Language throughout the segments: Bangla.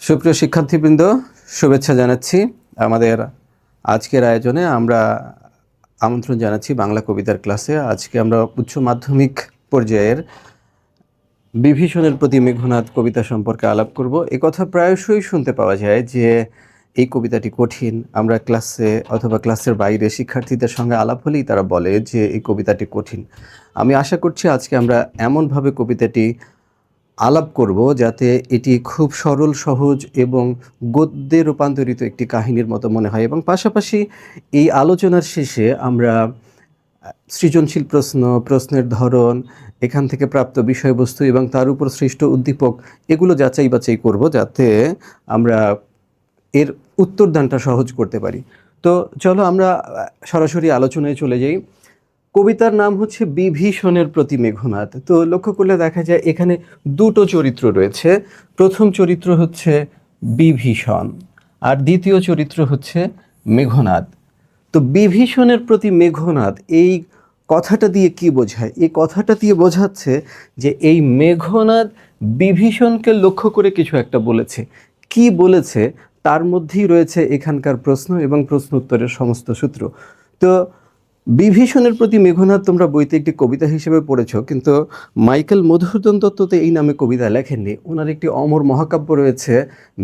সুপ্রিয় শিক্ষার্থীবৃন্দ, শুভেচ্ছা জানাচ্ছি। আমাদের আজকের আয়োজনে আমরা আমন্ত্রণ জানাচ্ছি বাংলা কবিতার ক্লাসে। আজকে আমরা উচ্চ মাধ্যমিক পর্যায়ের বিভীষণের প্রতি মেঘনাদ কবিতা সম্পর্কে আলাপ করব। কথা প্রায়শই শুনতে পাওয়া যায় যে এই কবিতাটি কঠিন। আমরা ক্লাসে অথবা ক্লাসের বাইরে শিক্ষার্থীদের সঙ্গে আলাপ হলেই তারা বলে যে এই কবিতাটি কঠিন। আমি আশা করছি আজকে আমরা এমনভাবে কবিতাটি আলাপ করব যাতে এটি খুব সরল, সহজ এবং গদ্যে রূপান্তরিত একটি কাহিনীর মতো মনে হয়, এবং পাশাপাশি এই আলোচনার শেষে আমরা সৃজনশীল প্রশ্নের ধরন, এখান থেকে প্রাপ্ত বিষয়বস্তু এবং তার উপর সৃষ্ট উদ্দীপক এগুলো যাচাই বাছাই করব যাতে আমরা এর উত্তরদানটা সহজ করতে পারি। তো চলো আমরা সরাসরি আলোচনায় চলে যাই। কবিতার নাম হচ্ছে বিভীষণের প্রতি মেঘনাদ। তো লক্ষ্য করলে দেখা যায় এখানে দুটো চরিত্র রয়েছে। প্রথম চরিত্র হচ্ছে বিভীষণ আর দ্বিতীয় চরিত্র হচ্ছে মেঘনাদ। তো বিভীষণের প্রতি মেঘনাদ এই কথাটা দিয়ে কি বোঝায়? এই কথাটা দিয়ে বোঝাচ্ছে যে এই মেঘনাদ বিভীষণকে লক্ষ্য করে কিছু একটা বলেছে। কি বলেছে তার মধ্যেই রয়েছে এখানকার প্রশ্ন এবং প্রশ্ন উত্তরের সমস্ত সূত্র। তো বিভীষণের প্রতি মেঘনাদ তোমরা বইতে একটি কবিতা হিসেবে পড়েছো, কিন্তু মাইকেল মধুসূদন দত্ত তো এই নামে কবিতা লেখেননি। ওনার একটি অমর মহাকাব্য রয়েছে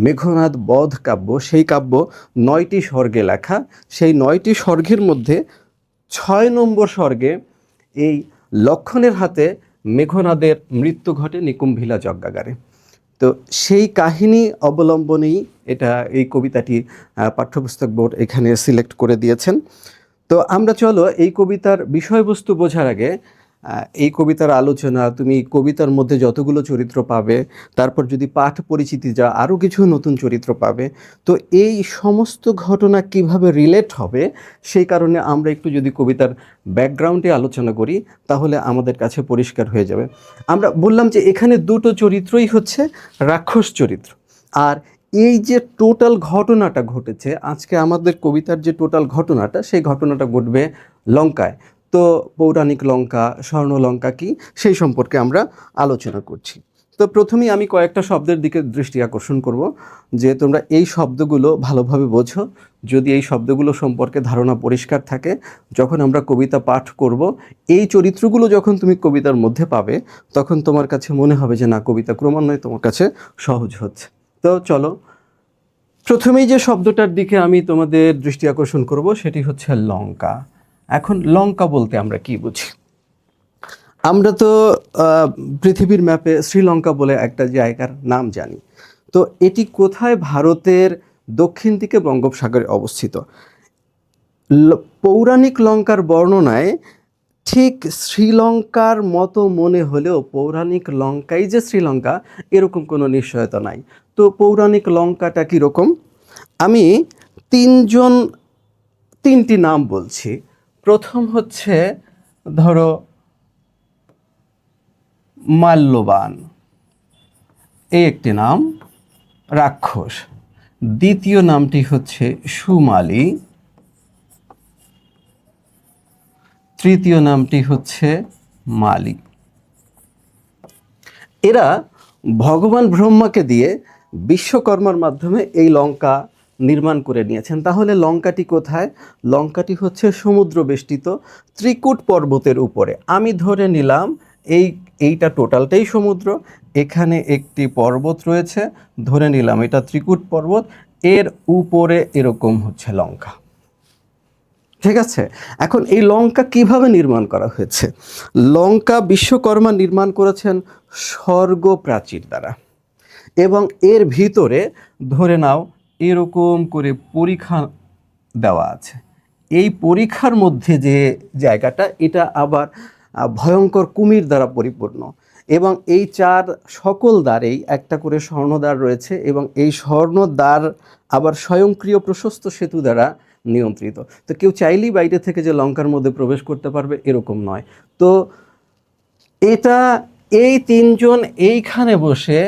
মেঘনাদ বধ কাব্য। সেই কাব্য 9টি স্বর্গে লেখা। সেই 9টি স্বর্গের মধ্যে 6 নম্বর স্বর্গে এই লক্ষণের হাতে মেঘনাদের মৃত্যু ঘটে নিকুম্ভিলা যজ্ঞাগারে। তো সেই কাহিনী অবলম্বনেই এই কবিতাটি পাঠ্যপুস্তক বোর্ড এখানে সিলেক্ট করে দিয়েছেন। তো আমরা চলো এই কবিতার বিষয়বস্তু বোঝার আগে এই কবিতার আলোচনা, তুমি কবিতার মধ্যে যতগুলো চরিত্র পাবে, তারপর যদি পাঠ পরিচিতি যা আরও কিছু নতুন চরিত্র পাবে, তো এই সমস্ত ঘটনা কিভাবে রিলেট হবে সেই কারণে আমরা একটু যদি কবিতার ব্যাকগ্রাউন্ডে আলোচনা করি তাহলে আমাদের কাছে পরিষ্কার হয়ে যাবে। আমরা বললাম যে এখানে দুটো চরিত্রই হচ্ছে রাক্ষস চরিত্র। আর এই যে টোটাল ঘটনাটা ঘটেছে আজকে আমাদের কবিতার যে টোটাল ঘটনাটা, সেই ঘটনাটা ঘটবে লঙ্কায়। তো পৌরাণিক লঙ্কা, স্বর্ণলঙ্কা কি, সেই সম্পর্কে আমরা আলোচনা করছি। তো প্রথমেই আমি কয়েকটা শব্দের দিকে দৃষ্টি আকর্ষণ করব যে তোমরা এই শব্দগুলো ভালোভাবে বোঝো। যদি এই শব্দগুলো সম্পর্কে ধারণা পরিষ্কার থাকে, যখন আমরা কবিতা পাঠ করব, এই চরিত্রগুলো যখন তুমি কবিতার মধ্যে পাবে, তখন তোমার কাছে মনে হবে যে না, কবিতা ক্রমান্বয়ে তোমার কাছে সহজ হচ্ছে। তো চলো, প্রথমেই যে শব্দটার দিকে আমি তোমাদের দৃষ্টি আকর্ষণ করব সেটি হচ্ছে লঙ্কা। এখন লঙ্কা বলতে আমরা কি বুঝি? আমরা তো পৃথিবীর ম্যাপে শ্রীলঙ্কা বলে একটা জায়গার নাম জানি। তো এটি কোথায়? ভারতের দক্ষিণ দিকে বঙ্গোপসাগরে অবস্থিত। পৌরাণিক লঙ্কার বর্ণনায় ঠিক শ্রীলঙ্কার মতো মনে হলেও পৌরাণিক লঙ্কাই যে শ্রীলঙ্কা এরকম কোনো নিশ্চয়তা নাই। তো পৌরাণিক লঙ্কাটা কীরকম? আমি তিনটি নাম বলছি। প্রথম হচ্ছে ধরো মাল্যবান, এই একটি নাম, রাক্ষস। দ্বিতীয় নামটি হচ্ছে সুমালী। তৃতীয় নামটি হচ্ছে মালি। এরা ভগবান ব্রহ্মাকে দিয়ে বিশ্বকর্মার মাধ্যমে এই লঙ্কা নির্মাণ করে নিয়েছেন। তাহলে লঙ্কাটি কোথায়? লঙ্কাটি হচ্ছে সমুদ্র বেষ্টিত ত্রিকূট পর্বতের উপরে। আমি ধরে নিলাম এইটা টোটালটাই সমুদ্র, এখানে একটি পর্বত রয়েছে, ধরে নিলাম এটা ত্রিকূট পর্বত, এর উপরে এরকম হচ্ছে লঙ্কা। ঠিক আছে? এখন এই লঙ্কা কিভাবে নির্মাণ করা হয়েছে? লঙ্কা বিশ্বকর্মা নির্মাণ করেছেন স্বর্গ প্রাচীর দ্বারা, এবং এর ভিতরে ধরে নাও এরকম করে পরিখা দেওয়া আছে। এই পরিখার মধ্যে যে জায়গাটা, এটা আবার ভয়ঙ্কর কুমির দ্বারা পরিপূর্ণ, এবং এই সকল দ্বারেই একটা করে স্বর্ণদ্বার রয়েছে, এবং এই স্বর্ণদ্বার আবার স্বয়ংক্রিয় প্রশস্ত সেতু দ্বারা নিয়ন্ত্রিত। তো কেউ চাইলেই বাইরে থেকে যে লঙ্কার মধ্যে প্রবেশ করতে পারবে এরকম নয়। তো এই তিনজন এইখানে বসে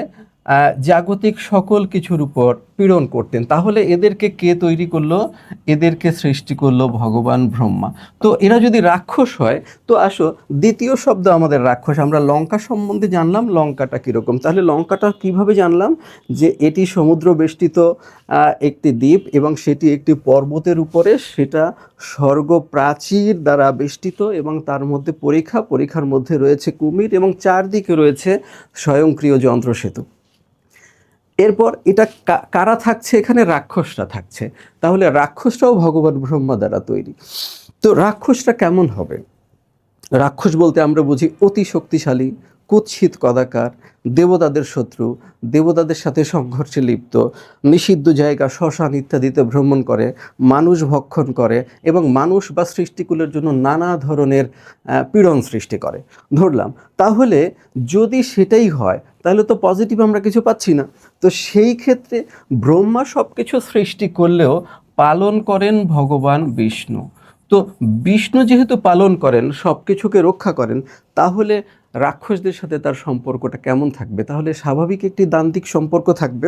জাগতিক সকল কিছুর উপর পীড়ন করতেন। তাহলে এদেরকে কে তৈরি করলো? এদেরকে সৃষ্টি করলো ভগবান ব্রহ্মা। তো এরা যদি রাক্ষস হয়, তো আসো দ্বিতীয় শব্দ আমাদের রাক্ষস। আমরা লঙ্কা সম্বন্ধে জানলাম লঙ্কাটা কীরকম, তাহলে লঙ্কাটা কিভাবে জানলাম? যে এটি সমুদ্র বেষ্টিত একটি দ্বীপ এবং সেটি একটি পর্বতের উপরে, সেটা স্বর্গ প্রাচীর দ্বারা বেষ্টিত এবং তার মধ্যে পরীক্ষার মধ্যে রয়েছে কুমির এবং চারদিকে রয়েছে স্বয়ংক্রিয় যন্ত্র সেতু। এরপর এটা কারা থাকছে এখানে? রাক্ষসরা থাকছে। তাহলে রাক্ষসরাও ভগবান ব্রহ্মা দ্বারা তৈরি। তো রাক্ষসরা কেমন হবে? রাক্ষস বলতে আমরা বুঝি অতি শক্তিশালী, কুৎসিত কদাকার, দেবতাদের শত্রু, দেবতাদের সাথে সংঘর্ষে লিপ্ত, নিষিদ্ধ জায়গা শ্মশান ইত্যাদিতে ভ্রমণ করে, মানুষ ভক্ষণ করে এবং মানুষ বা সৃষ্টিকুলের জন্য নানা ধরনের পীড়ন সৃষ্টি করে। ধরলাম, তাহলে যদি সেটাই হয় তাহলে তো পজিটিভ আমরা কিছু পাচ্ছি না। তো সেই ক্ষেত্রে ব্রহ্মা সব কিছু সৃষ্টি করলেও পালন করেন ভগবান বিষ্ণু। তো বিষ্ণু যেহেতু পালন করেন, সব কিছুকে রক্ষা করেন, তাহলে রাক্ষসদের সাথে তার সম্পর্কটা কেমন থাকবে? তাহলে স্বাভাবিক একটি দ্বান্দ্বিক সম্পর্ক থাকবে।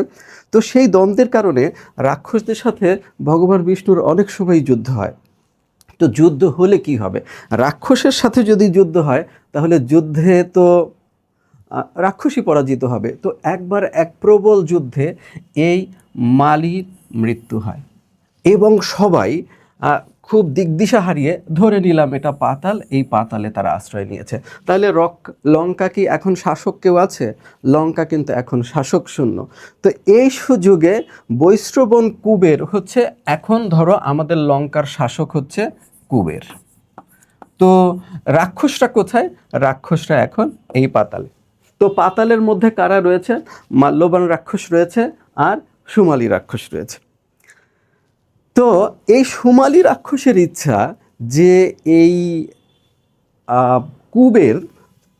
তো সেই দ্বন্দ্বের কারণে রাক্ষসদের সাথে ভগবান বিষ্ণুর অনেক সময় যুদ্ধ হয়। তো যুদ্ধ হলে কি হবে? রাক্ষসের সাথে যদি যুদ্ধ হয় তাহলে যুদ্ধে তো রাক্ষসী পরাজিত হবে। তো একবার এক প্রবল যুদ্ধে এই মালির মৃত্যু হয় এবং সবাই খুব দিকদিশা হারিয়ে ধরে নিলাম এটা পাতাল, এই পাতালে তারা আশ্রয় নিয়েছে। তাহলে লঙ্কা কি এখন শাসক কেউ আছে? লঙ্কা কিন্তু এখন শাসক শূন্য। তো এই সুযোগে বৈশ্রবণ কুবের হচ্ছে, এখন ধরো আমাদের লঙ্কার শাসক হচ্ছে কুবের। তো রাক্ষসরা কোথায়? রাক্ষসরা এখন এই পাতালে। তো পাতালের মধ্যে কারা রয়েছে? মাল্যবান রাক্ষস রয়েছে আর সুমালি রাক্ষস রয়েছে। তো এই সুমালি রাক্ষসের ইচ্ছা যে এই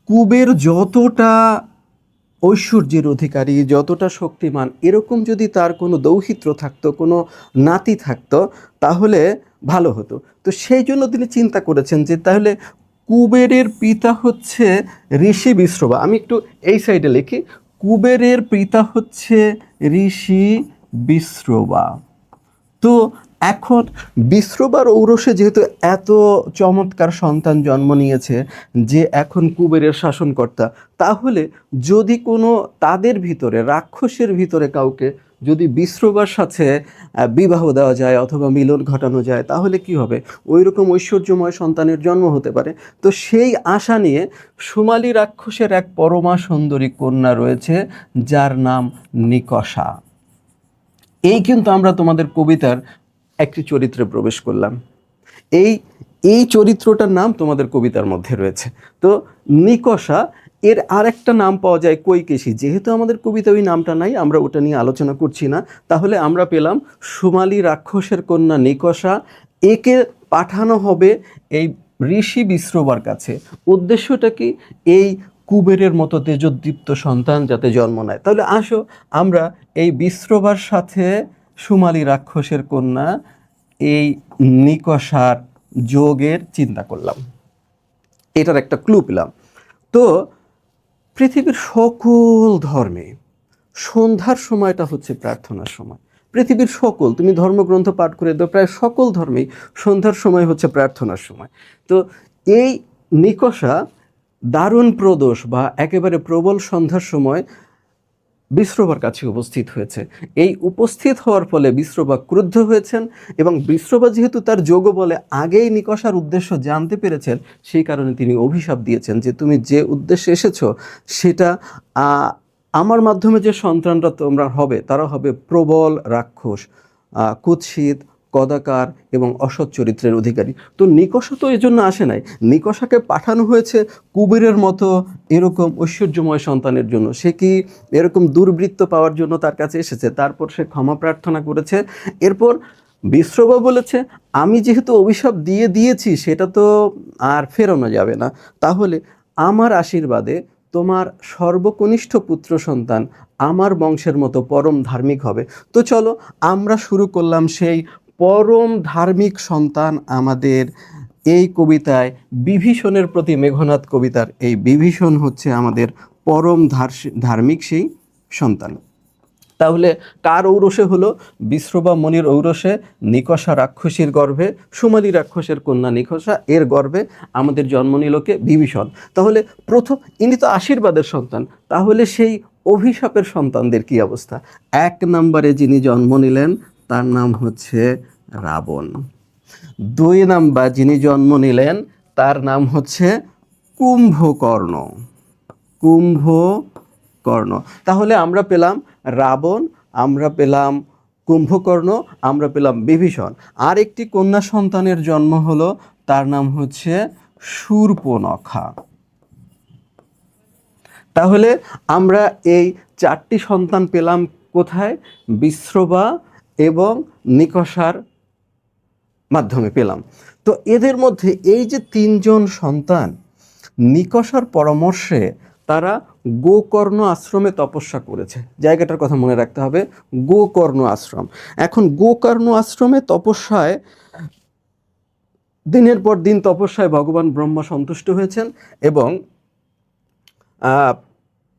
কুবের যতটা ঐশ্বর্যের অধিকারী, যতটা শক্তিমান, এরকম যদি তার কোনো দৌহিত্র থাকতো, কোনো নাতি থাকতো, তাহলে ভালো হতো। তো সেই জন্য তিনি চিন্তা করেছেন যে তাহলে কুবেরের পিতা হচ্ছে ঋষি বিশ্রবা। আমি একটু এই সাইডে লিখি, কুবেরের পিতা হচ্ছে ঋষি বিশ্রবা। তো এখন বিশ্রবার ঔরসে যেহেতু এত চমৎকার সন্তান জন্ম নিয়েছে যে এখন কুবেরের শাসনকর্তা, তাহলে যদি কোনো তাদের ভিতরে, রাক্ষসের ভিতরে কাউকে যদি বিশ্রবার সাথে বিবাহ দেওয়া যায় অথবা মিলন ঘটানো যায়, তাহলে কি হবে? ওই রকম ঐশ্বর্যময় সন্তানের জন্ম হতে পারে। তো সেই আশা নিয়ে সুমালি রাক্ষসের এক পরমা সুন্দরী কন্যা রয়েছে যার নাম নিকষা। এই কিন্তু আমরা তোমাদের কবিতার একটি চরিত্রে প্রবেশ করলাম। এই চরিত্রটার নাম তোমাদের কবিতার মধ্যে রয়েছে। তো নিকষা, এর আর একটা নাম পাওয়া যায় কৈকেশী। যেহেতু আমাদের কবিতা ওই নামটা নাই, আমরা ওটা নিয়ে আলোচনা করছি না। তাহলে আমরা পেলাম সুমালি রাক্ষসের কন্যা নিকষা, একে পাঠানো হবে এই ঋষি বিশ্রবার কাছে। উদ্দেশ্যটা কি? এই কুবেরের মতো তেজোদ্দীপ্ত সন্তান যাতে জন্ম নেয়। তাহলে আসো আমরা এই বিশ্রবার সাথে সুমালি রাক্ষসের কন্যা এই নিকষার যোগের চিন্তা করলাম, এটার একটা ক্লু পেলাম। তো পৃথিবীর সকল ধর্মে সন্ধ্যার সময়টা হচ্ছে প্রার্থনার সময়। পৃথিবীর সকল, তুমি ধর্মগ্রন্থ পাঠ করে দাও, প্রায় সকল ধর্মেই সন্ধ্যার সময় হচ্ছে প্রার্থনার সময়। তো এই নিকষা দারুণ প্রদোষ বা একেবারে প্রবল সন্ধ্যার সময় বিশ্রবার কাছে উপস্থিত হয়েছে। এই উপস্থিত হওয়ার ফলে বিশ্রবা ক্রুদ্ধ হয়েছেন এবং বিশ্রবা যেহেতু তার যোগ বলে আগেই নিকষার উদ্দেশ্য জানতে পেরেছেন, সেই কারণে তিনি অভিশাপ দিয়েছেন যে তুমি যে উদ্দেশ্যে এসেছো সেটা আমার মাধ্যমে যে সন্তানরা তোমরা হবে তারা হবে প্রবল রাক্ষস, কুৎসিত, কদাকার এবং অসৎ চরিত্রের অধিকারী। তো নিকষা তো এজন্য আসে নাই, নিকষাকে পাঠানো হয়েছে কুবেরের মতো এরকম ঐশ্বর্যময় সন্তানের জন্য। সে কি এরকম দুর্বৃত্ত পাওয়ার জন্য তার কাছে এসেছে? তারপর সে ক্ষমা প্রার্থনা করেছে। এরপর বিশ্রবা বলেছে আমি যেহেতু অভিশাপ দিয়েছি সেটা তো আর ফেরানো যাবে না, তাহলে আমার আশীর্বাদে তোমার সর্বকনিষ্ঠ পুত্র সন্তান আমার বংশের মতো পরম ধার্মিক হবে। তো চলো আমরা শুরু করলাম সেই পরম ধার্মিক সন্তান আমাদের এই কবিতায় বিভীষণের প্রতি মেঘনাদ কবিতার এই বিভীষণ হচ্ছে আমাদের পরম ধার্মিক সেই সন্তান। তাহলে কার ঔরসে হলো? বিশ্রবা মনির ঔরসে, নিকষা রাক্ষসীর গর্ভে, সুমালি রাক্ষসের কন্যা নিকষা, এর গর্ভে আমাদের জন্ম নিল কে? বিভীষণ। তাহলে প্রথম, ইনি তো আশীর্বাদের সন্তান, তাহলে সেই অভিশাপের সন্তানদের কি অবস্থা? 1 নম্বরে যিনি জন্ম নিলেন তার নাম হচ্ছে রাবণ। 2 নাম্বার যিনি জন্ম নিলেন তার নাম হচ্ছে কুম্ভকর্ণ। কুম্ভকর্ণ। তাহলে আমরা পেলাম রাবণ, আমরা পেলাম কুম্ভকর্ণ, আমরা পেলাম বিভীষণ। আর একটি কন্যা সন্তানের জন্ম হলো, তার নাম হচ্ছে শূর্পণখা। তাহলে আমরা এই 4টি সন্তান পেলাম কোথায়? বিশ্রবা এবং নিকষার মাধ্যমে পেলাম। তো এদের মধ্যে এই যে 3 জন সন্তান, নিকষার পরামর্শে তারা গোকর্ণ আশ্রমে তপস্যা করেছে। জায়গাটার কথা মনে রাখতে হবে, গোকর্ণ আশ্রম। এখন গোকর্ণ আশ্রমে তপস্যায় দিনের পর দিন তপস্যায় ভগবান ব্রহ্মা সন্তুষ্ট হয়েছেন। এবং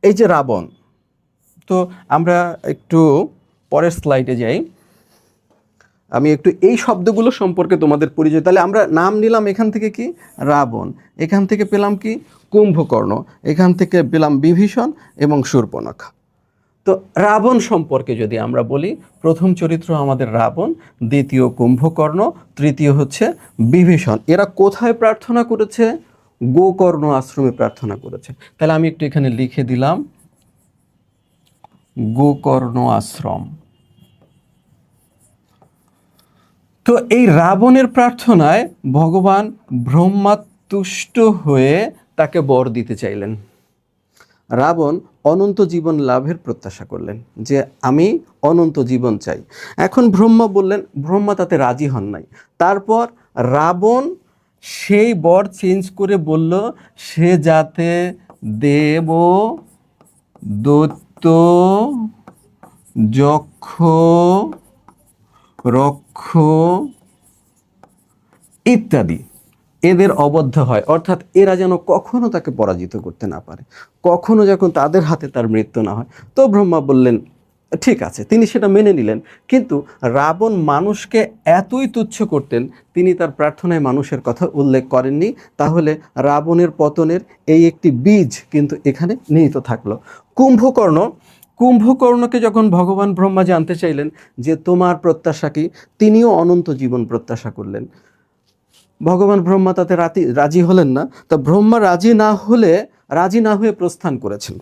এই যে রাবণ, তো আমরা একটু পরের স্লাইডে যাই, আমি একটু এই শব্দগুলো সম্পর্কে তোমাদের পরিচয়। তাহলে আমরা নাম নিলাম এখান থেকে কি? রাবণ। এখান থেকে পেলাম কি? কুম্ভকর্ণ। এখান থেকে পেলাম বিভীষণ এবং শূর্পণখা। তো রাবণ সম্পর্কে যদি আমরা বলি, প্রথম চরিত্র আমাদের রাবণ, দ্বিতীয় কুম্ভকর্ণ, তৃতীয় হচ্ছে বিভীষণ। এরা কোথায় প্রার্থনা করেছে? গোকর্ণ আশ্রমে প্রার্থনা করেছে। তাহলে আমি একটু এখানে লিখে দিলাম গোকর্ণ আশ্রম। তো এই রাবণের প্রার্থনায় ভগবান ব্রহ্মা তুষ্ট হয়ে তাকে বর দিতে চাইলেন। রাবণ অনন্ত জীবন লাভের প্রত্যাশা করলেন, যে আমি অনন্ত জীবন চাই। এখন ব্রহ্মা বললেন, ব্রহ্মা তাতে রাজি হন নাই। তারপর রাবণ সেই বর চেঞ্জ করে বলল, সে যাতে দেব, দৈত্য, যক্ষ, রক্ষ ইত্যাদি এদের অবদ্ধ হয়, অর্থাৎ এরা যেন কখনো তাকে পরাজিত করতে না পারে, কখনো যখন তাদের হাতে তার মৃত্যু না হয়। তো ব্রহ্মা বললেন ঠিক আছে, তিনি সেটা মেনে নিলেন। কিন্তু রাবণ মানুষকে এতই তুচ্ছ করতেন, তিনি তার প্রার্থনায় মানুষের কথা উল্লেখ করেননি। তাহলে রাবণের পতনের এই একটি বীজ কিন্তু এখানে নিহিত থাকলো। কুম্ভকর্ণকে যখন ভগবান ব্রহ্মা জানতে চাইলেন যে তোমার প্রত্যাশা কি, তিনিও অনন্ত জীবন প্রত্যাশা করলেন। ভগবান ব্রহ্মা তাতে রাজি হলেন না। তা ব্রহ্মা রাজি না হয়ে প্রস্থান করেছেন।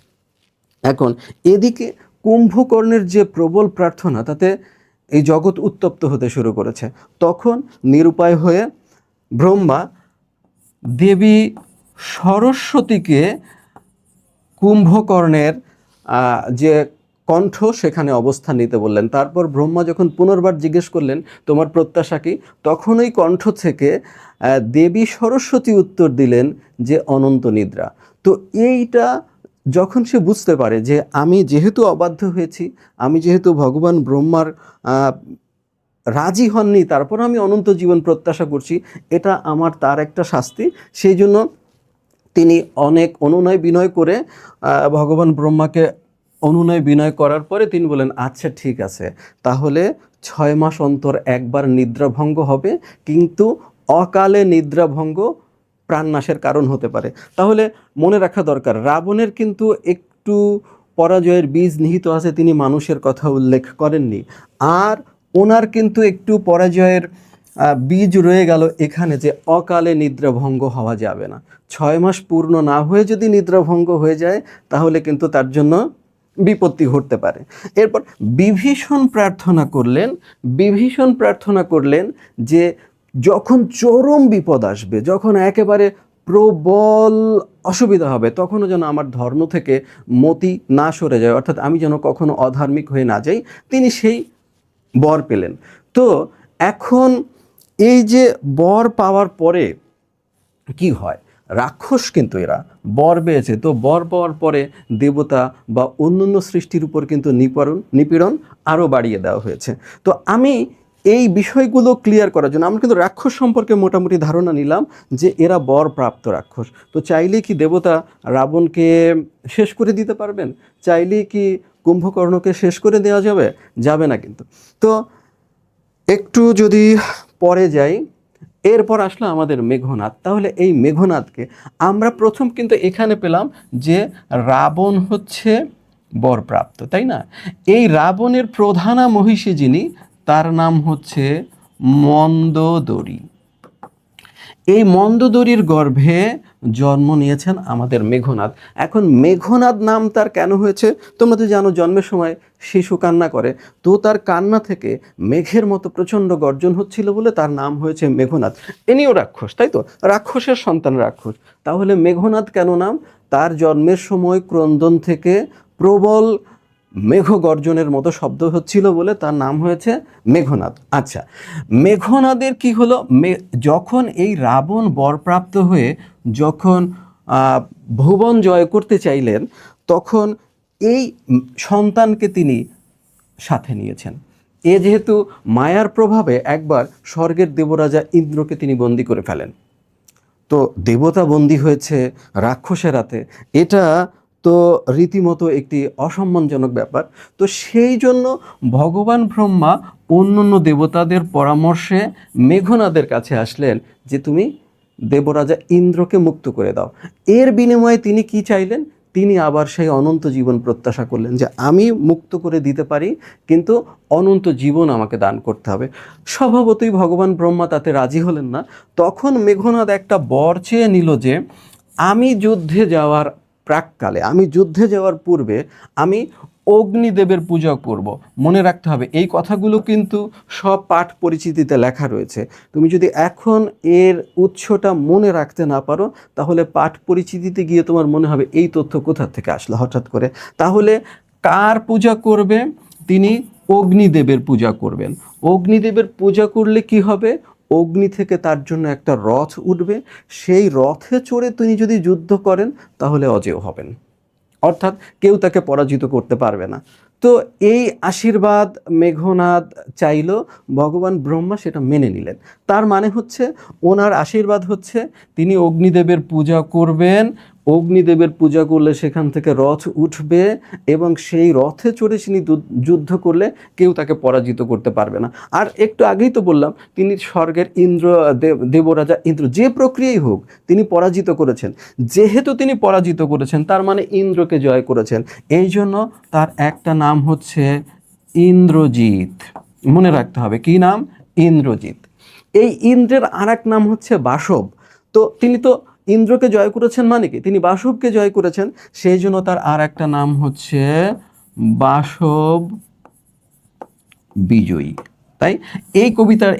এখন এদিকে কুম্ভকর্ণের যে প্রবল প্রার্থনা, তাতে এই জগৎ উত্তপ্ত হতে শুরু করেছে। তখন নিরুপায় হয়ে ব্রহ্মা দেবী সরস্বতীকে কুম্ভকর্ণের যে কণ্ঠ, সেখানে অবস্থান নিতে বললেন। তারপর ব্রহ্মা যখন পুনর্বার জিজ্ঞেস করলেন তোমার প্রত্যাশা কি, তখন ওই কণ্ঠ থেকে দেবী সরস্বতী উত্তর দিলেন যে অনন্ত নিদ্রা। তো এইটা যখন সে বুঝতে পারে যে আমি যেহেতু অবাধ্য হয়েছি, আমি যেহেতু ভগবান ব্রহ্মার রাজি হননি, তারপর আমি অনন্ত জীবন প্রত্যাশা করছি, এটা আমার তার একটা শাস্তি। সেই জন্য তিনি অনেক অনুনয় বিনয় করে ভগবান ব্রহ্মাকে অনুনয় বিনয় করার পরে তিনি বলেন আচ্ছা ঠিক আছে, তাহলে 6 মাস অন্তর একবার নিদ্রাভঙ্গ হবে, কিন্তু অকালে নিদ্রাভঙ্গ প্রাণনাশের কারণ হতে পারে। তাহলে মনে রাখা দরকার, রাবণের কিন্তু একটু পরাজয়ের বীজ নিহিত আছে, তিনি মানুষের কথা উল্লেখ করেননি। আর ওনার কিন্তু একটু পরাজয়ের বীজ রয়ে গেল এখানে, যে অকালে নিদ্রাভঙ্গ হওয়া যাবে না। 6 মাস পূর্ণ না হয়ে যদি নিদ্রাভঙ্গ হয়ে যায়, তাহলে কিন্তু তার জন্য বিপত্তি ঘটতে পারে। এরপর বিভীষণ প্রার্থনা করলেন যে যখন চরম বিপদ আসবে, যখন একেবারে প্রবল অসুবিধা হবে, তখনও যেন আমার ধর্ম থেকে মতি না সরে যায়, অর্থাৎ আমি যেন কখনো অধার্মিক হয়ে না যাই। তিনি সেই বর পেলেন। তো এখন এই যে বর পাওয়ার পরে কি হয়, রাক্ষস কিন্তু এরা বর পেয়েছে, তো বর পাওয়ার পরে দেবতা বা অন্যান্য সৃষ্টির উপর কিন্তু নিপীড়ন আরও বাড়িয়ে দেওয়া হয়েছে। তো আমি এই বিষয়গুলো ক্লিয়ার করার জন্য, আমরা কিন্তু রাক্ষস সম্পর্কে মোটামুটি ধারণা নিলাম যে এরা বর প্রাপ্ত রাক্ষস। তো চাইলে কি দেবতা রাবণকে শেষ করে দিতে পারবেন? চাইলে কি কুম্ভকর্ণকে শেষ করে দেওয়া যাবে? যাবে না কিন্তু। তো একটু যদি পরে যাই, এরপর আসলো আমাদের মেঘনাদ। তাহলে এই মেঘনাদকে আমরা প্রথম কিন্তু এখানে পেলাম যে রাবণ হচ্ছে বরপ্রাপ্ত, তাই না? এই রাবণের প্রধানা মহিষী যিনি, তার নাম হচ্ছে মন্দোদরী। এই মন্দোদরীর গর্ভে জন্ম নিয়েছেন আমাদের মেঘনাদ। এখন মেঘনাদ নাম তার কেন হয়েছে? তোমরা তো জানো, জন্মের সময় শিশু কান্না করে, তো তার কান্না থেকে মেঘের মতো প্রচণ্ড গর্জন হচ্ছিল বলে তার নাম হয়েছে মেঘনাদ। ইনিও রাক্ষস, তাই তো? রাক্ষসের সন্তান রাক্ষস। তাহলে মেঘনাদ কেন নাম? তার জন্মের সময় ক্রন্দন থেকে প্রবল মেঘ গর্জনের মতো শব্দ হচ্ছিল বলে তার নাম হয়েছে মেঘনাদ। আচ্ছা, মেঘনাদের কি হলো? যখন এই রাবণ বরপ্রাপ্ত হয়ে যখন ভুবন জয় করতে চাইলেন, তখন এই সন্তানকে তিনি সাথে নিয়েছেন। এ যেহেতু মায়ার প্রভাবে একবার স্বর্গের দেবরাজা ইন্দ্রকে তিনি বন্দী করে ফেলেন, তো দেবতা বন্দী হয়েছে রাক্ষসের হাতে, এটা তো রীতিমতো একটি অসম্মানজনক ব্যাপার। তো সেই জন্য ভগবান ব্রহ্মা অন্যান্য দেবতাদের পরামর্শে মেঘনাদের কাছে আসলেন যে তুমি দেবরাজা ইন্দ্রকে মুক্ত করে দাও। এর বিনিময়ে তিনি কি চাইলেন? তিনি আবার সেই অনন্ত জীবন প্রত্যাশা করলেন যে আমি মুক্ত করে দিতে পারি, কিন্তু অনন্ত জীবন আমাকে দান করতে হবে। স্বভাবতই ভগবান ব্রহ্মা তাতে রাজি হলেন না। তখন মেঘনাদ একটা বর চেয়ে নিল যে আমি যুদ্ধে যাওয়ার প্রাককালে, আমি যুদ্ধে যাওয়ার পূর্বে আমি অগ্নিদেবের পূজা করব। মনে রাখতে হবে, এই কথাগুলো কিন্তু সব পাঠ পরিচিতিতে লেখা রয়েছে। তুমি যদি এখন এর উৎসটা মনে রাখতে না পারো, তাহলে পাঠ পরিচিতিতে গিয়ে তোমার মনে হবে এই তথ্য কোথা থেকে আসলো হঠাৎ করে। তাহলে কার পূজা করবে? তিনি অগ্নিদেবের পূজা করবেন। অগ্নিদেবের পূজা করলে কি হবে? অগ্নি থেকে তার জন্য একটা রথ উঠবে, সেই রথে চড়ে তিনি যদি যুদ্ধ করেন তাহলে অজেয় হবেন, অর্থাৎ কেউ তাকে পরাজিত করতে পারবে না। তো এই আশীর্বাদ মেঘনাদ চাইল, ভগবান ব্রহ্মা সেটা মেনে নিলেন। তার মানে হচ্ছে ওনার আশীর্বাদ হচ্ছে তিনি অগ্নিদেবের পূজা করবেন, অগ্নিদেবের পূজা করলে সেখান থেকে রথ উঠবে এবং সেই রথে চড়ে তিনি যুদ্ধ করলে কেউ তাকে পরাজিত করতে পারবে না। আর একটু আগেই তো বললাম, তিনি স্বর্গের ইন্দ্র দেবরাজা ইন্দ্র যে প্রক্রিয়াই হোক তিনি পরাজিত করেছেন। যেহেতু তিনি পরাজিত করেছেন তার মানে ইন্দ্রকে জয় করেছেন, এই জন্য তার একটা নাম হচ্ছে ইন্দ্রজিৎ। মনে রাখতে হবে কি নাম? ইন্দ্রজিৎ। এই ইন্দ্রের আর এক নাম হচ্ছে বাসব। তো তিনি তো ইন্দ্রকে জয় করেছেন, মানে কি তিনি বাসবকে জয় করেছেন, সেই জন্য তার আর একটা নাম হচ্ছে বাসব বিজয়ী। তাই এই কবিতার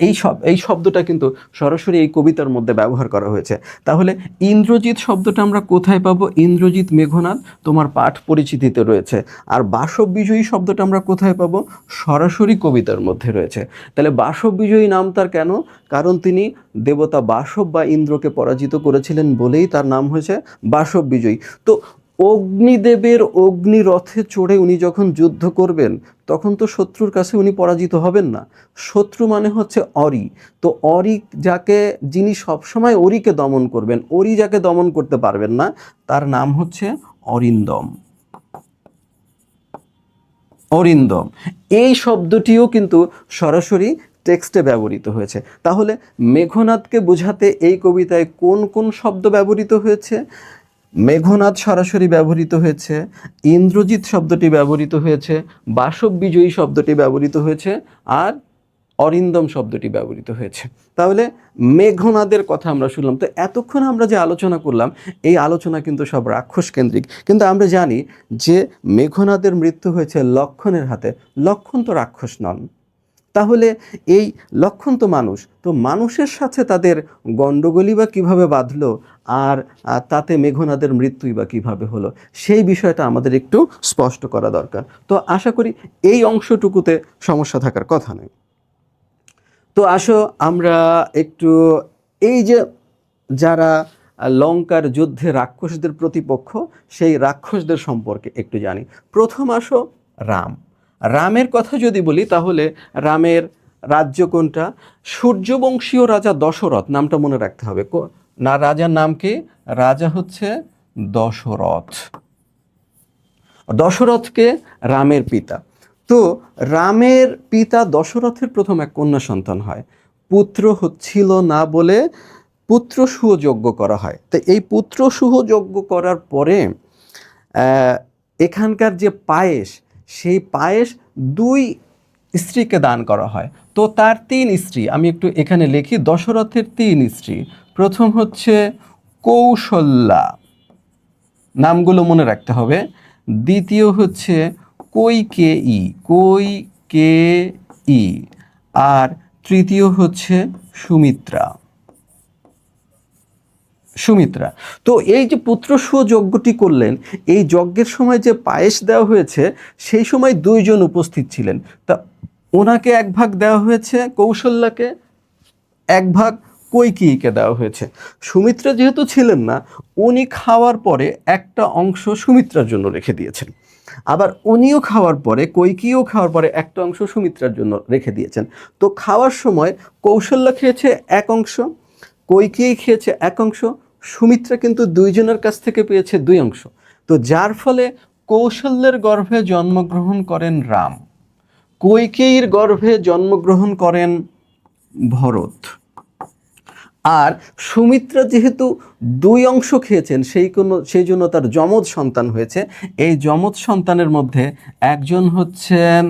এই শব্দটা কিন্তু সরাসরি এই কবিতার মধ্যে ব্যবহার করা হয়েছে। তাহলে ইন্দ্রজিৎ শব্দটা আমরা কোথায় পাবো? ইন্দ্রজিৎ মেঘনাদ তোমার পাঠ পরিচিতিতে রয়েছে। আর বাসব বিজয়ী শব্দটা আমরা কোথায় পাবো? সরাসরি কবিতার মধ্যে রয়েছে। তাহলে বাসব বিজয়ী নাম তার কেন? কারণ তিনি দেবতা বাসব বা ইন্দ্রকে পরাজিত করেছিলেন বলেই তার নাম হয়েছে বাসব বিজয়ী। তো অগ্নিদেবের অগ্নিরথে চড়ে উনি যখন যুদ্ধ করবেন, তখন তো শত্রুর কাছে উনি পরাজিত হবেন না। শত্রু মানে হচ্ছে অরি। তো অরি যাকে, যিনি সবসময় অরিকে দমন করবেন, অরি যাকে দমন করতে পারবেন না, তার নাম হচ্ছে অরিন্দম। অরিন্দম এই শব্দটিও কিন্তু সরাসরি টেক্সটে ব্যবহৃত হয়েছে। তাহলে মেঘনাদকে বোঝাতে এই কবিতায় কোন কোন শব্দ ব্যবহৃত হয়েছে? মেঘনাদ সরাসরি ব্যবহৃত হয়েছে, ইন্দ্রজিৎ শব্দটি ব্যবহৃত হয়েছে, বাসব বিজয়ী শব্দটি ব্যবহৃত হয়েছে, আর অরিন্দম শব্দটি ব্যবহৃত হয়েছে। তাহলে মেঘনাদের কথা আমরা শুনলাম। তো এতক্ষণ আমরা যে আলোচনা করলাম, এই আলোচনা কিন্তু সব রাক্ষস কেন্দ্রিক, কিন্তু আমরা জানি যে মেঘনাদের মৃত্যু হয়েছে লক্ষণের হাতে। লক্ষণ তো রাক্ষস নন, তাহলে এই লক্ষণ তো মানুষ, তো মানুষের সাথে তাদের গণ্ডগোলই বা কীভাবে বাঁধলো, আর তাতে মেঘনাদের মৃত্যুই বা কীভাবে হলো, সেই বিষয়টা আমাদের একটু স্পষ্ট করা দরকার। তো আশা করি এই অংশটুকুতে সমস্যা থাকার কথা নয়। তো আসো আমরা একটু এই যে যারা লঙ্কার যুদ্ধে রাক্ষসদের প্রতিপক্ষ, সেই রাক্ষসদের সম্পর্কে একটু জানি। প্রথম আসো রাম। রামের কথা যদি বলি তাহলে রামের রাজ্য কোনটা? সূর্যবংশীয় রাজা দশরথ, নামটা মনে রাখতে হবে। না, রাজার নাম কি? রাজা হচ্ছে দশরথ। দশরথকে রামের পিতা। তো রামের পিতা দশরথের প্রথম এক কন্যা সন্তান হয়, পুত্র হচ্ছিল না বলে পুত্র সুযোগ্য করা হয়। তো এই পুত্র সুযোগ্য করার পরে এখানকার যে পায়েস, সেই পায়েস দুই স্ত্রীকে দান করা হয়। তো তার তিন স্ত্রী, আমি একটু এখানে লিখি, দশরথের তিন স্ত্রী। প্রথম হচ্ছে কৌশল্যা, নামগুলো মনে রাখতে হবে। দ্বিতীয় হচ্ছে কৈকেয়ী, কৈকেয়ী। আর তৃতীয় হচ্ছে সুমিত্রা, সুমিত্রা। তো এই যে পুত্রসুয় যজ্ঞটি করলেন, এই যজ্ঞের সময় যে পায়েস দেওয়া হয়েছে, সেই সময় দুইজন উপস্থিত ছিলেন। তা ওনাকে এক ভাগ দেওয়া হয়েছে, কৌশল্যাকে এক ভাগ কৈকেয়ীকে দেওয়া হয়েছে। সুমিত্রা যেহেতু ছিলেন না, উনি খাওয়ার পরে একটা অংশ সুমিত্রার জন্য রেখে দিয়েছেন। আবার উনিও খাওয়ার পরে, কৈকেয়ীও খাওয়ার পরে একটা অংশ সুমিত্রার জন্য রেখে দিয়েছেন। তো খাওয়ার সময় কৌশল্যা খেয়েছে এক অংশ, কৈকেয়ী খেয়েছে এক অংশ, সুমিত্রা কিন্তু দুইজনের কাছ থেকে পেয়েছে দুই অংশ। তো যার ফলে কৌশল্যের গর্ভে জন্মগ্রহণ করেন রাম, কৈকেয়ীর গর্ভে জন্মগ্রহণ করেন ভরত। আর সুমিত্রা যেহেতু দুই অংশ খেয়েছেন, সেই জন্য তার যমজ সন্তান হয়েছে। এই যমজ সন্তানের মধ্যে একজন হচ্ছেন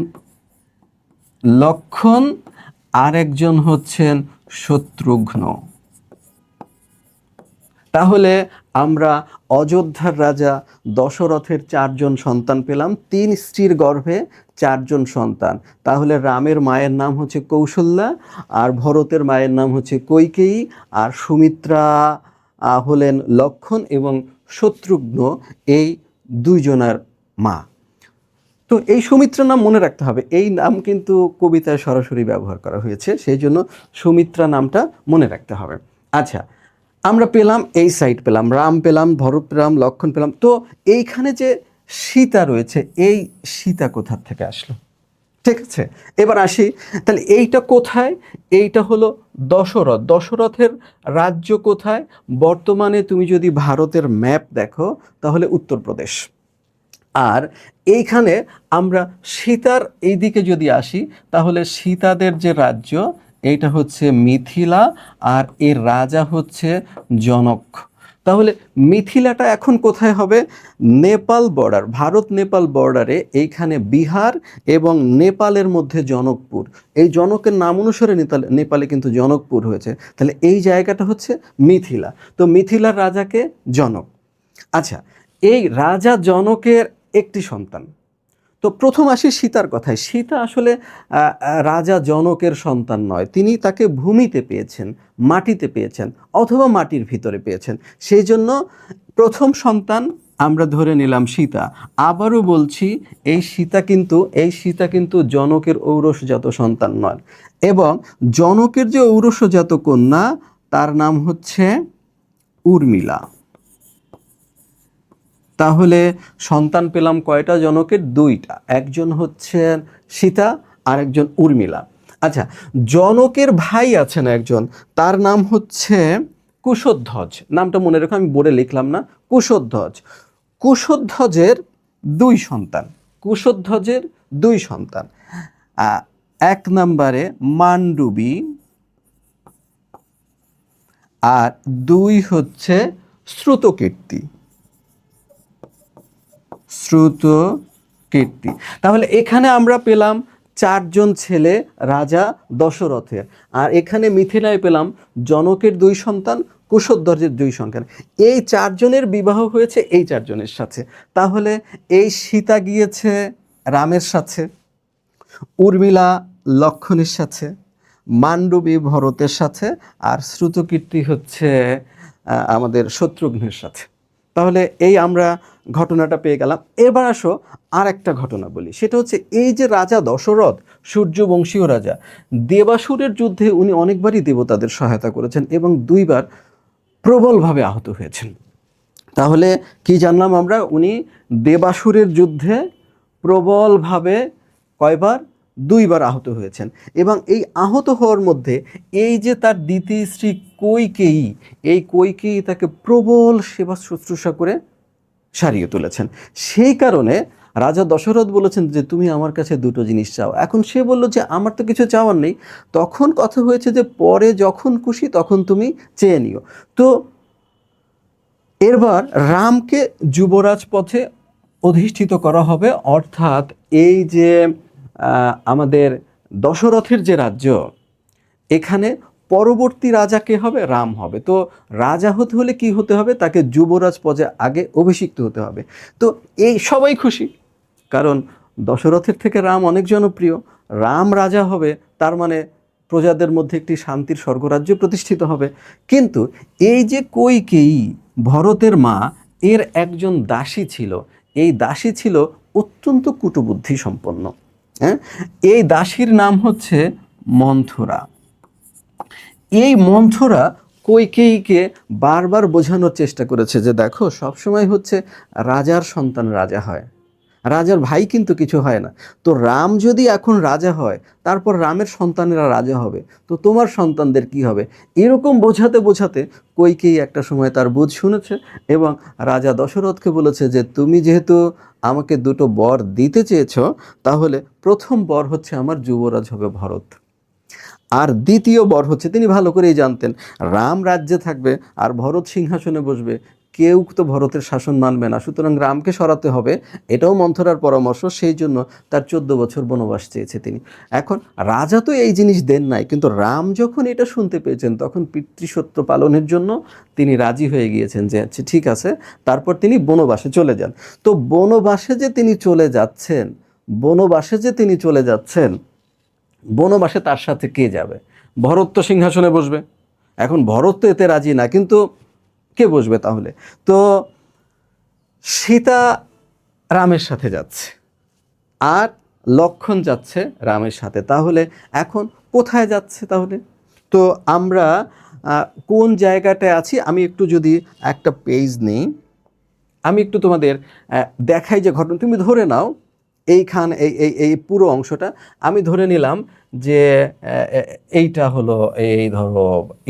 লক্ষ্মণ, আর একজন হচ্ছেন শত্রুঘ্ন। তাহলে আমরা অযোধ্যার রাজা দশরথের 4 জন সন্তান পেলাম, 3 স্ত্রীর গর্ভে 4 জন সন্তান। তাহলে রামের মায়ের নাম হচ্ছে কৌশল্যা, আর ভরতের মায়ের নাম হচ্ছে কৈকেয়ী, আর সুমিত্রা হলেন লক্ষ্মণ, এবং শত্রুঘ্ন এই দুইজনের মা। তো এই সুমিত্রা নাম মনে রাখতে হবে, এই নাম কিন্তু কবিতায় সরাসরি ব্যবহার করা হয়েছে, সেই জন্য সুমিত্রা নামটা মনে রাখতে হবে। আচ্ছা, আমরা পেলাম এই সাইড, পেলাম রাম, পেলাম ভরত, পেলাম লক্ষ্মণ, পেলাম। তো এইখানে যে সীতা রয়েছে, এই সীতা কোথা থেকে আসলো? ঠিক আছে, এবার আসি, তাহলে এইটা কোথায়? এইটা হলো দশরথ। দশরথের রাজ্য কোথায়? বর্তমানে তুমি যদি ভারতের ম্যাপ দেখো, তাহলে উত্তরপ্রদেশ। আর এইখানে আমরা সীতার এই দিকে যদি আসি, তাহলে সীতাদের যে রাজ্য, এইটা হচ্ছে মিথিলা, আর এর রাজা হচ্ছে জনক। তাহলে মিথিলাটা এখন কোথায় হবে? নেপাল বর্ডার, ভারত নেপাল বর্ডারে, এইখানে বিহার এবং নেপালের মধ্যে জনকপুর। এই জনকের নাম অনুসারে নেপালে কিন্তু জনকপুর হয়েছে। তাহলে এই জায়গাটা হচ্ছে মিথিলা। তো মিথিলার রাজাকে জনক। আচ্ছা, এই রাজা জনকের একটি সন্তান। তো প্রথম আসি সীতার কথায়। সীতা আসলে রাজা জনকের সন্তান নয়, তিনি তাকে ভূমিতে পেয়েছেন, মাটিতে পেয়েছেন, অথবা মাটির ভিতরে পেয়েছেন। সেই জন্য প্রথম সন্তান আমরা ধরে নিলাম সীতা। আবারও বলছি, এই সীতা কিন্তু জনকের ঔরসজাত সন্তান নয়। এবং জনকের যে ঔরসজাত কন্যা, তার নাম হচ্ছে উর্মিলা। তাহলে সন্তান পেলাম কয়টা জনকের? 2টা, একজন হচ্ছেন সীতা, আর একজন উর্মিলা। আচ্ছা, জনকের ভাই আছেন একজন, তার নাম হচ্ছে কুশধ্বজ। নামটা মনে রেখো, আমি বোর্ডে লিখলাম না। কুশধ্বজ। কুশধ্বজের 2 সন্তান, কুশধ্বজের 2 সন্তান। 1 নম্বরে মান্ডবী, আর 2 হচ্ছে শ্রুতকীর্তি। শ্রুতকীর্তি। তাহলে এখানে আমরা পেলাম 4 জন ছেলে রাজা দশরথের, আর এখানে মিথিলায় পেলাম জনকের 2 সন্তান, কুশধ্বজের 2 সন্তান। এই 4 জনের বিবাহ হয়েছে এই 4 জনের সাথে। তাহলে এই সীতা গিয়েছে রামের সাথে, উর্মিলা লক্ষ্মণের সাথে, মান্ডবী ভরতের সাথে, আর শ্রুতকীর্তি হচ্ছে আমাদের শত্রুঘ্নের সাথে। তাহলে এই আমরা ঘটনাটা পেয়ে গেলাম। এবার আসো আর একটা ঘটনা বলি, সেটা হচ্ছে এই যে রাজা দশরথ, সূর্যবংশীয় রাজা, দেবাসুরের যুদ্ধে উনি অনেকবারই দেবতাদের সহায়তা করেছেন এবং 2 বার প্রবলভাবে আহত হয়েছেন। তাহলে কি জানলাম আমরা? উনি দেবাসুরের যুদ্ধে প্রবলভাবে কয়বার? 2 বার আহত হয়েছেন। এবং এই আহত হওয়ার মধ্যে এই যে তার দ্বিতীয় স্ত্রী কৈকেয়ী, এই কৈকেয়ী তাকে প্রবল সেবা শুশ্রূষা করে সারিয়ে তুলেছেন। সেই কারণে রাজা দশরথ বলেছেন যে তুমি আমার কাছে দুটো জিনিস চাও। এখন সে বলল যে আমার তো কিছু চাওয়ার নেই। তখন কথা হয়েছে যে পরে যখন খুশি তখন তুমি চেয়ে নিও। তো এবার রামকে যুবরাজ পথে অধিষ্ঠিত করা হবে, অর্থাৎ এই যে আমাদের দশরথের যে রাজ্য, এখানে পরবর্তী রাজা কে হবে? রাম হবে। তো রাজা হতে হলে কি হতে হবে? তাকে যুবরাজ পদে আগে অভিষিক্ত হতে হবে। তো এই সবাই খুশি, কারণ দশরথের থেকে রাম অনেক জনপ্রিয়। রাম রাজা হবে, তার মানে প্রজাদের মধ্যে একটি শান্তির স্বর্গরাজ্য প্রতিষ্ঠিত হবে। কিন্তু এই যে কইকেয়ী, ভরতের মা, এর একজন দাসী ছিল। এই দাসী ছিল অত্যন্ত কুটবুদ্ধি সম্পন্ন। হ্যাঁ, এই দাসীর নাম হচ্ছে মন্থরা। এই মন্থরা কইকেয়ীকে বারবার বোঝানোর চেষ্টা করেছে যে দেখো, সবসময় হচ্ছে রাজার সন্তান রাজা হয়, রাজার ভাই কিন্তু কিছু হয় না। তো রাম যদি এখন রাজা হয়, তারপর রামের সন্তানেরা রাজা হবে, তো তোমার সন্তানদের কি হবে? এরকম বোঝাতে বোঝাতে কইকেয়ী একটা সময় তার বুঝ শুনেছে এবং রাজা দশরথকে বলেছে যে তুমি যেহেতু আমাকে দুটো বর দিতে চেয়েছ, তাহলে প্রথম বর হচ্ছে আমার যুবরাজ হবে ভরত। আর দ্বিতীয় বর হচ্ছে, তিনি ভালো করেই জানতেন রাম রাজ্যে থাকবে আর ভরত সিংহাসনে বসবে, কেউ তো ভরতের শাসন মানবে না, সুতরাং রামকে সরাতে হবে। এটাও মন্থরার পরামর্শ, সেই জন্য তার 14 বছর বনবাস চেয়েছে তিনি। এখন রাজা তো এই জিনিস দেন নাই, কিন্তু রাম যখন এটা শুনতে পেয়েছেন তখন পিতৃসত্য পালনের জন্য তিনি রাজি হয়ে গিয়েছেন যে আচ্ছা ঠিক আছে। তারপর তিনি বনবাসে চলে যান। তো বনবাসে যে তিনি চলে যাচ্ছেন, বনবাসে যে তিনি চলে যাচ্ছেন, বনবাসে তার সাথে কে যাবে? ভরত তো সিংহাসনে বসবে। এখন ভরত তো এতে রাজি না, কিন্তু কে বসবে তাহলে? তো সীতা রামের সাথে যাচ্ছে আর লক্ষ্মণ যাচ্ছে রামের সাথে। তাহলে এখন কোথায় যাচ্ছে তাহলে? তো আমরা কোন জায়গাটায় আছি, আমি একটু যদি একটা পেজ নিই, আমি একটু তোমাদের দেখাই যে ঘটনা। তুমি ধরে নাও এইখান এই এই এই পুরো অংশটা আমি ধরে নিলাম যে এইটা হলো, এই ধরো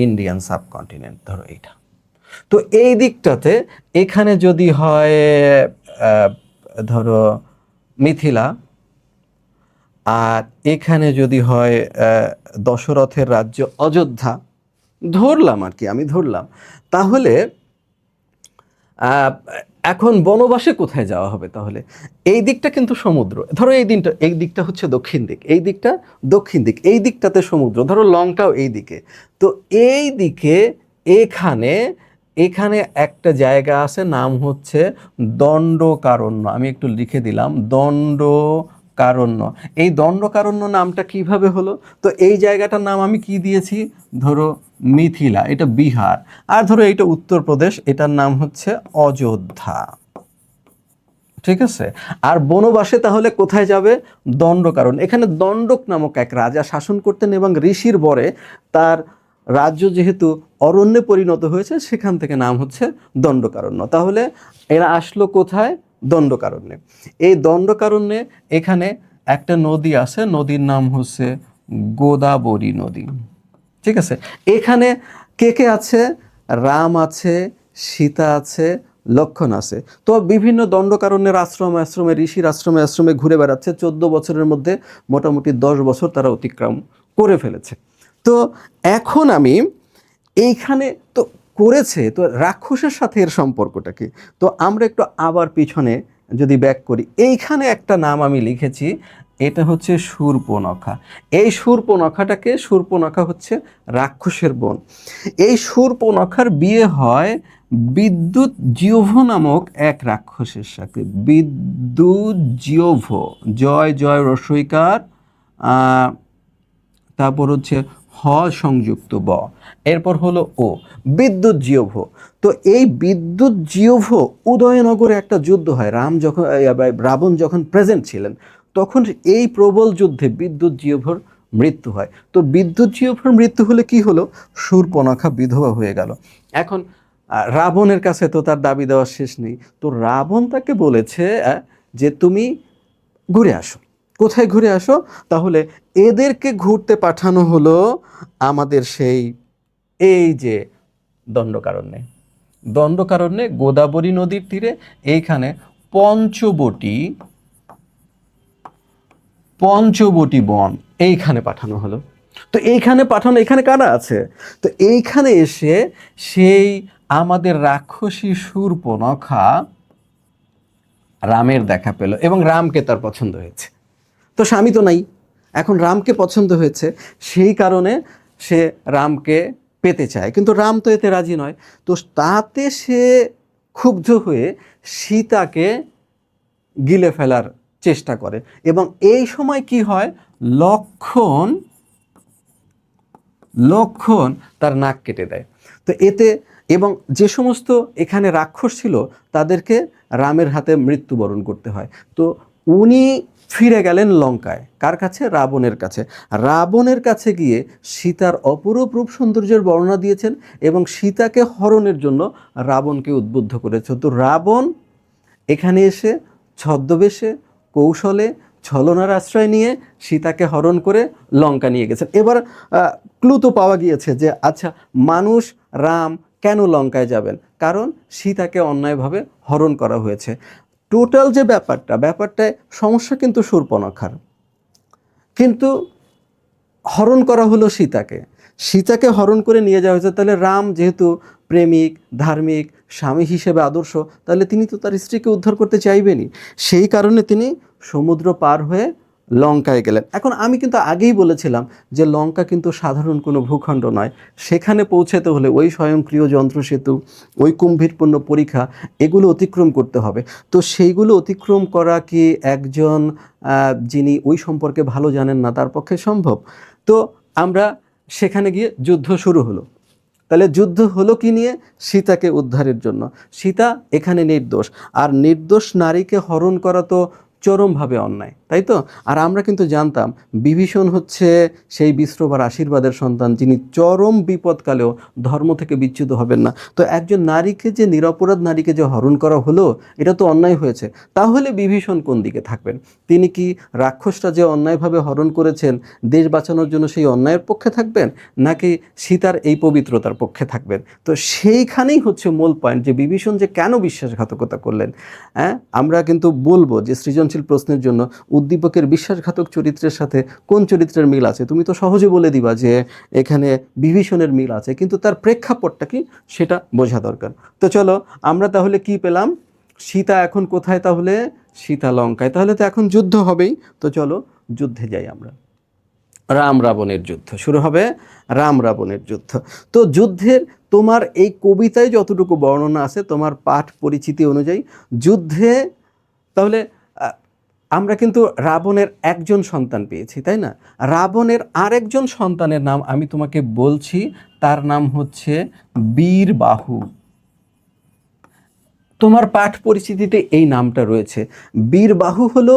ইন্ডিয়ান সাবকন্টিনেন্ট, ধরো এইটা। তো এই দিকটাতে এখানে যদি হয় ধরো মিথিলা, আর এখানে যদি হয় দশরথের রাজ্য অযোধ্যা, ধরলাম আর কি, আমি ধরলাম। তাহলে এখন বনবাসে কোথায় যাওয়া হবে তাহলে? এই দিকটা কিন্তু সমুদ্র, ধরো এই দিকটা হচ্ছে দক্ষিণ দিক, এই দিকটা দক্ষিণ দিক, এই দিকটাতে সমুদ্র, ধরো লঙ্কাও এই দিকে। তো এই দিকে এখানে এখানে একটা জায়গা আছে, নাম হচ্ছে দণ্ডকারণ্য। আমি একটু লিখে দিলাম দণ্ডকারণ্য। এই দণ্ডকারণ্য নামটা কিভাবে হলো? তো এই জায়গাটার নাম আমি কি দিয়েছি? ধরো মিথিলা, এটা বিহার। আর ধরো এইটা উত্তরপ্রদেশ, এটার নাম হচ্ছে অযোধ্যা। ঠিক আছে। আর বনবাসে তাহলে কোথায় যাবে? দণ্ডকারণ্য। এখানে দণ্ডক নামক এক রাজা শাসন করতেন এবং ঋষির বরে তার রাজ্য যেহেতু অরণ্যে পরিণত হয়েছে, সেখান থেকে নাম হচ্ছে দণ্ডকারণ্য। তাহলে এরা আসলো কোথায়? দণ্ডকারণ্যে। এই দণ্ডকারণ্যে এখানে একটা নদী আছে, নদীর নাম হচ্ছে গোদাবরী নদী। ঠিক আছে। এখানে কে কে আছে? রাম আছে, সীতা আছে, লক্ষ্মণ আছে। তো বিভিন্ন দণ্ডকারণ্যের আশ্রমে আশ্রমে, ঋষির আশ্রমে আশ্রমে ঘুরে বেড়াচ্ছে। 14 বছরের মধ্যে মোটামুটি 10 বছর তারা অতিক্রম করে ফেলেছে। তো এখন আমি এইখানে তো করেছে, তো রাক্ষসের সাথে এর সম্পর্কটা কি? তো আমরা একটু আবার পিছনে যদি ব্যাক করি, এইখানে একটা নাম আমি লিখেছি, এটা হচ্ছে শূর্পণখা। এই শূর্পণখাটাকে, শূর্পণখা হচ্ছে রাক্ষসের বোন। এই শূর্পণখার বিয়ে হয় বিদ্যুৎ জিহ্ব নামক এক রাক্ষসের সাথে। বিদ্যুৎ জিহ্ব, জয় জয় রসইকার, তারপর হচ্ছে হ সংযুক্ত ব, এরপর হলো ও, বিদ্যুৎ জিহ্ব। তো এই বিদ্যুৎ জিহ্ব, উদয়নগরে একটা যুদ্ধ হয়, রাবণ যখন প্রেজেন্ট ছিলেন, তখন এই প্রবল যুদ্ধে বিদ্যুৎ জিহ্বর মৃত্যু হয়। তো বিদ্যুৎ জিহ্বর মৃত্যু হলে কি হলো? শূর্পণখা বিধবা হয়ে গেল। এখন রাবণের কাছে তো তার দাবি দেওয়ার শেষ নেই। তো রাবণ তাকে বলেছে যে তুমি ঘুরে আসো। কোথায় ঘুরে আসো? তাহলে এদেরকে ঘুরতে পাঠানো হলো আমাদের সেই এই যে দণ্ডকারণ্যে। দণ্ডকারণ্যে গোদাবরী নদীর তীরে এইখানে পঞ্চবটী পঞ্চবটী বন এইখানে পাঠানো হলো। তো এইখানে পাঠানো, এখানে কারা আছে? তো এইখানে এসে সেই আমাদের রাক্ষসী শূর্পণখা রামের দেখা পেল এবং রামকে তার পছন্দ হয়েছে। তো স্বামী তো নাই, এখন রামকে পছন্দ হয়েছে, সেই কারণে সে রামকে পেতে চায়, কিন্তু রাম তো এতে রাজি নয়। তো তাতে সে ক্ষুব্ধ হয়ে সীতাকে গিলে ফেলার চেষ্টা করে এবং এই সময় কি হয়, লক্ষণ লক্ষণ তার নাক কেটে দেয়। তো এতে এবং যে সমস্ত এখানে রাক্ষস ছিল তাদেরকে রামের হাতে মৃত্যুবরণ করতে হয়। তো উনি ফিরে গেলেন লঙ্কায়, কার কাছে? রাবণের কাছে। রাবণের কাছে গিয়ে সীতার অপরূপ রূপ সৌন্দর্যের বর্ণনা দিয়েছেন এবং সীতাকে হরণের জন্য রাবণকে উদ্বুদ্ধ করেছে। তো রাবণ এখানে এসে ছদ্মবেশে কৌশলে ছলনার আশ্রয় নিয়ে সীতাকে হরণ করে লঙ্কা নিয়ে গেছেন। এবার ক্লু তো পাওয়া গিয়েছে যে আচ্ছা, মানুষ রাম কেন লঙ্কায় যাবেন, কারণ সীতাকে অন্যায়ভাবে হরণ করা হয়েছে। টোটাল যে ব্যাপারটায় সমস্যা কিন্তু শূর্পণখার, কিন্তু হরণ করা হলো সীতাকে হরণ করে নিয়ে যাওয়া হয়েছে। তাহলে রাম যেহেতু প্রেমিক, ধার্মিক, স্বামী হিসেবে আদর্শ, তাহলে তিনি তো তার স্ত্রীকে উদ্ধার করতে চাইবেনই। সেই কারণে তিনি সমুদ্র পার হয়ে লঙ্কায় গেলেন। এখন আমি কিন্তু আগেই বলেছিলাম যে লঙ্কা কিন্তু সাধারণ কোনো ভূখণ্ড নয়, সেখানে পৌঁছাতে হলে ওই স্বয়ংক্রিয় যন্ত্র সেতু, ওই কুম্ভীরপূর্ণ পরীক্ষা, এগুলো অতিক্রম করতে হবে। তো সেইগুলো অতিক্রম করা কি একজন যিনি ওই সম্পর্কে ভালো জানেন না তার পক্ষে সম্ভব? তো আমরা সেখানে গিয়ে যুদ্ধ শুরু হলো। তাহলে যুদ্ধ হলো কি নিয়ে? সীতাকে উদ্ধারের জন্য। সীতা এখানে নির্দোষ, আর নির্দোষ নারীকে হরণ করা তো চরমভাবে অন্যায়, তাই তো? আর আমরা কিন্তু জানতাম বিভীষণ হচ্ছে সেই বিশ্রবার আশীর্বাদের সন্তান, যিনি চরম বিপদকালেও ধর্ম থেকে বিচ্যুত হবেন না। তো একজন নারীকে যে, নিরপরাধ নারীকে যে হরণ করা হলো, এটা তো অন্যায় হয়েছে। তাহলে বিভীষণ কোন দিকে থাকবেন? তিনি কি রাক্ষসরা যে অন্যায়ভাবে হরণ করেছেন দেশ বাঁচানোর জন্য সেই অন্যায়ের পক্ষে থাকবেন, নাকি সীতার এই পবিত্রতার পক্ষে থাকবেন? তো সেইখানেই হচ্ছে মূল পয়েন্ট, যে বিভীষণ যে কেন বিশ্বাসঘাতকতা করলেন। হ্যাঁ, আমরা কিন্তু বলবো যে সৃজনশীল প্রশ্নের জন্য উদ্দীপকের বিশ্বাসঘাতক চরিত্রের সাথে কোন চরিত্রের মিল আছে, তুমি তো সহজে বলে দিবা যে এখানে বিভীষণের মিল আছে, কিন্তু তার প্রেক্ষাপটটা কি সেটা বোঝা দরকার। তো চলো, আমরা তাহলে কি পেলাম? সীতা এখন কোথায়? তাহলে সীতা লঙ্কায়। তাহলে তো এখন যুদ্ধ হবেই। তো চলো যুদ্ধে যাই আমরা। রাম রাবণের যুদ্ধ শুরু হবে, রাম রাবণের যুদ্ধ। তো যুদ্ধের তোমার এই কবিতায় যতটুকু বর্ণনা আছে, তোমার পাঠ পরিচিতি অনুযায়ী যুদ্ধে, তাহলে আমরা কিন্তু রাবণের একজন সন্তান পেয়েছি, তাই না? রাবণের আরেকজন সন্তানের নাম আমি তোমাকে বলছি, তার নাম হচ্ছে বীরবাহু। তোমার পাঠ পরিচিতিতে এই নামটা রয়েছে। বীরবাহু হলো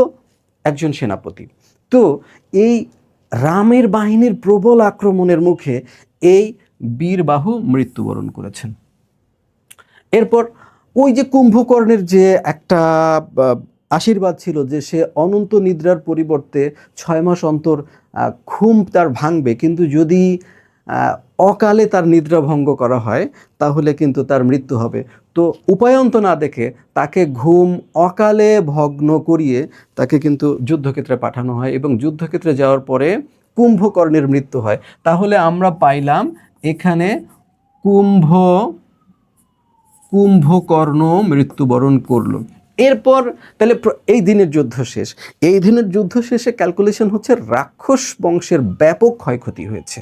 একজন সেনাপতি। তো এই রামের বাহিনীর প্রবল আক্রমণের মুখে এই বীরবাহু মৃত্যুবরণ করেছেন। এরপর ওই যে কুম্ভকর্ণের যে একটা আশীর্বাদ ছিল যে সে অনন্ত নিদ্রার পরিবর্তে 6 মাস অন্তর ঘুম তার ভাঙবে, কিন্তু যদি অকালে তার নিদ্রা ভঙ্গ করা হয় তাহলে কিন্তু তার মৃত্যু হবে। তো উপায়ন্ত না দেখে তাকে ঘুম অকালে ভগ্ন করিয়ে তাকে কিন্তু যুদ্ধক্ষেত্রে পাঠানো হয় এবং যুদ্ধক্ষেত্রে যাওয়ার পরে কুম্ভকর্ণের মৃত্যু হয়। তাহলে আমরা পাইলাম এখানে কুম্ভকর্ণ মৃত্যুবরণ করলো। এরপর তাহলে এই দিনের যুদ্ধ শেষ। এই দিনের যুদ্ধ শেষে ক্যালকুলেশন হচ্ছে রাক্ষস বংশের ব্যাপক ক্ষয়ক্ষতি হয়েছে,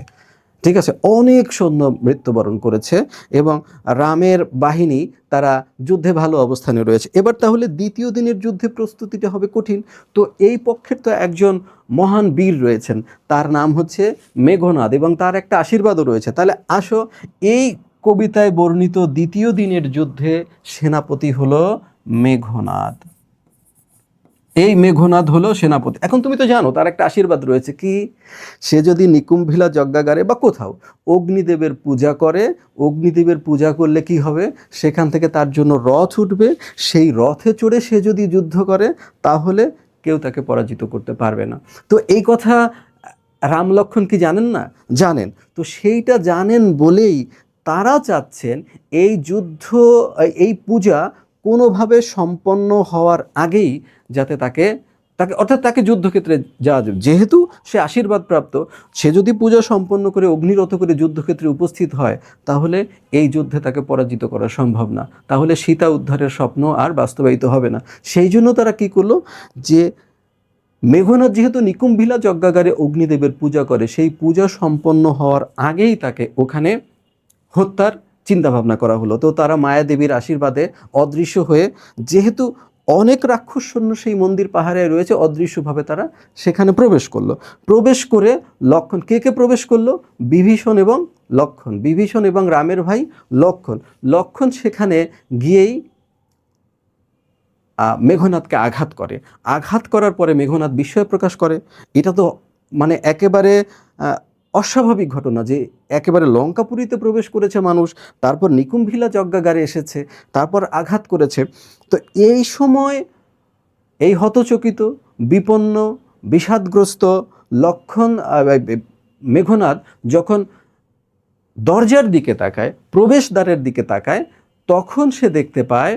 ঠিক আছে? অনেক সৈন্য মৃত্যুবরণ করেছে এবং রামের বাহিনী তারা যুদ্ধে ভালো অবস্থানে রয়েছে। এবার তাহলে দ্বিতীয় দিনের যুদ্ধে প্রস্তুতিটা হবে কঠিন। তো এই পক্ষের তো একজন মহান বীর রয়েছেন, তার নাম হচ্ছে মেঘনাদ এবং তার একটা আশীর্বাদও রয়েছে। তাহলে আসো, এই কবিতায় বর্ণিত দ্বিতীয় দিনের যুদ্ধে সেনাপতি হলো মেঘনাদ। এই মেঘনাদ হলো সেনাপতি। এখন তুমি তো জানো তার একটা আশীর্বাদ রয়েছে, কি? সে যদি নিকুম্ভিলা যজ্ঞাগারে বা কোথাও অগ্নিদেবের পূজা করে, অগ্নিদেবের পূজা করলে কি হবে? সেখান থেকে তার জন্য রথ উঠবে, সেই রথে চড়ে সে যদি যুদ্ধ করে তাহলে কেউ তাকে পরাজিত করতে পারবে না। তো এই কথা রাম লক্ষ্মণ কি জানেন না? জানেন। তো সেইটা জানেন বলেই তারা চাচ্ছেন এই যুদ্ধ, এই পূজা কোনোভাবে সম্পন্ন হওয়ার আগেই যাতে তাকে অর্থাৎ তাকে যুদ্ধক্ষেত্রে যাওয়া যাবে, যেহেতু সে আশীর্বাদ প্রাপ্ত, সে যদি পূজা সম্পন্ন করে অগ্নিরত করে যুদ্ধক্ষেত্রে উপস্থিত হয়, তাহলে এই যুদ্ধে তাকে পরাজিত করা সম্ভব না, তাহলে সীতা উদ্ধারের স্বপ্ন আর বাস্তবায়িত হবে না। সেই জন্য তারা কি করলো, যে মেঘনাদ যেহেতু নিকুম্ভিলা যজ্ঞাগারে অগ্নিদেবের পূজা করে, সেই পূজা সম্পন্ন হওয়ার আগেই তাকে ওখানে হত্যার চিন্তাভাবনা করা হলো। তো তারা মায়াদেবীর আশীর্বাদে অদৃশ্য হয়ে, যেহেতু অনেক রাক্ষস সৈন্য সেই মন্দির পাহাড়ে রয়েছে, অদৃশ্যভাবে তারা সেখানে প্রবেশ করলো। প্রবেশ করে লক্ষণ, কে প্রবেশ করলো? বিভীষণ এবং লক্ষণ, বিভীষণ এবং রামের ভাই লক্ষণ। লক্ষণ সেখানে গিয়েই মেঘনাদকে আঘাত করে। আঘাত করার পরে মেঘনাদ বিস্ময় প্রকাশ করে। এটা তো মানে একেবারে অস্বাভাবিক ঘটনা, যে একেবারে লঙ্কাপুরীতে প্রবেশ করেছে মানুষ, তারপর নিকুম্ভিলা যজ্ঞাগারে এসেছে, তারপর আঘাত করেছে। তো এই সময় এই হতচকিত, বিপন্ন, বিষাদগ্রস্ত লক্ষণ, মেঘনাদ যখন দরজার দিকে তাকায়, প্রবেশদ্বারের দিকে তাকায়, তখন সে দেখতে পায়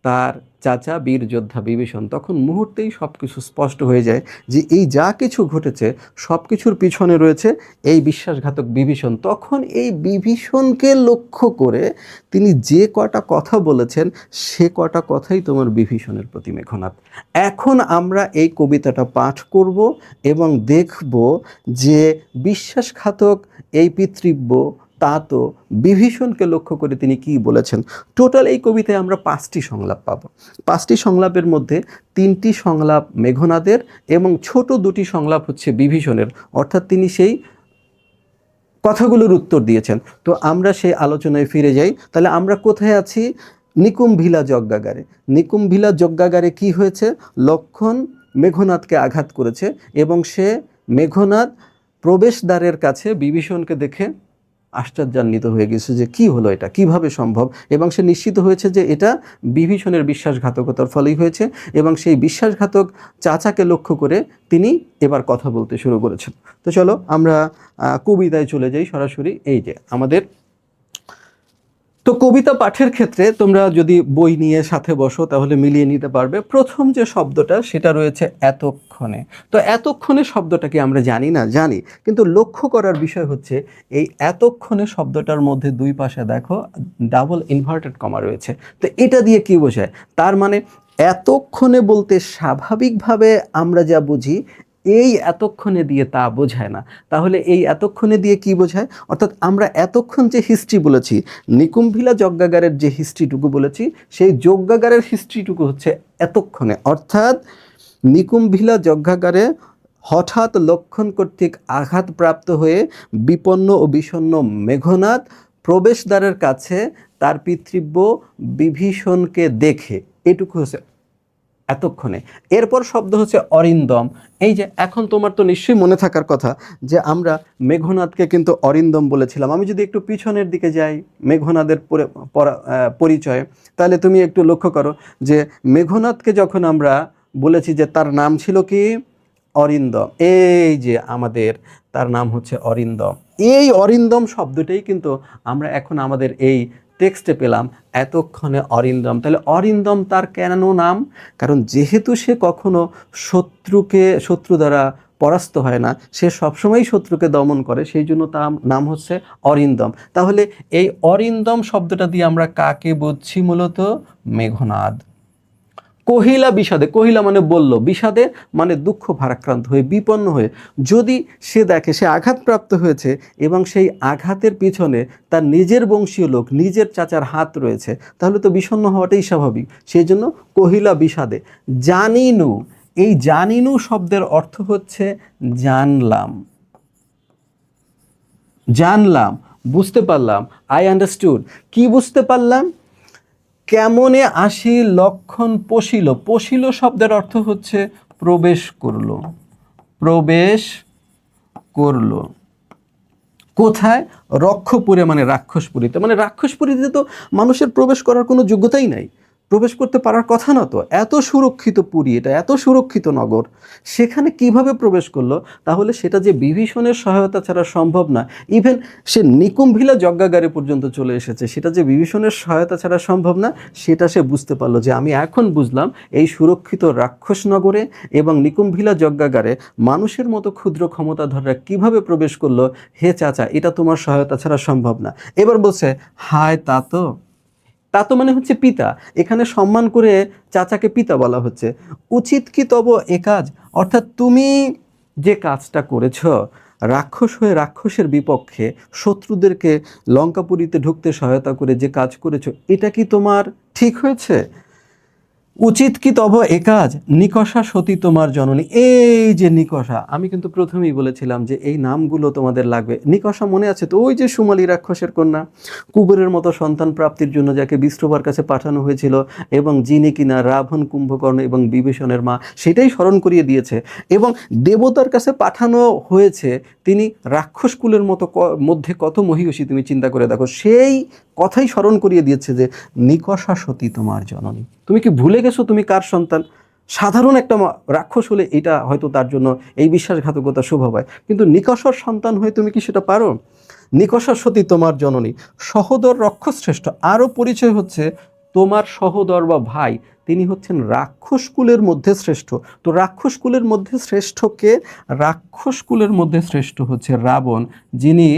তার চাচা বীর যোদ্ধা বিভীষণ। তখন মুহূর্তেই সব কিছু স্পষ্ট হয়ে যায় যে এই যা কিছু ঘটেছে সব কিছুর পিছনে রয়েছে এই বিশ্বাসঘাতক বিভীষণ। তখন এই বিভীষণকে লক্ষ্য করে তিনি যে কটা কথা বলেছেন, সে কটা কথাই তোমার বিভীষণের প্রতি মেঘনাদ। এখন আমরা এই কবিতাটা পাঠ করব এবং দেখব যে বিশ্বাসঘাতক এই পিতৃব্য তাত বিভীষণকে লক্ষ্য করে তিনি কি বলেছেন। টোটাল এই কবিতায় আমরা 5টি সংলাপ পাবো। 5টি সংলাপের মধ্যে 3টি সংলাপ মেঘনাদের এবং ছোট 2টি সংলাপ হচ্ছে বিভীষণের, অর্থাৎ তিনি সেই কথাগুলোর উত্তর দিয়েছেন। তো আমরা সেই আলোচনায় ফিরে যাই। তাহলে আমরা কোথায় আছি? নিকুম্ভিলা যজ্ঞাগারে। নিকুম্ভিলা যজ্ঞাগারে কি হয়েছে? লক্ষণ মেঘনাদকে আঘাত করেছে এবং সে মেঘনাদ প্রবেশদ্বারের কাছে বিভীষণকে দেখে আশ্চর্যান্বিত হয়ে গেছে যে কি হলো, এটা কিভাবে সম্ভব, এবং সে নিশ্চিত হয়েছে যে এটা বিভীষণের বিশ্বাসঘাতকতার ফলেই হয়েছে। এবং সেই বিশ্বাসঘাতক চাচাকে লক্ষ্য করে তিনি এবার কথা বলতে শুরু করেছেন। তো চলো আমরা কবিতায় চলে যাই সরাসরি। এই যে আমাদের তো কবিতা পাঠের ক্ষেত্রে তোমরা যদি বই নিয়ে সাথে বসো তাহলে মিলিয়ে নিতে পারবে। প্রথম যে শব্দটা সেটা রয়েছে এতক্ষণে। তো এতক্ষণে শব্দটাকে আমরা জানি না, জানি, কিন্তু লক্ষ্য করার বিষয় হচ্ছে এই এতক্ষণে শব্দটার মধ্যে দুই পাশে দেখো ডাবল ইনভার্টেড কমা রয়েছে। তো এটা দিয়ে কি বোঝায়? তার মানে এতক্ষণে বলতে স্বাভাবিকভাবে আমরা যা বুঝি এই এতক্ষণে দিয়ে তা বোঝায় না। তাহলে এই এতক্ষণে দিয়ে কি বোঝায়? অর্থাৎ আমরা এতক্ষণ যে হিস্ট্রি বলেছি, নিকুম্ভিলা যজ্ঞাগারের যে হিস্ট্রিটুকু বলেছি, সেই যজ্ঞাগারের হিস্ট্রিটুকু হচ্ছে এতক্ষণে। অর্থাৎ নিকুম্ভিলা যজ্ঞাগারে হঠাৎ লক্ষণ কর্তৃক আঘাতপ্রাপ্ত হয়ে বিপন্ন ও বিষণ্ণ মেঘনাদ প্রবেশদ্বারের কাছে তার পিতৃব্য বিভীষণকে দেখে, এটুকু হচ্ছে এতক্ষণে। এরপর শব্দ হচ্ছে অরিন্দম। এই যে এখন তোমার তো নিশ্চয়ই মনে থাকার কথা যে আমরা মেঘনাদকে কিন্তু অরিন্দম বলেছিলাম। আমি যদি একটু পিছনের দিকে যাই মেঘনাদের পরিচয়, তাহলে তুমি একটু লক্ষ্য করো যে মেঘনাদকে যখন আমরা বলেছি যে তার নাম ছিল কি? অরিন্দম। এই যে আমাদের তার নাম হচ্ছে অরিন্দম। এই অরিন্দম শব্দটাই কিন্তু আমরা এখন আমাদের এই টেক্সটে পেলাম, এতক্ষণে অরিন্দম। তাহলে অরিন্দম তার কেন নাম? কারণ যেহেতু সে কখনো শত্রু দ্বারা পরাস্ত হয় না, সে সবসময় শত্রুকে দমন করে, সেই জন্য তার নাম হচ্ছে অরিন্দম। তাহলে এই অরিন্দম শব্দটা দিয়ে আমরা কাকে বুঝছি? মূলত মেঘনাদ। কহিলা বিষাদে, কহিলা মানে বলল, বিষাদে মানে দুঃখ ভারাক্রান্ত হয়ে, বিপন্ন হয়ে। যদি সে দেখে সে আঘাতপ্রাপ্ত হয়েছে এবং সেই আঘাতের পিছনে তার নিজের বংশীয় লোক, নিজের চাচার হাত রয়েছে, তাহলে তো বিষণ্ণ হওয়াটাই স্বাভাবিক। সেই জন্য কহিলা বিষাদে। জানিনু, এই জানিনু শব্দের অর্থ হচ্ছে জানলাম, জানলাম, বুঝতে পারলাম। I understood. কি বুঝতে পারলাম? কেমনে আসি লক্ষণ পশিল। পশিল শব্দের অর্থ হচ্ছে প্রবেশ করলো, প্রবেশ করলো। কোথায়? রক্ষপুরে মানে রাক্ষসপুরীতে। মানে রাক্ষসপুরীতে তো মানুষের প্রবেশ করার কোনো যোগ্যতাই নাই। প্রবেশ করতে পারার কথা না তো। এত সুরক্ষিত পুরী, এটা এত সুরক্ষিত নগর, সেখানে কিভাবে প্রবেশ করলো? তাহলে সেটা যে বিভীষণের সহায়তা ছাড়া সম্ভব না। ইভেন সে নিকুম্ভিলা যজ্ঞাগারে পর্যন্ত চলে এসেছে, সেটা যে বিভীষণের সহায়তা ছাড়া সম্ভব না, সেটা সে বুঝতে পারলো। যে আমি এখন বুঝলাম এই সুরক্ষিত রাক্ষস নগরে এবং নিকুম্ভিলা যজ্ঞাগারে মানুষের মতো ক্ষুদ্র ক্ষমতাধররা কিভাবে প্রবেশ করলো। হে চাচা, এটা তোমার সহায়তা ছাড়া সম্ভব না। এবার বলছে, হায় তা তো মানে হচ্ছে পিতা। এখানে সম্মান করে চাচাকে পিতা বলা হচ্ছে। উচিত কি তব এ কাজ, অর্থাৎ তুমি যে কাজটা করেছ, রাক্ষস হয়ে রাক্ষসের বিপক্ষে শত্রুদেরকে লঙ্কাপুরীতে ঢুকতে সহায়তা করে যে কাজ করেছো, এটা কি তোমার ঠিক হয়েছে? উচিত কি তব এ কাজ, নিকষা সতী তোমার জননী। এই যে নিকষা, আমি কিন্তু প্রথমেই বলেছিলাম যে এই নামগুলো তোমাদের লাগবে। নিকষা মনে আছে তো? ওই যে সুমালী রাক্ষসের কন্যা, কুবেরের মতো সন্তান প্রাপ্তির জন্য যাকে বিষ্ণুবার কাছে পাঠানো হয়েছিল, এবং যিনি কিনা রাবণ, কুম্ভকর্ণ এবং বিভীষণের মা, সেটাই স্মরণ করিয়ে দিয়েছে। এবং দেবতার কাছে পাঠানো হয়েছে, তিনি রাক্ষস কুলের মধ্যে কত মহিষী তুমি চিন্তা করে দেখো। সেই কথাই স্মরণ করিয়ে দিয়েছে যে নিকষা সতী তোমার জননী। তুমি কি ভুলে গেছো তুমি কার সন্তান? সাধারণ একটা রাক্ষস হলে এটা হয়তো তার জন্য এই বিশ্বাসঘাতকতা শুভ হয়, কিন্তু নিকষার সন্তান হয়ে তুমি কি সেটা পারো? নিকষা সতী তোমার জননী, সহোদর রক্ষস শ্রেষ্ঠ। আরও পরিচয় হচ্ছে তোমার সহোদর বা ভাই, তিনি হচ্ছেন রাক্ষস কুলের মধ্যে শ্রেষ্ঠ। তো রাক্ষস কুলের মধ্যে শ্রেষ্ঠকে, রাক্ষস কুলের মধ্যে শ্রেষ্ঠ হচ্ছে রাবণ, যিনি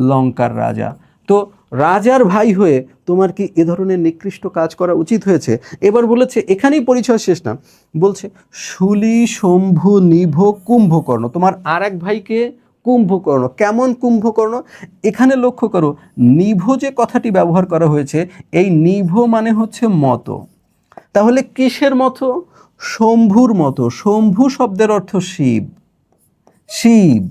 লঙ্কার রাজা। তো রাজার ভাই হয়ে তোমার কি এ ধরনের নিকৃষ্ট কাজ করা উচিত হয়েছে? এবার বলেছে, এখানেই পরিচয় শেষ না, বলছে শুলি, শম্ভু, নিভ, কুম্ভকর্ণ। তোমার আর এক ভাইকে কুম্ভকর্ণ। কেমন কুম্ভকর্ণ? এখানে লক্ষ্য করো, নিভ যে কথাটি ব্যবহার করা হয়েছে, এই নিভ মানে হচ্ছে মতো। তাহলে কিসের মতো? শম্ভুর মতো। শম্ভু শব্দের অর্থ শিব। শিব,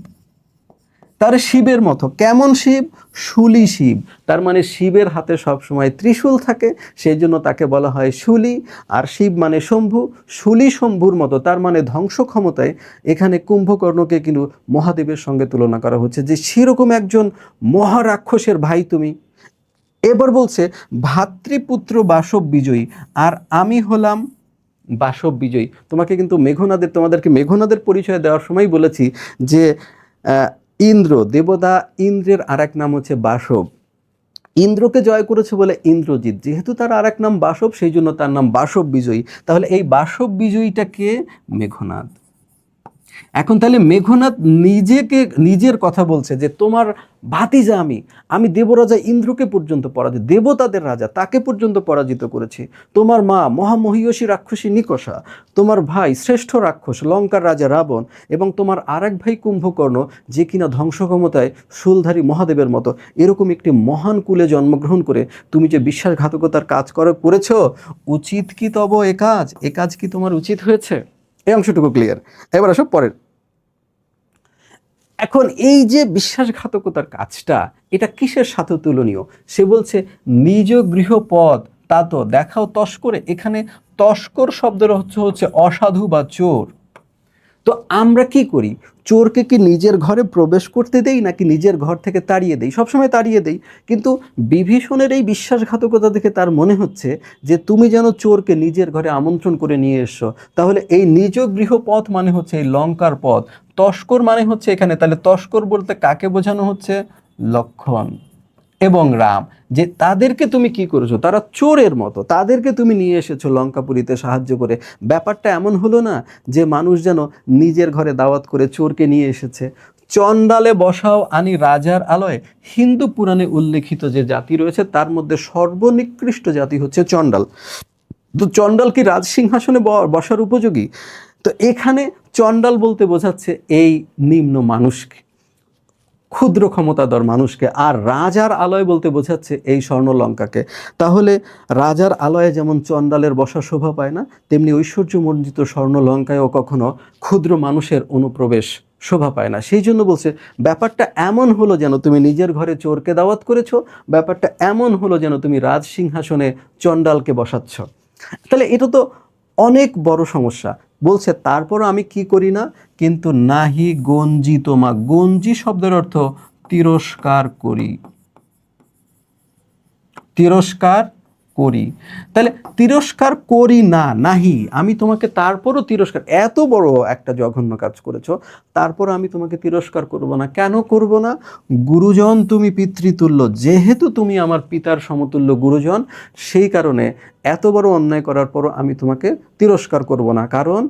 তার শিবের মতো। কেমন শিব? শুলি শিব। তার মানে শিবের হাতে সবসময় ত্রিশূল থাকে, সেই জন্য তাকে বলা হয় শুলি। আর শিব মানে শম্ভু, শুলি শম্ভুর মতো, তার মানে ধ্বংস ক্ষমতায়। এখানে কুম্ভকর্ণকে কিন্তু মহাদেবের সঙ্গে তুলনা করা হচ্ছে, যে সেরকম একজন মহারাক্ষসের ভাই তুমি। এবার বলছে, ভাতৃপুত্র বাসব বিজয়ী, আর আমি হলাম বাসব বিজয়ী। তোমাদেরকে মেঘনাদের পরিচয় দেওয়ার সময় বলেছি যে ইন্দ্র, দেবতা ইন্দ্রের আর এক নাম হচ্ছে বাসব। ইন্দ্রকে জয় করেছে বলে ইন্দ্রজিৎ, যেহেতু তার আর এক নাম বাসব, সেই জন্য তার নাম বাসব বিজয়ী। তাহলে এই বাসব বিজয়ীটা কে? মেঘনাদ। এখন তাহলে মেঘনাদ নিজের কথা বলছে যে তোমার ভাতিজা আমি দেবরাজা ইন্দ্রকে পর্যন্ত পরাজিত, দেবতাদের রাজা তাকে পর্যন্ত পরাজিত করেছি। তোমার মা মহামহিষী রাক্ষসী নিকষা, তোমার ভাই শ্রেষ্ঠ রাক্ষস লঙ্কার রাজা রাবণ, এবং তোমার আর এক ভাই কুম্ভকর্ণ, যে কিনা ধ্বংস ক্ষমতায় শূলধারী মহাদেবের মতো। এরকম একটি মহান কুলে জন্মগ্রহণ করে তুমি যে বিশ্বাসঘাতকতার কাজ করেছ, উচিত কি তব এ কাজ কি তোমার উচিত হয়েছে? এই অংশটুকু ক্লিয়ার। এবার আসো পরের। এখন এই যে বিশ্বাসঘাতকতার কাজটা, এটা কিসের সাথে তুলনীয়? সে বলছে নিজ গৃহপদ তা তো দেখাও তস্করে। এখানে তস্কর শব্দের অর্থ হচ্ছে অসাধু বা চোর। তো আমরা কি করি? চোরকে কি নিজের ঘরে প্রবেশ করতে দেই, নাকি নিজের ঘর থেকে তাড়িয়ে দেই? সবসময় তাড়িয়ে দেই। কিন্তু বিভীষণের এই বিশ্বাসঘাতকতা দেখে তার মনে হচ্ছে যে তুমি যেন চোরকে নিজের ঘরে আমন্ত্রণ করে নিয়ে এসো। তাহলে এই নিজ গৃহপথ মানে হচ্ছে এই লঙ্কার পথ। তস্কর মানে হচ্ছে এখানে, তাহলে তস্কর বলতে কাকে বোঝানো হচ্ছে? লক্ষ্মণ এবং রাম। যে তাদেরকে তুমি কি করেছো, তারা চোরের মতো, তাদেরকে তুমি নিয়ে এসেছো লঙ্কাপুরীতে সাহায্য করে। ব্যাপারটা এমন হলো না যে মানুষ যেন নিজের ঘরে দাওয়াত করে চোরকে নিয়ে এসেছে। চণ্ডালে বসাও আনি রাজার আলয়। হিন্দু পুরাণে উল্লেখিত যে জাতি রয়েছে, তার মধ্যে সর্বনিকৃষ্ট জাতি হচ্ছে চণ্ডাল। তো চণ্ডাল কি রাজসিংহাসনে বসার উপযোগী? তো এখানে চণ্ডাল বলতে বোঝাচ্ছে এই নিম্ন মানুষকে, ক্ষুদ্র ক্ষমতাধর মানুষকে। আর রাজার আলয় বলতে বোঝাচ্ছে এই স্বর্ণলঙ্কাকে। তাহলে রাজার আলয়ে যেমন চণ্ডালের বসা শোভা পায় না, তেমনি ঐশ্বর্যমণ্ডিত স্বর্ণলঙ্কায়ও কখনো ক্ষুদ্র মানুষের অনুপ্রবেশ শোভা পায় না। সেই জন্য বলছে ব্যাপারটা এমন হলো যেন তুমি নিজের ঘরে চোরকে দাওয়াত করেছো, ব্যাপারটা এমন হলো যেন তুমি রাজসিংহাসনে চণ্ডালকে বসাচ্ছ। তাহলে এটা তো অনেক বড় সমস্যা। বলছে তারপর আমি কি করি না, কিন্তু নাহি গঞ্জি তোমা। গঞ্জি শব্দের অর্থ তিরস্কার করি। তিরস্কার করি। তাহলে তিরস্কার করি না, নাহি, আমি তোমাকে তারপরও তিরস্কার, এত বড় একটা জঘন্য কাজ করেছো, তারপর আমি তোমাকে তিরস্কার করব না। কেন করব না? গুরুজন তুমি পিতৃতুল্য, যেহেতু তুমি আমার পিতার সমতুল্য গুরুজন, সেই কারণে এত বড় অন্যায় করার পরও আমি তোমাকে তিরস্কার করব না। কারণ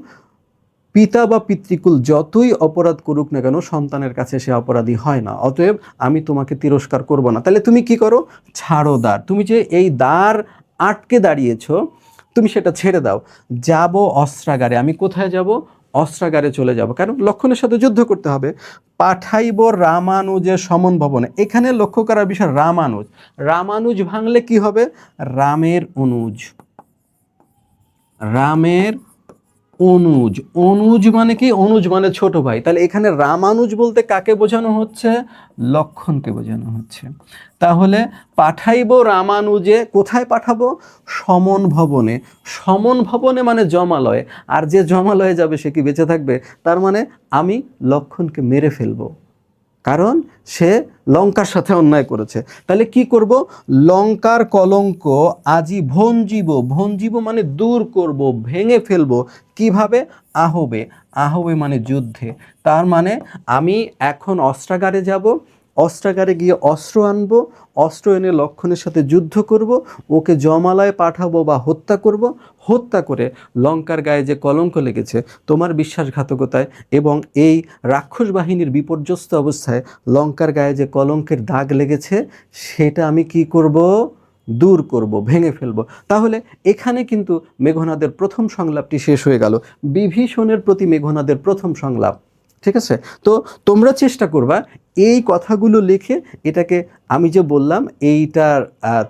পিতা বা পিতৃকুল যতই অপরাধ করুক না কেন, সন্তানের কাছে সে অপরাধী হয় না। অতএব আমি তোমাকে তিরস্কার করব না। তাহলে তুমি কি করো? ছাড়ো দ্বার। তুমি যে এই দ্বার আটকে দাঁড়িয়েছ, তুমি সেটা ছেড়ে দাও। যাব অস্ত্রাগারে। আমি কোথায় যাব? অস্ত্রাগারে চলে যাব। কারণ লক্ষণের সাথে যুদ্ধ করতে হবে। পাঠাইব রামানুজের সমন ভবনে। এখানে লক্ষ্য করার বিষয় রামানুজ। রামানুজ ভাঙলে কি হবে? রামের অনুজ। রামের অনুজ। অনুজ মানে কি? অনুজ মানে ছোট ভাই। তাহলে এখানে রামানুজ বলতে কাকে বোঝানো হচ্ছে? লক্ষণকে বোঝানো হচ্ছে। তাহলে পাঠাইব রামানুজে, কোথায় পাঠাবো? সমন ভবনে। সমন ভবনে মানে জমালয়ে। আর যে জমালয়ে যাবে সে কি বেঁচে থাকবে? তার মানে আমি লক্ষণকে মেরে ফেলবো, কারণ সে লঙ্কার সাথে অন্যায় করেছে। তাহলে কি করব? লঙ্কার কলঙ্ক আজি ভঞ্জিব। ভঞ্জিব মানে দূর করব, ভেঙে ফেলবো। কিভাবে? আহবে। আহবে মানে যুদ্ধে। তার মানে আমি এখন অস্ত্রাগারে যাব, অস্ত্রাগারে গিয়ে অস্ত্র আনবো, অস্ত্র এনে লক্ষণের সাথে যুদ্ধ করব, ওকে জমালয়ে পাঠাবো বা হত্যা করব। হত্যা করে লঙ্কার গায়ে যে কলঙ্ক লেগেছে তোমার বিশ্বাসঘাতকতায় এবং এই রাক্ষস বাহিনীর বিপর্যস্ত অবস্থায় লঙ্কার গায়ে যে কলঙ্কের দাগ লেগেছে, সেটা আমি কি করব? দূর করব, ভেঙে ফেলব। তাহলে এখানে কিন্তু মেঘনাদের প্রথম সংলাপটি শেষ হয়ে গেল। বিভীষণের প্রতি মেঘনাদের প্রথম সংলাপ। ঠিক আছে? তো তোমরা চেষ্টা করবা এই কথাগুলো লিখে, এটাকে আমি যে বললাম এইটার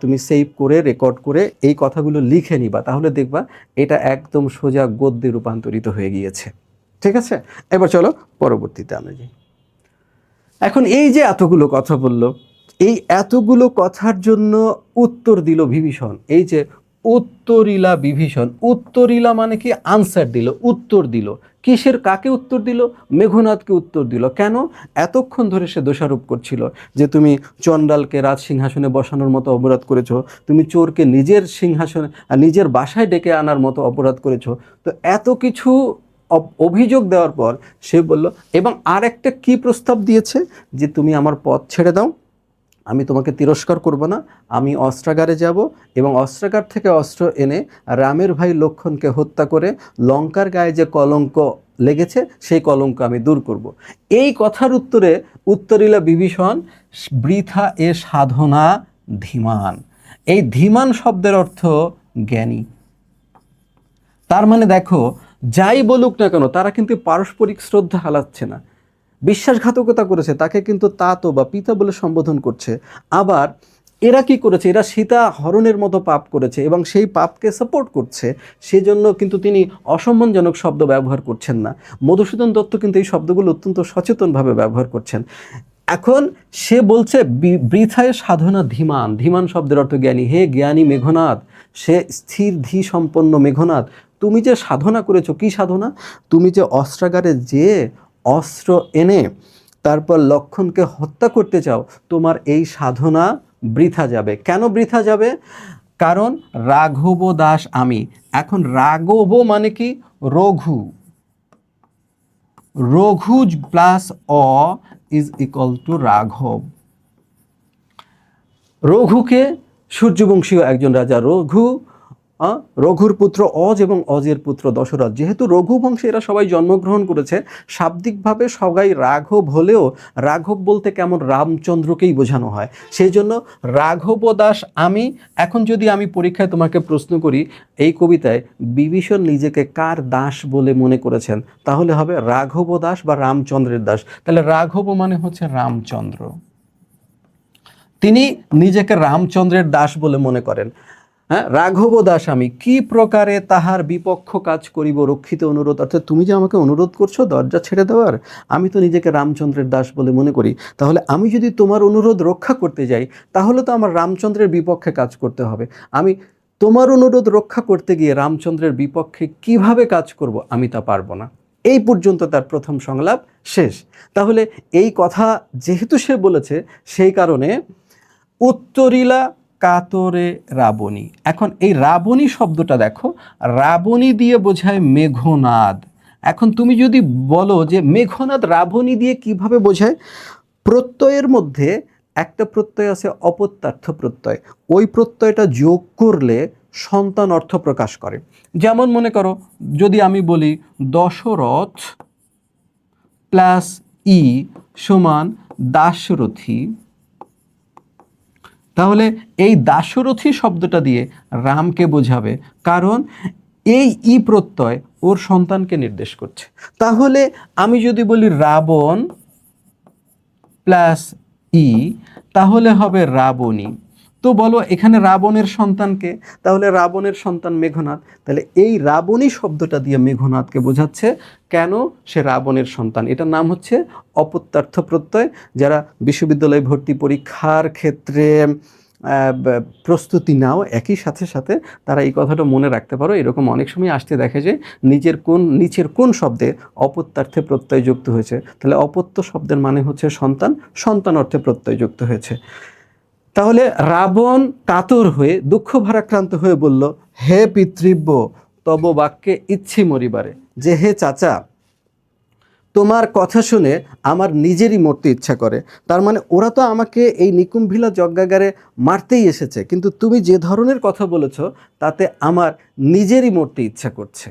তুমি সেভ করে রেকর্ড করে এই কথাগুলো লিখে নিবা। তাহলে দেখবা এটা একদম সোজা গদ্যে রূপান্তরিত হয়ে গিয়েছে। ঠিক আছে? এবার চলো পরবর্তীতে আমরা যাই। এখন এই যে এতগুলো কথা বললো, এই এতগুলো কথার জন্য উত্তর দিল বিভীষণ। এই যে উত্তরিলা বিভীষণ, উত্তরিলা মানে কি? আনসার দিল, উত্তর দিল। কিসের? কাকে উত্তর দিল? মেঘনাদকে উত্তর দিল। কেন? এতক্ষণ ধরে সে দোষারোপ করছিল যে তুমি চণ্ডালকে রাজ সিংহাসনে বসানোর মতো অপরাধ করেছো, তুমি চোরকে নিজের সিংহাসনে নিজের বাসায় ডেকে আনার মতো অপরাধ করেছো। তো এত কিছু অভিযোগ দেওয়ার পর সে বলল, এবং আর একটা কি প্রস্তাব দিয়েছে? যে তুমি আমার পথ ছেড়ে দাও, আমি তোমাকে তিরস্কার করব না, আমি অস্ত্রাগারে যাব এবং অস্ত্রাগার থেকে অস্ত্র এনে রামের ভাই লক্ষণকে হত্যা করে লঙ্কার গায়ে যে কলঙ্ক লেগেছে সেই কলঙ্ক আমি দূর করব। এই কথার উত্তরে উত্তরিলা বিভীষণ বৃথা এ সাধনা ধীমান। এই ধীমান শব্দের অর্থ জ্ঞানী। তার মানে দেখো, যাই বলুক না কেন তারা কিন্তু পারস্পরিক শ্রদ্ধা হালাচ্ছে না। বিশ্বাসঘাতকতা করেছে, তাকে কিন্তু তাতো বা পিতা বলে সম্বোধন করছে। আবার এরা কি করেছে? এরা সীতা হরণের মতো পাপ করেছে এবং সেই পাপকে সাপোর্ট করছে। সেজন্য কিন্তু তিনি অসম্মানজনক শব্দ ব্যবহার করছেন না। মধুসূদন দত্ত কিন্তু এই শব্দগুলো অত্যন্ত সচেতনভাবে ব্যবহার করছেন। এখন সে বলছে বৃথায় সাধনা ধীমান। ধীমান শব্দের অর্থ জ্ঞানী। হে জ্ঞানী মেঘনাদ, সে স্থির ধী সম্পন্ন মেঘনাদ, তুমি যে সাধনা করেছো, কি সাধনা? তুমি যে অস্ত্রাগারে যে অস্ত্র এনে তারপর লক্ষণকে হত্যা করতে চাও, তোমার এই সাধনা বৃথা যাবে। কেন বৃথা যাবে? কারণ রাঘব দাস আমি। এখন রাঘব মানে কি? Raghu. Raghu plus O is equal to রাঘব। রঘুকে সূর্যবংশীয় একজন রাজা, রঘুর পুত্র অজ এবং অজের পুত্র দশরথ। যেহেতু রঘু বংশে এরা সবাই জন্মগ্রহণ করেছে, শাব্দিকভাবে সবাই রাঘব হলেও রাঘব বলতে কেমন রামচন্দ্রকেই বোঝানো হয়। সেই জন্য রাঘব দাস আমি। এখন যদি আমি পরীক্ষায় তোমাকে প্রশ্ন করি এই কবিতায় বিভীষণ নিজেকে কার দাস বলে মনে করেছেন, তাহলে হবে রাঘব দাস বা রামচন্দ্রের দাস। তাহলে রাঘব মানে হচ্ছে রামচন্দ্র, তিনি নিজেকে রামচন্দ্রের দাস বলে মনে করেন। হ্যাঁ, রাঘব দাস আমি, কি প্রকারে তাহার বিপক্ষ কাজ করিব রক্ষিত অনুরোধ। অর্থাৎ তুমি যে আমাকে অনুরোধ করছো দরজা ছেড়ে দেওয়ার, আমি তো নিজেকে রামচন্দ্রের দাস বলে মনে করি। তাহলে আমি যদি তোমার অনুরোধ রক্ষা করতে যাই, তাহলে তো আমার রামচন্দ্রের বিপক্ষে কাজ করতে হবে। আমি তোমার অনুরোধ রক্ষা করতে গিয়ে রামচন্দ্রের বিপক্ষে কিভাবে কাজ করব, আমি তা পারবো না। এই পর্যন্ত তার প্রথম সংলাপ শেষ। তাহলে এই কথা যেহেতু সে বলেছে, সেই কারণে উত্তরিলা কাতরে রাবণী। এখন এই রাবণী শব্দটা দেখো, রাবণী দিয়ে বোঝায় মেঘনাদ। এখন তুমি যদি বলো যে মেঘনাদ রাবণী দিয়ে কিভাবে বোঝায়, প্রত্যয়ের মধ্যে একটা প্রত্যয় আছে অপত্যার্থ প্রত্যয়, ওই প্রত্যয়টা যোগ করলে সন্তান অর্থ প্রকাশ করে। যেমন মনে করো যদি আমি বলি দশরথ প্লাস ই সমান দাশরথী, তাহলে এই দাশরথী শব্দটা দিয়ে রামকে বোঝাবে, কারণ এই ই প্রত্যয় ওর সন্তানকে নির্দেশ করছে। তাহলে আমি যদি বলি রাবণ প্লাস ই, তাহলে হবে রাবণী। তো বলো এখানে রাবণের সন্তানকে, তাহলে রাবণের সন্তান মেঘনাদ। তাহলে এই রাবণী শব্দটা দিয়ে মেঘনাদকে বোঝাচ্ছে। কেন? সে রাবণের সন্তান। এটার নাম হচ্ছে অপত্যার্থ প্রত্যয়। যারা বিশ্ববিদ্যালয় ভর্তি পরীক্ষার ক্ষেত্রে প্রস্তুতি নাও, একই সাথে সাথে তারা এই কথাটা মনে রাখতে পারো। এরকম অনেক সময় আসতে দেখে যে নিচের কোন শব্দে অপত্যার্থে প্রত্যয় যুক্ত হয়েছে। তাহলে অপত্য শব্দের মানে হচ্ছে সন্তান, সন্তান অর্থে প্রত্যয় যুক্ত হয়েছে। তাহলে রাবণ কাতর হয়ে দুঃখ ভারাক্রান্ত হয়ে বলল, হে পিতৃব্য তব বাক্যে ইচ্ছি মরিবারে, যে হে চাচা তোমার কথা শুনে আমার নিজেরই মরতে ইচ্ছা করে। তার মানে ওরা তো আমাকে এই নিকুম্ভিলা যজ্ঞাগারে মারতেই এসেছে, কিন্তু তুমি যে ধরনের কথা বলেছ তাতে আমার নিজেরই মরতে ইচ্ছা করছে।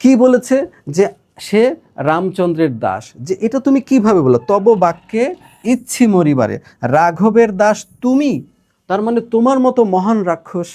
কি বলেছে? যে সে রামচন্দ্রের দাস। যে এটা তুমি কিভাবে বলো? তব বাক্যে ইচ্ছি মরিবারে, রাঘবের দাস তুমি, তার মানে তোমার মতো মহান রাক্ষস,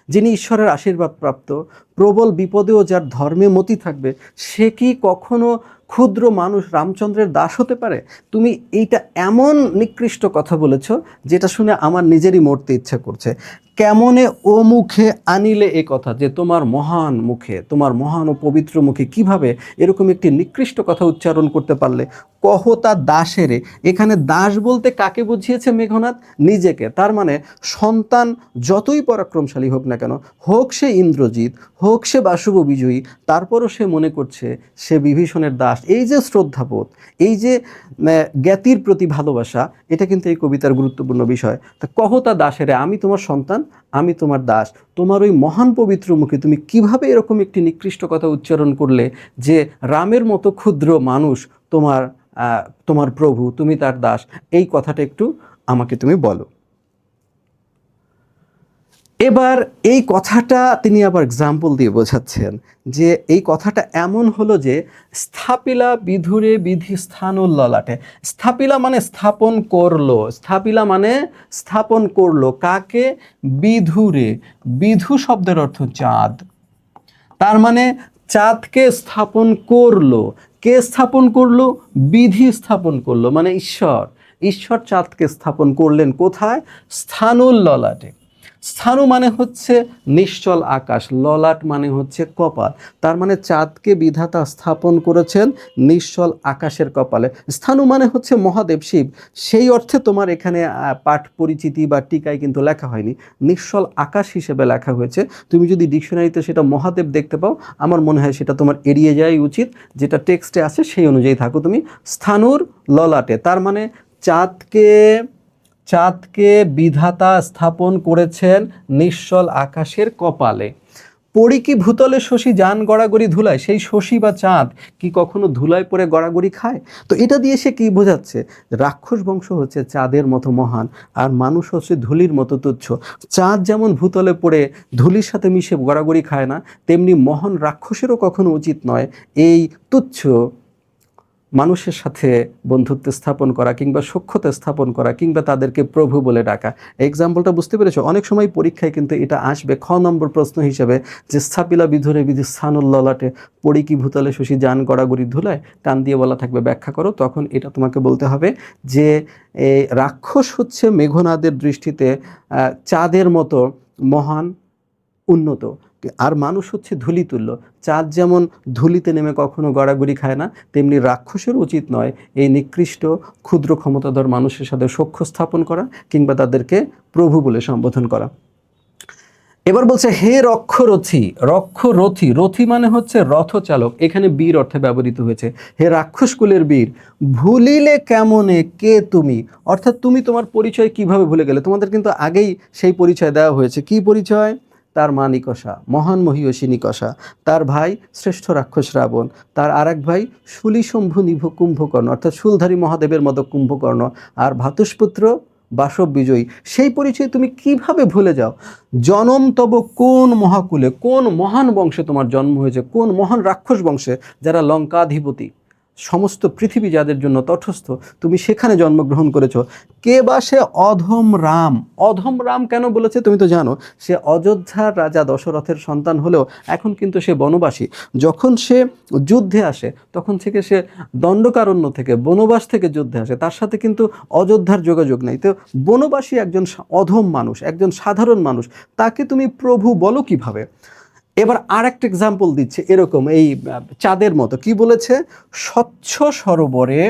যিনি ঈশ্বরের আশীর্বাদ প্রাপ্ত, প্রবল বিপদেও যার ধর্মে মতি থাকবে, সে কি কখনো ক্ষুদ্র মানুষ রামচন্দ্রের দাস হতে পারে? তুমি এইটা এমন নিকৃষ্ট কথা বলেছ যেটা শুনে আমার নিজেরই মরতে ইচ্ছা করছে। কেমনে ও মুখে আনিলে এ কথা, যে তোমার মহান মুখে, তোমার মহান ও পবিত্র মুখে কিভাবে এরকম একটি নিকৃষ্ট কথা উচ্চারণ করতে পারলে? কহতা দাসেরে, এখানে দাস বলতে কাকে বুঝিয়েছে মেঘনাদ? নিজেকে। তার মানে সন্তান যতই পরাক্রমশালী হোক না কেন, হোক সে ইন্দ্রজিৎ, হোক সে বাসুব বিজয়ী, তারপরও সে মনে করছে সে বিভীষণের দাস। এই যে শ্রদ্ধাবোধ, এই যে জ্ঞাতির প্রতি ভালোবাসা, এটা কিন্তু এই কবিতার গুরুত্বপূর্ণ বিষয়। তা কহতা দাসেরে, আমি তোমার সন্তান, আমি তোমার দাস, তোমার ওই মহান পবিত্র মুখে তুমি কিভাবে এরকম একটি নিকৃষ্ট কথা উচ্চারণ করলে যে রামের মতো ক্ষুদ্র মানুষ তোমার প্রভু, তুমি তার দাস? এই কথাটা একটু আমাকে তুমি বলো। এবার এই কথাটা তিনি আবার এক্সাম্পল দিয়ে বোঝাচ্ছেন যে এই কথাটা এমন হলো যে স্থাপিলা বিধুরে বিধি স্থান ললাটে। স্থাপিলা মানে স্থাপন করলো, স্থাপিলা মানে স্থাপন করলো কাকে? বিধুরে। বিধু শব্দের অর্থ চাঁদ, তার মানে চাঁদকে স্থাপন করলো। কে স্থাপন করলো? বিধি স্থাপন করলো, মানে ঈশ্বর। ঈশ্বর চাঁদকে স্থাপন করলেন কোথায়? স্থানুল ললাটে। স্থানু মানে হচ্ছে নিশ্চল আকাশ, ললাট মানে হচ্ছে কপাল। তার মানে চাঁদকে বিধাতা স্থাপন করেছেন নিশ্চল আকাশের কপালে। স্থানু মানে হচ্ছে মহাদেব শিব। সেই অর্থে তোমার এখানে পাঠ পরিচিতি বা টিকায় কিন্তু লেখা হয়নি, নিশ্চল আকাশ হিসেবে লেখা হয়েছে। তুমি যদি ডিকশনারিতে সেটা মহাদেব দেখতে পাও, আমার মনে হয় সেটা তোমার এড়িয়ে যাওয়াই উচিত। যেটা টেক্সটে আছে সেই অনুযায়ী থাকো তুমি। স্থানুর ললাটে, তার মানে চাঁদকে বিধাতা স্থাপন করেছেন নিশ্চল আকাশের কপালে। পড়ি কি ভূতলে শশী যান গড়াগড়ি ধুলায়, সেই শশী বা চাঁদ কি কখনো ধুলায় পড়ে গড়াগড়ি খায়? তো এটা দিয়ে সে কি বোঝাচ্ছে? রাক্ষস বংশ হচ্ছে চাঁদের মতো মহান, আর মানুষ হচ্ছে ধুলির মতো তুচ্ছ। চাঁদ যেমন ভূতলে পড়ে ধুলির সাথে মিশে গড়াগড়ি খায় না, তেমনি মহান রাক্ষসেরও কখনো উচিত নয় এই তুচ্ছ মানুষের সাথে বন্ধুত্ব স্থাপন করা, কিংবা সখ্যতা স্থাপন করা, কিংবা তাদেরকে প্রভু বলে ডাকা। এক্সাম্পলটা বুঝতে পেরেছো? অনেক সময় পরীক্ষায় কিন্তু এটা আসবে খ নম্বর প্রশ্ন হিসেবে, যে স্থাপিলা বিধুরে বিধি স্থানুল ললাটে, পড়ি কি ভূতলে শশী যান গড়াগড়ি ধুলায়, টান দিয়ে বলা থাকবে ব্যাখ্যা করো। তখন এটা তোমাকে বলতে হবে যে রাক্ষস হচ্ছে মেঘনাদের দৃষ্টিতে চাঁদের মতো মহান, উন্নত, আর মানুষ হচ্ছে ধুলিতুল্য। চাঁদ যেমন ধুলিতে নেমে কখনো গড়াগড়ি খায় না, তেমনি রাক্ষসের উচিত নয় এই নিকৃষ্ট ক্ষুদ্র ক্ষমতাধর মানুষের সাথে সখ্য স্থাপন করা, কিংবা তাদেরকে প্রভু বলে সম্বোধন করা। এবার বলছে হে রক্ষরথী, রক্ষরথী, রথী মানে হচ্ছে রথচালক, এখানে বীর অর্থে ব্যবহৃত হয়েছে। হে রাক্ষস কুলের বীর, ভুলিলে কেমনে কে তুমি, অর্থাৎ তুমি তোমার পরিচয় কিভাবে ভুলে গেলে। তোমাদের কিন্তু আগেই সেই পরিচয় দেওয়া হয়েছে। কি পরিচয়? তার মা নিকষা, মহান মহীয়সী নিকষা, তার ভাই শ্রেষ্ঠ রাক্ষস রাবণ, তার আর এক ভাই শুলিশম্ভু নিভ কুম্ভকর্ণ, অর্থাৎ শুলধারী মহাদেবের মতো কুম্ভকর্ণ, আর ভাতুষপুত্র বাসব বিজয়ী। সেই পরিচয় তুমি কিভাবে ভুলে যাও? জনম তব কোন মহাকুলে, কোন মহান বংশে তোমার জন্ম হয়েছে, কোন মহান রাক্ষস বংশে, যারা লঙ্কাধিপতি, সমস্ত পৃথিবী যাদের জন্য তটস্থ, তুমি সেখানে জন্মগ্রহণ করেছো। কে বা সে অধম রাম? অধম রাম কেন বলেছে তুমি তো জানো, সে অযোধ্যার রাজা দশরথের সন্তান হলেও এখন কিন্তু সে বনবাসী। যখন সে যুদ্ধে আসে তখন থেকে সে দণ্ডকারণ্য থেকে, বনবাস থেকে যুদ্ধে আসে, তার সাথে কিন্তু অযোধ্যার যোগাযোগ নেই। তো বনবাসী একজন অধম মানুষ, একজন সাধারণ মানুষ, তাকে তুমি প্রভু বলো কিভাবে? এবার আর একটা এক্সাম্পল দিচ্ছে এরকম, এই চাঁদের মতো। কি বলেছে? স্বচ্ছ সরোবরে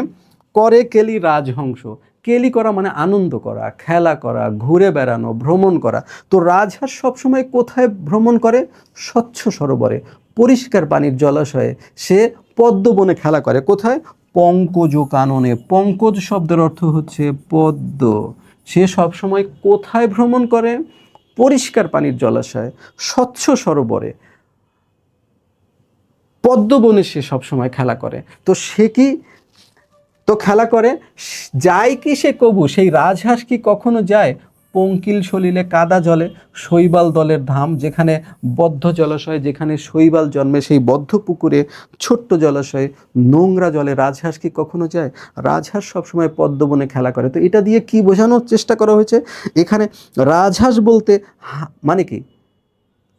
করে কেলি রাজহংস। কেলি করা মানে আনন্দ করা, খেলা করা, ঘুরে বেড়ানো, ভ্রমণ করা। তো রাজহাঁস সবসময় কোথায় ভ্রমণ করে? স্বচ্ছ সরোবরে, পরিষ্কার পানির জলাশয়ে। সে পদ্মবনে খেলা করে। কোথায়? পঙ্কজ কাননে। পঙ্কজ শব্দের অর্থ হচ্ছে পদ্ম। সে সবসময় কোথায় ভ্রমণ করে? পরিষ্কার পানির জলাশয়, স্বচ্ছ সরোবরে, পদ্মবনে সে সবসময় খেলা করে। তো সে কি তো খেলা করে, যায় কি সে কবু? সেই রাজহাঁস কি কখনো যায় পঙ্কিল সলিলে কাদা জলে, শৈবাল দলের ধাম, যেখানে বদ্ধ জলাশয়, যেখানে শৈবাল জন্মে, সেই বদ্ধ পুকুরে, ছোট্ট জলাশয়ে, নোংরা জলে রাজহাঁস কি কখনো যায়? রাজহাঁস সবসময় পদ্মবনে খেলা করে। তো এটা দিয়ে কি বোঝানোর চেষ্টা করা হয়েছে? এখানে রাজহাঁস বলতে মানে কি?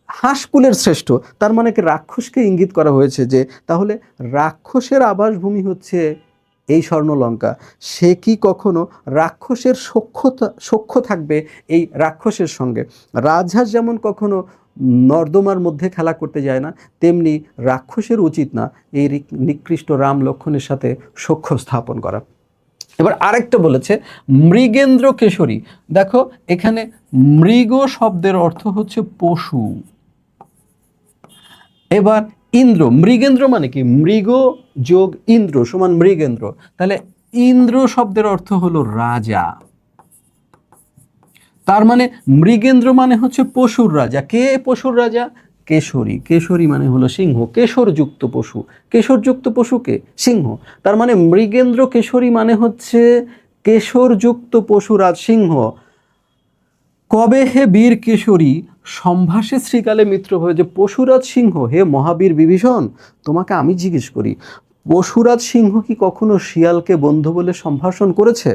হাঁসকুলের শ্রেষ্ঠ, তার মানে কি রাক্ষসকে ইঙ্গিত করা হয়েছে যে তাহলে রাক্ষসের আবাসভূমি হচ্ছে এই স্বর্ণলঙ্কা। সে কি কখনো রাক্ষসের সখ্য থাকবে এই রাক্ষসের সঙ্গে? রাজহাঁস যেমন কখনো নর্দমার মধ্যে খেলা করতে যায় না, তেমনি রাক্ষসের উচিত না এই নিকৃষ্ট রাম লক্ষ্মণের সাথে সখ্য স্থাপন করা। এবার আরেকটা বলেছে মৃগেন্দ্র কেশরী। দেখো এখানে মৃগ শব্দের অর্থ হচ্ছে পশু। এবার ইন্দ্র, মৃগেন্দ্র মানে কি? মৃগ যোগ ইন্দ্র সমান মৃগেন্দ্র। তাহলে ইন্দ্র শব্দের অর্থ হলো রাজা। তার মানে মৃগেন্দ্র মানে হচ্ছে পশুর রাজা। কে পশুর রাজা? কেশরী। কেশরী মানে হলো সিংহ, কেশরযুক্ত পশু। কেশরযুক্ত পশুকে সিংহ। তার মানে মৃগেন্দ্র কেশরী মানে হচ্ছে কেশরযুক্ত পশুরাজ সিংহ। কবে হে বীর কেশরী সম্ভাষে শ্রীকালে মিত্র হয়ে, যে পশুরাজ সিংহ, হে মহাবীর বিভীষণ, তোমাকে আমি জিজ্ঞেস করি, পশুরাজ সিংহ কি কখনো শিয়ালকে বন্ধু বলে সম্ভাষণ করেছে?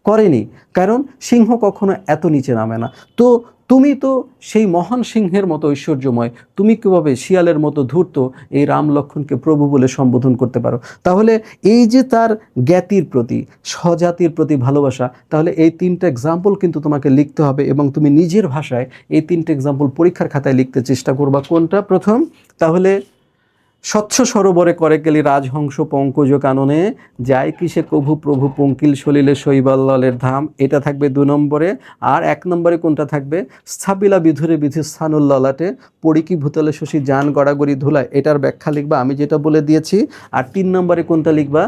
করেনি, কারণ সিংহ কখনো এত নিচে নামে না। তো তুমি তো সেই মহান সিংহের মতো ঐশ্বর্যময়, তুমি কিভাবে শিয়ালের মতো ধূর্ত এই রাম লক্ষ্মণকে প্রভু বলে সম্বোধন করতে পারো? তাহলে এই যে তার জ্ঞাতির প্রতি, স্বজাতির প্রতি ভালোবাসা, তাহলে এই তিনটা এক্সাম্পল কিন্তু তোমাকে লিখতে হবে এবং তুমি নিজের ভাষায় এই তিনটে এক্সাম্পল পরীক্ষার খাতায় লিখতে চেষ্টা করবা। কোনটা প্রথম? তাহলে স্বচ্ছ সরোবরে করে কেলি রাজহংস পঙ্কজ কাননে, যায় কি সে কভু প্রভু পঙ্কিল সলিলে শৈবালের ধাম, এটা থাকবে 2 নম্বরে। আর 1 নম্বরে কোনটা থাকবে? স্থাপিলা বিধুরে বিধি স্থানুল ললাটে, পড়ি কি ভূতলে শশী যান গড়াগড়ি ধুলায়, এটার ব্যাখ্যা লিখবা আমি যেটা বলে দিয়েছি। আর 3 নম্বরে কোনটা লিখবা?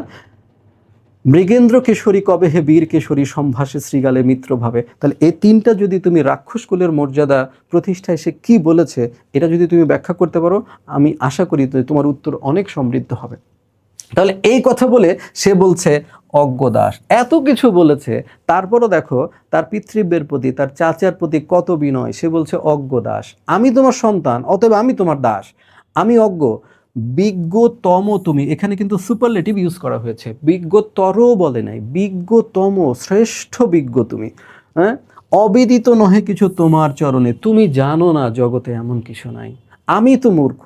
মৃগেন্দ্র কেশরী কবে হে বীর কেশরী সম্ভাষে শ্রীগালে মিত্রভাবে। তাহলে এই তিনটা যদি তুমি রাক্ষস কুলের মর্যাদা প্রতিষ্ঠায় সে কি বলেছে, এটা যদি তুমি ব্যাখ্যা করতে পারো, আমি আশা করি তোমার উত্তর অনেক সমৃদ্ধ হবে। তাহলে এই কথা বলে সে বলছে অজ্ঞদাস, এত কিছু বলেছে, তারপরও দেখো তার পিতৃব্যের প্রতি, তার চাচার প্রতি কত বিনয়। সে বলছে অজ্ঞদাস, আমি তোমার সন্তান, অতএব আমি তোমার দাস, আমি অজ্ঞ। বিজ্ঞতম তুমি, এখানে কিন্তু সুপারলেটিভ ইউজ করা হয়েছে, বিজ্ঞতর বলে নাই, বিজ্ঞতম, শ্রেষ্ঠ বিজ্ঞ তুমি। হ্যাঁ, অবিদিত নহে কিছু তোমার চরণে, তুমি জানো না জগতে এমন কিছু নাই। আমি তো মূর্খ,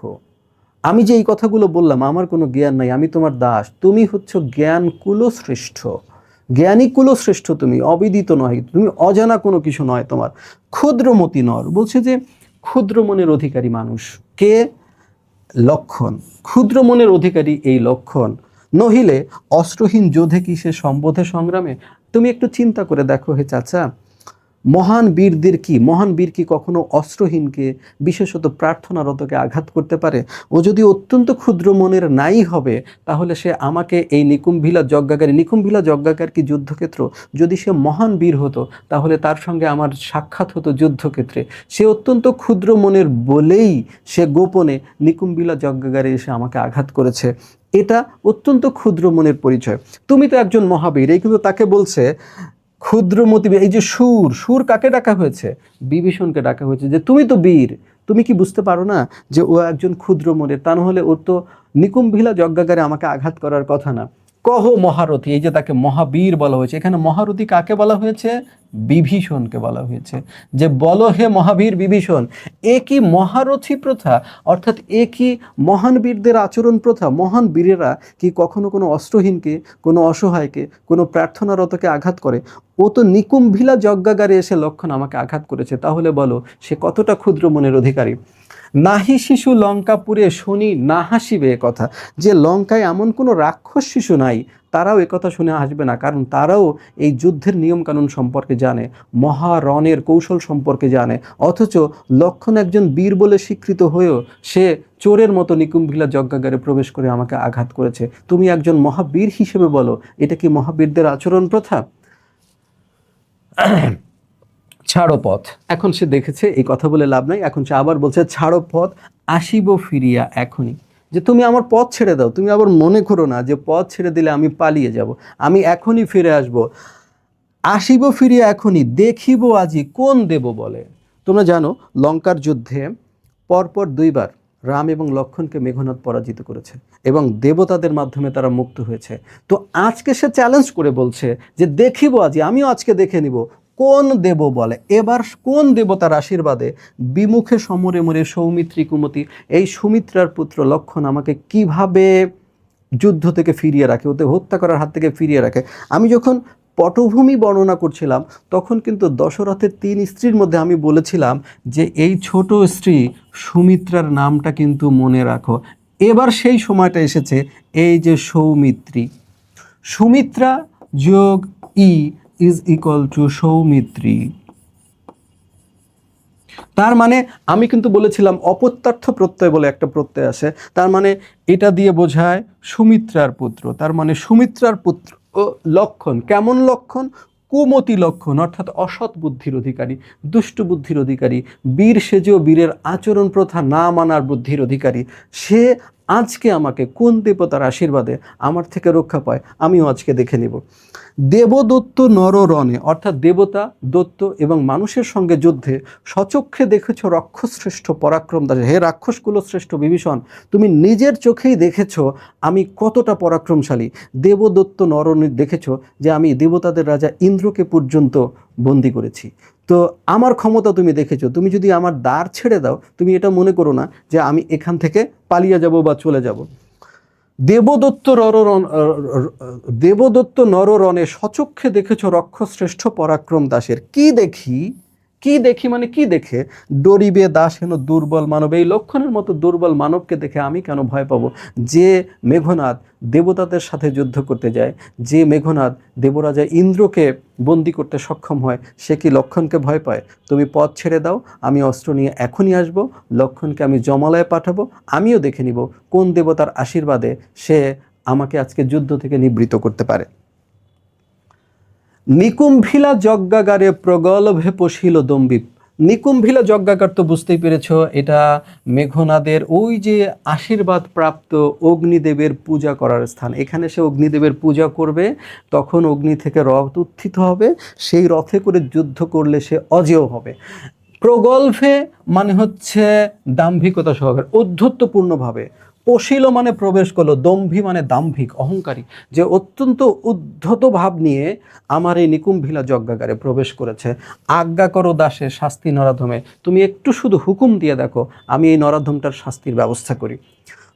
আমি যে এই কথাগুলো বললাম আমার কোনো জ্ঞান নাই, আমি তোমার দাস, তুমি হচ্ছ জ্ঞান কুলশ্রেষ্ঠ, জ্ঞানী কুলশ্রেষ্ঠ তুমি, অবিদিত নয়, তুমি অজানা কোনো কিছু নয় তোমার। ক্ষুদ্রমতি নর, বলছে যে ক্ষুদ্র মনের অধিকারী মানুষ কে? লক্ষণ। ক্ষুদ্র মনের অধিকারী এই লক্ষণ, নহিলে অস্ত্রহীন যোধে কি সে সম্বোধে সংগ্রামে। তুমি একটু চিন্তা করে দেখো হে চাচা, মহান বীরদের কি, মহান বীর কি কখনো অস্ত্রহীনকে, বিশেষত প্রার্থনারতকে আঘাত করতে পারে? ও যদি অত্যন্ত ক্ষুদ্র মনের নাই হবে, তাহলে সে আমাকে এই নিকুম্ভিলা যজ্ঞাকার কি যুদ্ধক্ষেত্র? যদি সে মহান বীর হতো, তাহলে তার সঙ্গে আমার সাক্ষাৎ হতো যুদ্ধক্ষেত্রে। সে অত্যন্ত ক্ষুদ্র মনের বলেই সে গোপনে নিকুম্ভিলা যজ্ঞাগারে এসে আমাকে আঘাত করেছে। এটা অত্যন্ত ক্ষুদ্র মনের পরিচয়। তুমি তো একজন মহাবীর, এই কিন্তু তাকে বলছে ক্ষুদ্রমতি। এই যে সুর কাকে ডাকা হয়েছে? বিভীষণকে ডাকা হয়েছে যে তুমি তো বীর, তুমি কি বুঝতে পারো না যে ও একজন ক্ষুদ্র মনের? তা নাহলে ওর তো নিকুম্ভিলা যজ্ঞাগারে আমাকে আঘাত করার কথা না। কহ মহারথী, এই যে তাকে মহাবীর বলা হয়েছে, এখানে মহারথী কাকে বলা হয়েছে? বিভীষণকে বলা হয়েছে যে বলো হে মহাবীর বিভীষণ। এ কি মহারথী প্রথা, অর্থাৎ এ কি মহান বীরদের আচরণ প্রথা? মহান বীরেরা কি কখনো কোনো অস্ত্রহীনকে, কোনো অসহায়কে, কোনো প্রার্থনারতকে আঘাত করে? ও তো নিকুম্ভিলা যজ্ঞাগারে এসে লক্ষণ আমাকে আঘাত করেছে। তাহলে বলো সে কতটা ক্ষুদ্র মনের অধিকারী? নাহি শিশু লঙ্কাপুরে শুনি না হাসিবে, এ কথা। যে লঙ্কায় এমন কোনো রাক্ষস শিশু নাই, তারাও একথা শুনে হাসবে না, কারণ তারাও এই যুদ্ধের নিয়মকানুন সম্পর্কে জানে, মহারণের কৌশল সম্পর্কে জানে। অথচ লক্ষণ একজন বীর বলে স্বীকৃত হয়েও সে চোরের মতো নিকুম্ভিলা যজ্ঞাগারে প্রবেশ করে আমাকে আঘাত করেছে। তুমি একজন মহাবীর হিসেবে বলো, এটা কি মহাবীরদের আচরণ প্রথা? ছাড়ো পথ। এখন সে দেখেছে এই কথা বলে লাভ নাই, এখন সে আবার বলছে ছাড়ো পথ, আসিব ফিরিয়া এখনই। যে তুমি আমার পথ ছেড়ে দাও, তুমি আবার মনে করো না যে পথ ছেড়ে দিলে আমি পালিয়ে যাব, আমি এখনই ফিরে আসব। আসিব ফিরিয়া এখনই, দেখিব আজি কোন দেব বলে। তোমরা জানো লঙ্কার যুদ্ধে পরপর দুইবার রাম এবং লক্ষ্মণকে মেঘনাদ পরাজিত করেছে এবং দেবতাদের মাধ্যমে তারা মুক্ত হয়েছে। তো আজকে সে চ্যালেঞ্জ করে বলছে যে দেখিব আজি, আমিও আজকে দেখে নিব কোন দেব বলে। এবার কোন দেবতার আশীর্বাদে বিমুখে সমরে মরে সৌমিত্রী কুমতি, এই সুমিত্রার পুত্র লক্ষ্মণ আমাকে কিভাবে যুদ্ধ থেকে ফিরিয়ে রাখে, ওদের হত্যা করার হাত থেকে ফিরিয়ে রাখে। আমি যখন পটভূমি বর্ণনা করছিলাম, তখন কিন্তু দশরথের 3 স্ত্রীর মধ্যে আমি বলেছিলাম যে এই ছোট স্ত্রী সুমিত্রার নামটা কিন্তু মনে রাখো। এবার সেই সময়টা এসেছে, এই যে সৌমিত্রী, সুমিত্রা যোগ ই ইজ ইকুয়াল টু সৌমিত্রী। তার মানে আমি কিন্তু বলেছিলাম অপত্যার্থ প্রত্যয় বলে একটা প্রত্যয় আছে, তার মানে এটা দিয়ে বোঝায় সুমিত্রার পুত্র। তার মানে সুমিত্রার পুত্র ও লক্ষণ কেমন লক্ষণ? কুমতি লক্ষণ, অর্থাৎ অসৎ বুদ্ধির অধিকারী, দুষ্ট বুদ্ধির অধিকারী, বীর সেজেও বীরের আচরণ প্রথা না মানার বুদ্ধির অধিকারী। সে আজকে আমাকে কোন দেবতার আশীর্বাদে আমার থেকে রক্ষা পায়, আমিও আজকে দেখে নিব। দেবদত্ত নররণে, অর্থাৎ দেবতা, দত্ত এবং মানুষের সঙ্গে যুদ্ধে সচক্ষে দেখেছ রাক্ষসশ্রেষ্ঠ পরাক্রম দাস। হে রাক্ষসকুল শ্রেষ্ঠ বিভীষণ, তুমি নিজের চোখেই দেখেছ আমি কতটা পরাক্রমশালী। দেবদত্ত নররণে দেখেছ যে আমি দেবতাদের রাজা ইন্দ্রকে পর্যন্ত বন্দি করেছি। তো আমার ক্ষমতা তুমি দেখেছো। তুমি যদি আমার দ্বার ছেড়ে দাও, তুমি এটা মনে করো না যে আমি এখান থেকে পালিয়ে যাব বা চলে যাব। দেবদত্ত নররণে সচক্ষে দেখেছ রক্ষশ্রেষ্ঠ পরাক্রম দাসের। কি দেখি মানে কি দেখে? ডরিবে দাস হেন দুর্বল মানব, এই লক্ষণের মতো দুর্বল মানবকে দেখে আমি কেন ভয় পাবো? যে মেঘনাদ দেবতাদের সাথে যুদ্ধ করতে যায়, যে মেঘনাদ দেবরাজা ইন্দ্রকে বন্দি করতে সক্ষম হয়, সে কি লক্ষণকে ভয় পায়? তুমি পথ ছেড়ে দাও, আমি অস্ত্র নিয়ে এখনই আসব, লক্ষণকে আমি জমালয়ে পাঠাবো, আমিও দেখে নিব কোন দেবতার আশীর্বাদে সে আমাকে আজকে যুদ্ধ থেকে নিবৃত্ত করতে পারে। নিকুম্ভিলা যজ্ঞাগারে প্রগলভে পশিল দম্ভী। নিকুম্ভিলা যজ্ঞাগার তো বুঝতেই পেরেছ, এটা মেঘনাদের ওই যে আশীর্বাদ প্রাপ্ত অগ্নিদেবের পূজা করার স্থান। এখানে সে অগ্নিদেবের পূজা করবে, তখন অগ্নি থেকে রথ উত্থিত হবে, সেই রথে করে যুদ্ধ করলে সে অজেয় হবে। প্রগলভে মানে হচ্ছে দাম্ভিকতা সহকারে, ঔদ্ধত্যপূর্ণভাবে। পশিল মানে প্রবেশ করলো, দম্ভী মানে দাম্ভিক, অহংকারী, যে অত্যন্ত উদ্ধত ভাব নিয়ে আমার এই নিকুম্ভিলা যজ্ঞাগারে প্রবেশ করেছে। আজ্ঞা করো দাসে শাস্তি নরাধমে, তুমি একটু শুধু হুকুম দিয়ে দেখো, আমি এই নরাধমটার শাস্তির ব্যবস্থা করি।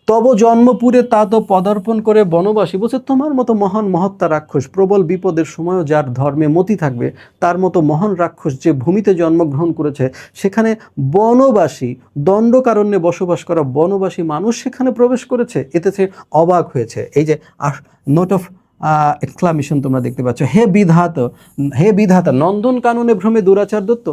তব জন্মপুরে তা তো পদার্পণ করে বনবাসী। বলছে তোমার মতো মহান মহত্তা রাক্ষস, প্রবল বিপদের সময়ও যার ধর্মে মতি থাকবে, তার মতো মহান রাক্ষস যে ভূমিতে জন্মগ্রহণ করেছে, সেখানে বনবাসী, দণ্ডকারণ্যে বসবাস করা বনবাসী মানুষ সেখানে প্রবেশ করেছে। এতে সে অবাক হয়েছে। এই যে নোট অফ এক্সক্লামেশন তোমরা দেখতে পাচ্ছ, হে বিধাতা, হে বিধাতা, নন্দন কাননে ভ্রমে দুরাচার দত্ত।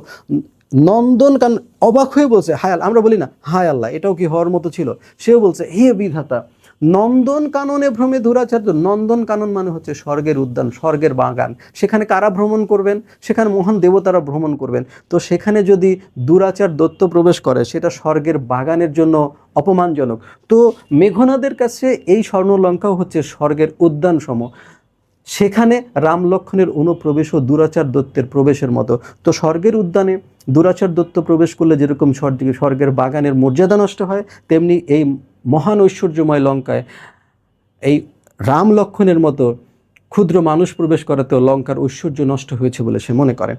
নন্দন কানন অবাক হয়ে বলছে হায় আল্লাহ, আমরা বলি না হায় আল্লাহ, এটাও কি হওয়ার মতো ছিল? সেও বলছে হে বিধাতা, নন্দন কাননে ভ্রমে দুরাচার দত্ত। নন্দন কানন মানে হচ্ছে স্বর্গের উদ্যান, স্বর্গের বাগান। সেখানে কারা ভ্রমণ করবেন? সেখানে মহান দেবতারা ভ্রমণ করবেন। তো সেখানে যদি দুরাচার দত্ত প্রবেশ করে, সেটা স্বর্গের বাগানের জন্য অপমানজনক। তো মেঘনাদের কাছে এই স্বর্ণলঙ্কাও হচ্ছে স্বর্গের উদ্যান সম। সেখানে রাম লক্ষ্মণের অনুপ্রবেশও দুরাচার দত্তের প্রবেশের মতো। তো স্বর্গের উদ্যানে দুরাচার দত্ত প্রবেশ করলে যেরকম স্বর্গের বাগানের মর্যাদা নষ্ট হয়, তেমনি এই মহান ঐশ্বর্যময় লঙ্কায় এই রাম লক্ষ্মণের মতো ক্ষুদ্র মানুষ প্রবেশ করাতেও লঙ্কার ঐশ্বর্য নষ্ট হয়েছে বলে সে মনে করে।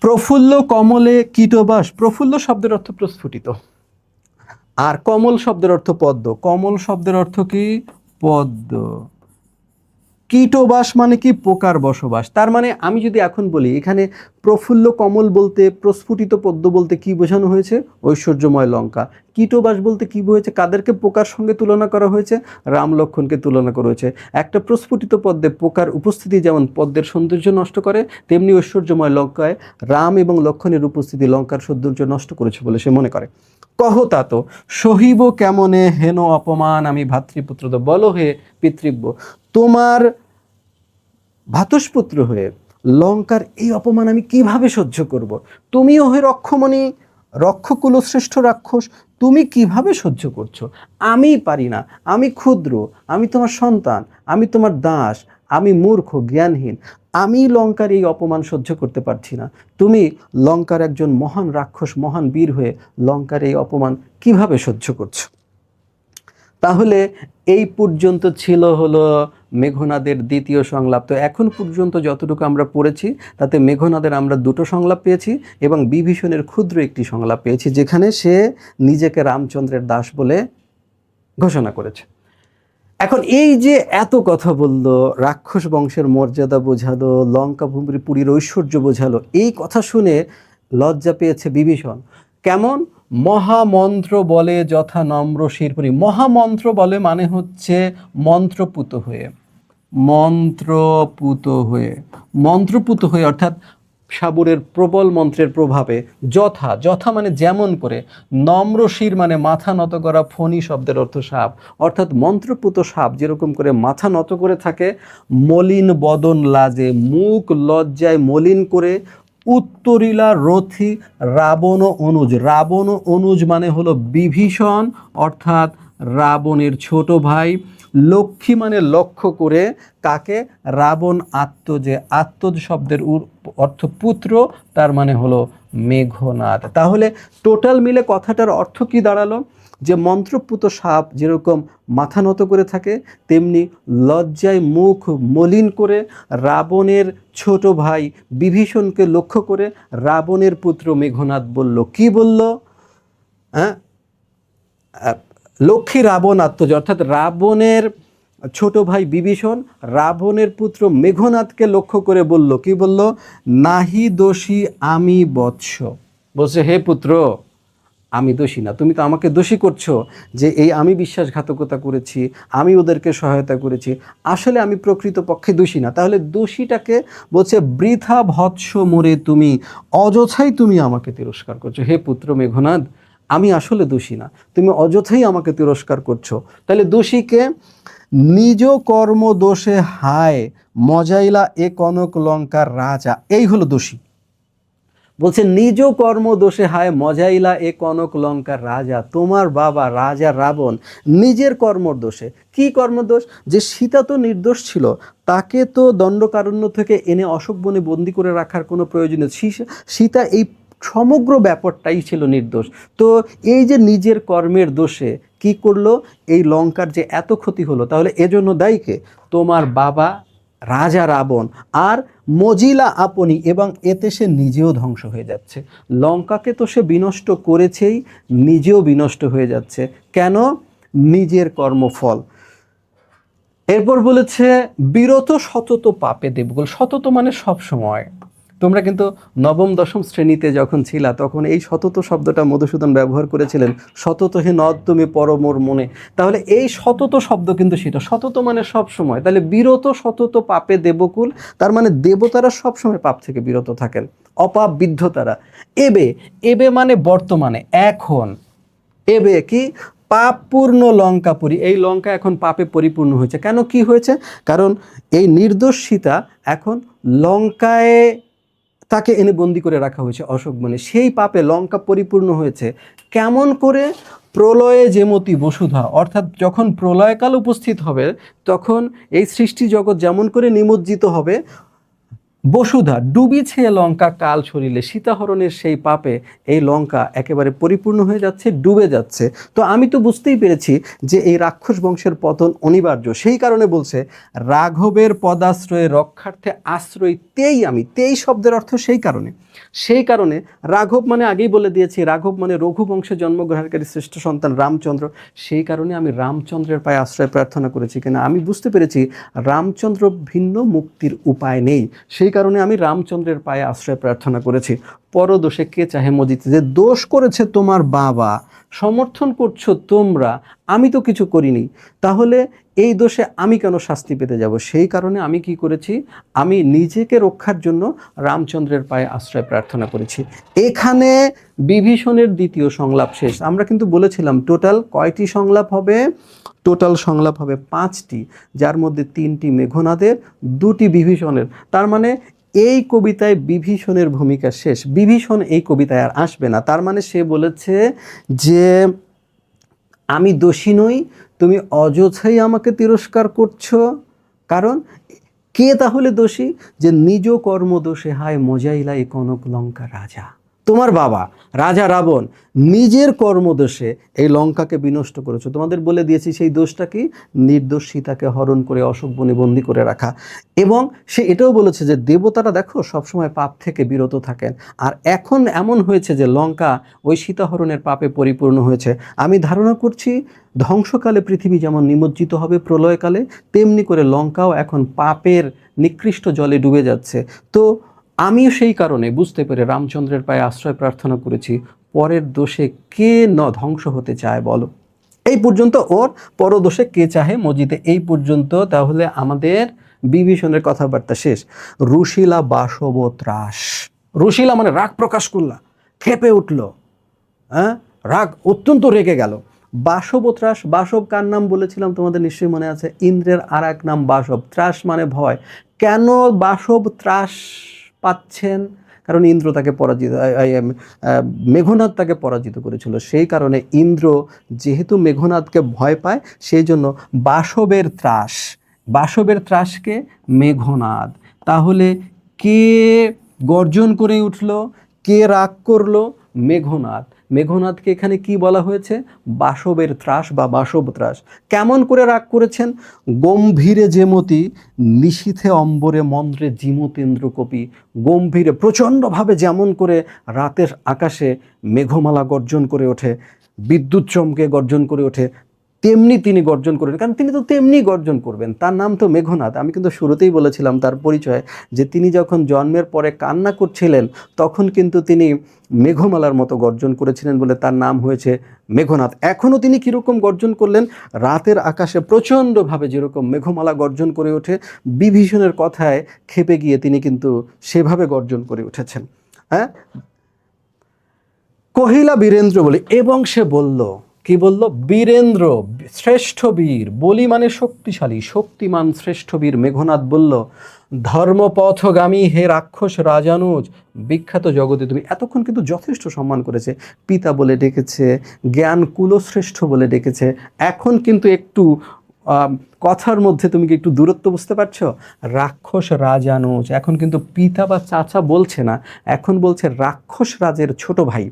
প্রফুল্ল কমলে কীটবাস। প্রফুল্ল শব্দের অর্থ প্রস্ফুটিত, আর কমল শব্দের অর্থ পদ্ম। কমল শব্দের অর্থ কি? পদ্ম। কীটবাস মানে কি? পোকার বসবাস। তার মানে আমি যদি এখন বলি এখানে প্রফুল্ল কমল বলতে, প্রস্ফুটিত পদ্ম বলতে কি বোঝানো হয়েছে? ঐশ্বর্যময় লঙ্কা। কীটবাস বলতে কি বোঝাচ্ছে? কাদেরকে পোকার সঙ্গে তুলনা করা হয়েছে? রাম লক্ষ্মণকে তুলনা করা হয়েছে। একটা প্রস্ফুটিত পদ্মে পোকার উপস্থিতি যেমন পদ্মের সৌন্দর্য নষ্ট করে, তেমনি ঐশ্বর্যময় লঙ্কায় রাম এবং লক্ষ্মণের উপস্থিতি লঙ্কার সৌন্দর্য নষ্ট করেছে বলে সে মনে করে। কহতাত সহিব কেমনে হেন অপমান আমি ভাতৃপুত্র। বলো হে পিতৃব্য, তোমার ভাতস্পুত্র হয়ে লঙ্কার এই অপমান আমি কিভাবে সহ্য করব? তুমিও হে রক্ষমণি, রক্ষকুল শ্রেষ্ঠ রাক্ষস, তুমি কিভাবে সহ্য করছো? আমি পারি না, আমি ক্ষুদ্র, আমি তোমার সন্তান, আমি তোমার দাস, আমি মূর্খ জ্ঞানহীন, আমি লঙ্কার এই অপমান সহ্য করতে পারছি না। তুমি লঙ্কার একজন মহান রাক্ষস, মহান বীর হয়ে লঙ্কার এই অপমান কিভাবে সহ্য করছো? তাহলে এই পর্যন্ত ছিল হলো মেঘনাদের দ্বিতীয় সংলাপ। তো এখন পর্যন্ত যতটুকু আমরা পড়েছি তাতে মেঘনাদের আমরা দুটো সংলাপ পেয়েছি এবং বিভীষণের ক্ষুদ্র একটি সংলাপ পেয়েছি, যেখানে সে নিজেকে রামচন্দ্রের দাস বলে ঘোষণা করেছে। এখন এই যে এত কথা বললো, রাক্ষস বংশের মর্যাদা বোঝালো, লঙ্কা পুরীর ঐশ্বর্য বোঝালো, এই কথা শুনে লজ্জা পেয়েছে বিভীষণ। কেমন? মহামন্ত্র বলে যথা নম্র শিরপুরি। মহামন্ত্র বলে মানে হচ্ছে মন্ত্রপুত হয়ে, মন্ত্রপুত হয়ে, মন্ত্রপুত হয়ে অর্থাৎ সাবরের প্রবল মন্ত্রের প্রভাবে, যথা, যথা মানে যেমন করে, নম্রশির মানে মাথা নত করা, ফণী শব্দের অর্থ সাপ, অর্থাৎ মন্ত্রপুত সাপ যেরকম করে মাথা নত করে থাকে, মলিন বদন লাজে, মুখ লজ্জায় মলিন করে, উত্তরিলা রথি রাবণ অনুজ। রাবণ অনুজ মানে হলো বিভীষণ অর্থাৎ রাবণের ছোট ভাই। লক্ষ্মী মানে লক্ষ্য করে, কাকে? রাবণ আত্মজে, আত্মজ শব্দের অর্থ পুত্র, তার মানে হলো মেঘনাদ। তাহলে টোটাল মিলে কথাটার অর্থ কি দাঁড়ালো? যে মন্ত্রপুত সাপ যেরকম মাথা নত করে থাকে, তেমনি লজ্জায় মুখ মলিন করে রাবণের ছোট ভাই বিভীষণকে লক্ষ্য করে রাবণের পুত্র মেঘনাদ বলল। কি বলল? হ্যাঁ, লক্ষ্মী রাবণ আত্মজ, অর্থাৎ রাবণের ছোট ভাই বিভীষণ রাবণের পুত্র মেঘনাদকে লক্ষ্য করে বলল। কি বলল? নাহি দোষী আমি বৎস। বলছে হে পুত্র, আমি দোষী না, তুমি তো আমাকে দোষী করছো যে এই আমি বিশ্বাসঘাতকতা করেছি, আমি ওদেরকে সহায়তা করেছি, আসলে আমি প্রকৃতপক্ষে দোষী না। তাহলে দোষীটাকে বলছে বৃথা ভৎস মোরে তুমি, অযথাই তুমি আমাকে তিরস্কার করছো। হে পুত্র মেঘনাদ, আমি আসলে দোষী না, তুমি অযথাই আমাকে তিরস্কার করছো। তাহলে দোষীকে? নিজ কর্ম দোষে হায় মজাইলা এ কনক লঙ্কার রাজা, এই হলো দোষী। বলছে নিজ কর্ম দোষে হায় মজাইলা এ কনক লঙ্কার রাজা। তোমার বাবা রাজা রাবণ নিজের কর্মর দোষে। কি কর্মদোষ? যে সীতা তো নির্দোষ ছিল, তাকে তো দণ্ডকারণ্য থেকে এনে অশোক বনে বন্দি করে রাখার কোনো প্রয়োজন নেই। সীতা এই সমগ্র ব্যাপারটাই ছিল নির্দোষ। তো এই যে নিজের কর্মের দোষে কি করলো? এই লঙ্কার যে এত ক্ষতি হলো, তাহলে এজন্য দায়ী কে? তোমার বাবা রাজা রাবণ আর মজিলা আপনি, এবং এতে সে নিজেও ধ্বংস হয়ে যাচ্ছে। লঙ্কাকে তো সে বিনষ্ট করেছেই, নিজেও বিনষ্ট হয়ে যাচ্ছে। কেন? নিজের কর্মফল। এরপর বলেছে বিরত সতত পাপে দেবগুল। সতত মানে সব সময়। তোমরা কিন্তু নবম দশম শ্রেণীতে যখন ছিলা তখন এই সতত শব্দটা মধুসূদন ব্যবহার করেছিলেন, সতত হে নদ তুমি পরমোর মনে। তাহলে এই সতত শব্দ কিন্তু সেটা, সতত মানে সব সময়, তাহলে বিরত সতত পাপে দেবকুল, তার মানে দেবতারা সবসময় পাপ থেকে বিরত থাকেন, অপাপ বিদ্ধ তারা। এবে, এবে মানে বর্তমানে, এখন। এবে কি, পাপপূর্ণ লঙ্কাপুরী, এই লঙ্কা এখন পাপে পরিপূর্ণ হয়েছে। কেন, কি হয়েছে? কারণ এই নির্দোষ সীতা এখন লঙ্কায় তাকে এনে বন্দি করে রাখা হয়েছে অশোক বনে, সেই পাপে লঙ্কা পরিপূর্ণ হয়েছে। কেমন করে? প্রলয়ে যেমতি বসুধা, অর্থাৎ যখন প্রলয়কাল উপস্থিত হবে তখন এই সৃষ্টি জগৎ যেমন করে নিমজ্জিত হবে, বসুধা ডুবিছে লঙ্কা কাল ছড়িলে, সীতাহরণের সেই পাপে এই লঙ্কা একেবারে পরিপূর্ণ হয়ে যাচ্ছে, ডুবে যাচ্ছে। তো আমি তো বুঝতেই পেরেছি যে এই রাক্ষস বংশের পতন অনিবার্য, সেই কারণে বলছে রাঘবের পদাশ্রয়ে রক্ষার্থে আশ্রয় তেই আমি, তেই শব্দের অর্থ সেই কারণে। সেই কারণে রাঘব মানে আগেই বলে দিয়েছি, রাঘব মানে রঘু বংশে জন্মগ্রহণকারী শ্রেষ্ঠ সন্তান রামচন্দ্র, সেই কারণে আমি রামচন্দ্রের পায়ে আশ্রয় প্রার্থনা করেছি। কেন, আমি বুঝতে পেরেছি রামচন্দ্র ভিন্ন মুক্তির উপায় নেই, সেই কারণে আমি রামচন্দ্রের পায়ে আশ্রয় প্রার্থনা করেছি। পরদোষে কে চাহে মজিতে, যে দোষ করেছে তোমার বাবা, সমর্থন করছো তোমরা, আমি তো কিছু করিনি, তাহলে এই দোষে আমি কেন শাস্তি পেতে যাব? সেই কারণে আমি কি করেছি, আমি নিজেকে রক্ষার জন্য রামচন্দ্রের পায়ে আশ্রয় প্রার্থনা করেছি। এখানে বিভীষণের দ্বিতীয় সংলাপ শেষ। আমরা কিন্তু বলেছিলাম টোটাল কয়টি সংলাপ হবে? টোটাল সংলাপ হবে 5টি, যার মধ্যে 3টি মেঘনাদের, 2টি বিভীষণের। তার মানে এই কবিতায় বিভীষণের ভূমিকা শেষ, বিভীষণ এই কবিতায় আর আসবে না। তার মানে সে বলেছে যে আমি দোষী নই, তুমি অযথাই আমাকে তিরস্কার করছো। কারণ কে তাহলে দোষী? যে নিজ কর্ম দোষে হায় মজাইলাই কনক লঙ্কা রাজা, তোমার বাবা রাজা রাবণ নিজের কর্মদোষে এই লঙ্কাকে বিনষ্ট করেছো। তোমাদের বলে দিয়েছি সেই দোষটা কি, নির্দোষ সীতাকে হরণ করে অশোক বনে বন্দি করে রাখা। এবং সে এটাও বলেছে যে দেবতারা দেখো সবসময় পাপ থেকে বিরত থাকেন, আর এখন এমন হয়েছে যে লঙ্কা ওই সীতাহরণের পাপে পরিপূর্ণ হয়েছে। আমি ধারণা করছি ধ্বংসকালে পৃথিবী যেমন নিমজ্জিত হবে প্রলয়কালে, তেমনি করে লঙ্কাও এখন পাপের নিকৃষ্ট জলে ডুবে যাচ্ছে। তো আমিও সেই কারণে বুঝতে পেরে রামচন্দ্রের পায়ে আশ্রয় প্রার্থনা করেছি। পরের দোষে কে ধ্বংস হতে চায় বলো? এই পর্যন্ত ওর পরদোষে কে চাহে মজিতে, এই পর্যন্ত। তাহলে আমাদের বিভীষণের কথাবার্তা শেষ। রুশিলা বাসব ত্রাস, রুশিলা মানে রাগ প্রকাশ করলা, ক্ষেপে উঠল, হ্যাঁ, রাগ অত্যন্ত রেগে গেল। বাসব ত্রাস, বাসব কার নাম বলেছিলাম তোমাদের নিশ্চয়ই মনে আছে, ইন্দ্রের আর এক নাম বাসব। ত্রাস মানে ভয়। কেন বাসব ত্রাস পাচ্ছেন? কারণ ইন্দ্র তাকে পরাজিত, মেঘনাদ তাকে পরাজিত করেছিল, সেই কারণে ইন্দ্র যেহেতু মেঘনাদকে ভয় পায়, সেই জন্য বাসবের ত্রাস, বাসবের ত্রাসকে মেঘনাদ। তাহলে কে গর্জন করে উঠল, কে রাগ করলো? মেঘনাদ। মেঘনাদকে এখানে কি বলা হয়েছে? বাসবের ত্রাস বা বাসব ত্রাস। কেমন করে রাগ করেছেন? গম্ভীরে যেমতি নিশীথে অম্বরে মন্দ্রে জিমতেন্দ্র কপি, গম্ভীরে প্রচণ্ডভাবে যেমন করে রাতের আকাশে মেঘমালা গর্জন করে ওঠে, বিদ্যুৎ চমকে গর্জন করে ওঠে, তেমনি তিনি গর্জন করবেন, কারণ তিনি তো তেমনি গর্জন করবেন, তার নাম তো মেঘনাদ। আমি কিন্তু শুরুতেই বলেছিলাম তার পরিচয়, যে তিনি যখন জন্মের পরে কান্না করছিলেন তখন কিন্তু তিনি মেঘমালার মতো গর্জন করেছিলেন বলে তার নাম হয়েছে মেঘনাদ। এখনও তিনি কীরকম গর্জন করলেন? রাতের আকাশে প্রচণ্ডভাবে যেরকম মেঘমালা গর্জন করে ওঠে, বিভীষণের কথায় ক্ষেপে গিয়ে তিনি কিন্তু সেভাবে গর্জন করে উঠেছেন। হ্যাঁ, কহিলা বীরেন্দ্র বলি, এবং সে বলল, কি বলল? বীরেন্দ্র, শ্রেষ্ঠ বীর, বলি মানে শক্তিশালী, শক্তিমান শ্রেষ্ঠ বীর মেঘনাদ বলল, ধর্মপথগামী হে রাক্ষস রাজানুজ, বিখ্যাত জগতে তুমি। এতক্ষণ কিন্তু যথেষ্ট সম্মান করেছে, পিতা বলে ডেকেছে, জ্ঞান কুলশ্রেষ্ঠ বলে ডেকেছে। এখন কিন্তু একটু কথার মধ্যে তুমি কি একটু দূরত্ব বুঝতে পারছো? রাক্ষস রাজানুজ, এখন কিন্তু পিতা বা চাচা বলছে না, এখন বলছে রাক্ষস রাজের ছোট ভাই।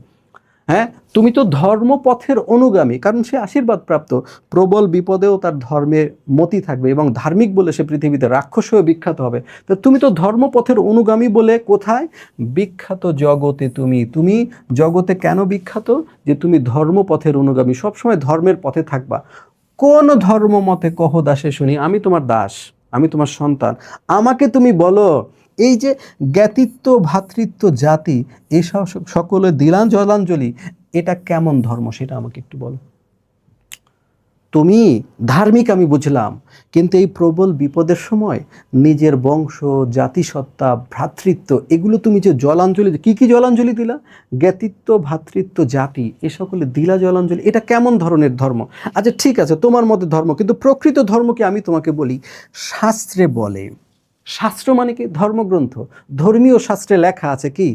হ্যাঁ, তুমি তো ধর্মপথের অনুগামী, কারণ সে আশীর্বাদ প্রাপ্ত, প্রবল বিপদেও তার ধর্মে মতি থাকবে এবং ধার্মিক বলে সে পৃথিবীতে রাক্ষস হয়ে বিখ্যাত হবে। তো তুমি তো ধর্মপথের অনুগামী বলে কোথায় বিখ্যাত জগতে তুমি, তুমি জগতে কেন বিখ্যাত? যে তুমি ধর্মপথের অনুগামী, সবসময় ধর্মের পথে থাকবা। কোন ধর্ম মতে কহ দাসে শুনি, আমি তোমার দাস, আমি তোমার সন্তান, আমাকে তুমি বলো এই যে জ্ঞাতিত্ব, ভ্রাতৃত্ব, জাতি, এই সকলে দিলাম জলাঞ্জলি, এটা কেমন ধর্ম সেটা আমাকে একটু বলো। তুমি ধার্মিক আমি বুঝলাম, কিন্তু এই প্রবল বিপদের সময় নিজের বংশ, জাতিসত্তা, ভ্রাতৃত্ব, এগুলো তুমি যে জলাঞ্জলি, কি কি জলাঞ্জলি দিলা? জ্ঞাতিত্ব, ভ্রাতৃত্ব, জাতি, এ সকলে দিলা জলাঞ্জলি, এটা কেমন ধরনের ধর্ম? আচ্ছা ঠিক আছে, তোমার মতে ধর্ম, কিন্তু প্রকৃত ধর্ম কি আমি তোমাকে বলি, শাস্ত্রে বলে। শাস্ত্র মানে কি? ধর্মগ্রন্থ। ধর্মীয় শাস্ত্রে লেখা আছে কি,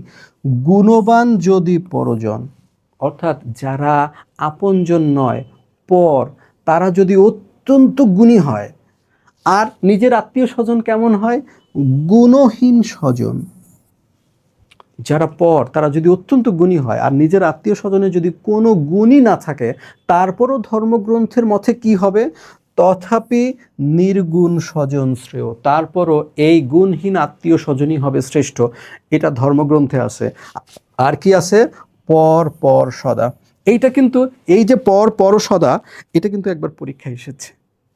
গুণবান যদি পরজন, অর্থাৎ যারা আপনজন নয়, পর, তারা যদি অত্যন্ত গুণী হয়, আর নিজের আত্মীয় স্বজন কেমন হয়? গুণহীন স্বজন। যারা পর, তারা যদি অত্যন্ত গুণী হয় আর নিজের আত্মীয় স্বজনের যদি কোনো গুণই না থাকে, তারপরও ধর্মগ্রন্থের মতে কি হবে? তথাপি নির্গুণ স্বজন শ্রেয়, তারপরও এই গুণহীন আত্মীয় স্বজনই হবে শ্রেষ্ঠ। এটা ধর্মগ্রন্থে আছে। আর কি আছে? পর পর সদা। এইটা কিন্তু, এই যে পর পর সদা, এটা কিন্তু একবার পরীক্ষা এসেছে।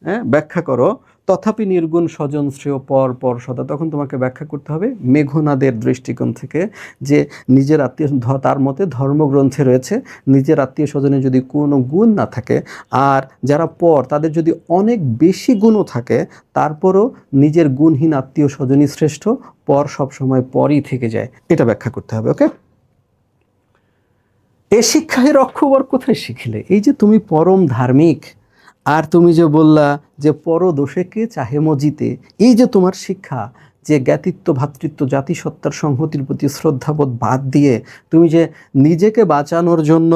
হ্যাঁ, ব্যাখ্যা করো। তথাপি নির্গুণ স্বজন শ্রেয় পর পর সদা, তখন তোমাকে ব্যাখ্যা করতে হবে মেঘনাদের দৃষ্টিকোণ থেকে, যে নিজের আত্মীয়, তার মতে ধর্মগ্রন্থে রয়েছে নিজের আত্মীয় স্বজনের যদি কোনো গুণ না থাকে, আর যারা পর, তাদের যদি অনেক বেশি গুণও থাকে, তারপরও নিজের গুণহীন আত্মীয় স্বজনই শ্রেষ্ঠ, পর সবসময় পরই থেকে যায়। এটা ব্যাখ্যা করতে হবে। ওকে, এ শিক্ষায় রক্ষবর কোথায় শিখলে? এই যে তুমি পরম ধার্মিক, আর তুমি যে বললা যে পর দোষে কে চাহে মজিতে, এই যে তোমার শিক্ষা, যে জ্ঞাতিত্ব, ভ্রাতৃত্ব, জাতিসত্তার সংহতির প্রতি শ্রদ্ধাবোধ বাদ দিয়ে তুমি যে নিজেকে বাঁচানোর জন্য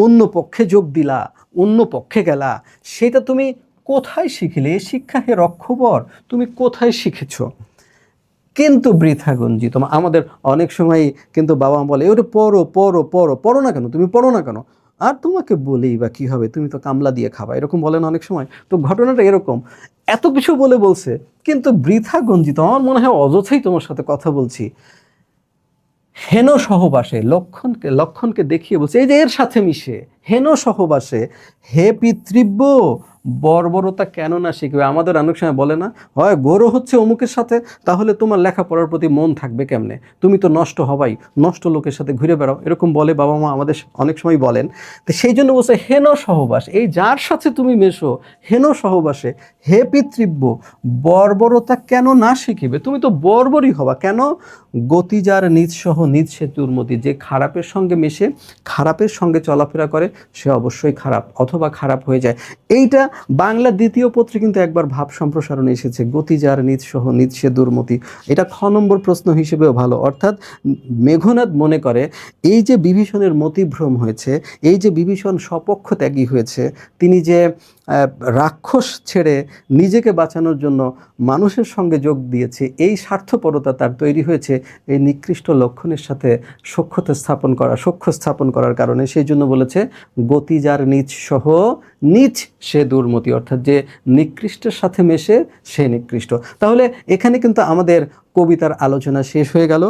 অন্য পক্ষে যোগ দিলা, অন্য পক্ষে গেলা, সেটা তুমি কোথায় শিখলে? এ শিক্ষা হে রক্ষবর তুমি কোথায় শিখেছো? কিন্তু বৃথা গঞ্জিত। আমাদের অনেক সময় কিন্তু বাবা মা বলে, ওটা পড়ো পড়ো পড়ো, পড়ো না কেন, তুমি পড়ো না কেন? আর তোমাকে বলেই বা কি হবে, তুমি তো কামলা দিয়ে খাবা, এরকম বলেন অনেক সময়। তো ঘটনাটা এরকম, এত কিছু বলছে, কিন্তু বৃথা গঞ্জিত। আমার মনে হয় অযথাই তোমার সাথে কথা বলছি। হেন সহবাসে, লক্ষণকে দেখিয়ে বলছে, এই যে এর সাথে মিশে, হেন সহবাসে হে পিতৃব্য বর্বরতা কেন না শিখবে? আমাদের অনেক সময় বলে না, হয় গৌর হচ্ছে অমুকের সাথে, তাহলে তোমার লেখাপড়ার প্রতি মন থাকবে কেমনে? তুমি তো নষ্ট হবাই, নষ্ট লোকের সাথে ঘুরে বেড়াও, এরকম বলে বাবা মা আমাদের অনেক সময় বলেন। তো সেই জন্য বলছে হেন সহবাস, এই যার সাথে তুমি মেশো, হেন সহবাসে হে পিতৃব্য বর্বরতা কেন না শিখিবে? তুমি তো বর্বরই হবা কেন? গতি যার নিজ সহ নিজ সে দুর্মতি, যে খারাপের সঙ্গে মিশে খারাপের সঙ্গে চলাফেরা করে, সে অবশ্যই খারাপ অথবা খারাপ হয়ে যায়। এইটা বাংলা দ্বিতীয় পত্রে কিন্তু একবার ভাব সম্প্রসারণে এসেছে, গতি যার নিজ সহ নিজ সে দুর্মতি। এটা খ নম্বর প্রশ্ন হিসেবেও ভালো। অর্থাৎ মেঘনাদ মনে করে এই যে বিভীষণের মতিভ্রম হয়েছে, এই যে বিভীষণ সপক্ষ ত্যাগী হয়েছে, তিনি যে রাক্ষস ছেড়ে নিজেকে বাঁচানোর জন্য মানুষের সঙ্গে যোগ দিয়েছে, এই স্বার্থপরতা তার তৈরি হয়েছে এই নিকৃষ্ট লক্ষণের সাথে সখ্য স্থাপন করার কারণে। সেই জন্য বলেছে গতি যার নিজ সহ নিজ সে দুর্মতি, অর্থাৎ যে নিকৃষ্টের সাথে মেশে সে নিকৃষ্ট। তাহলে এখানে কিন্তু আমাদের কবিতার আলোচনা শেষ হয়ে গেল।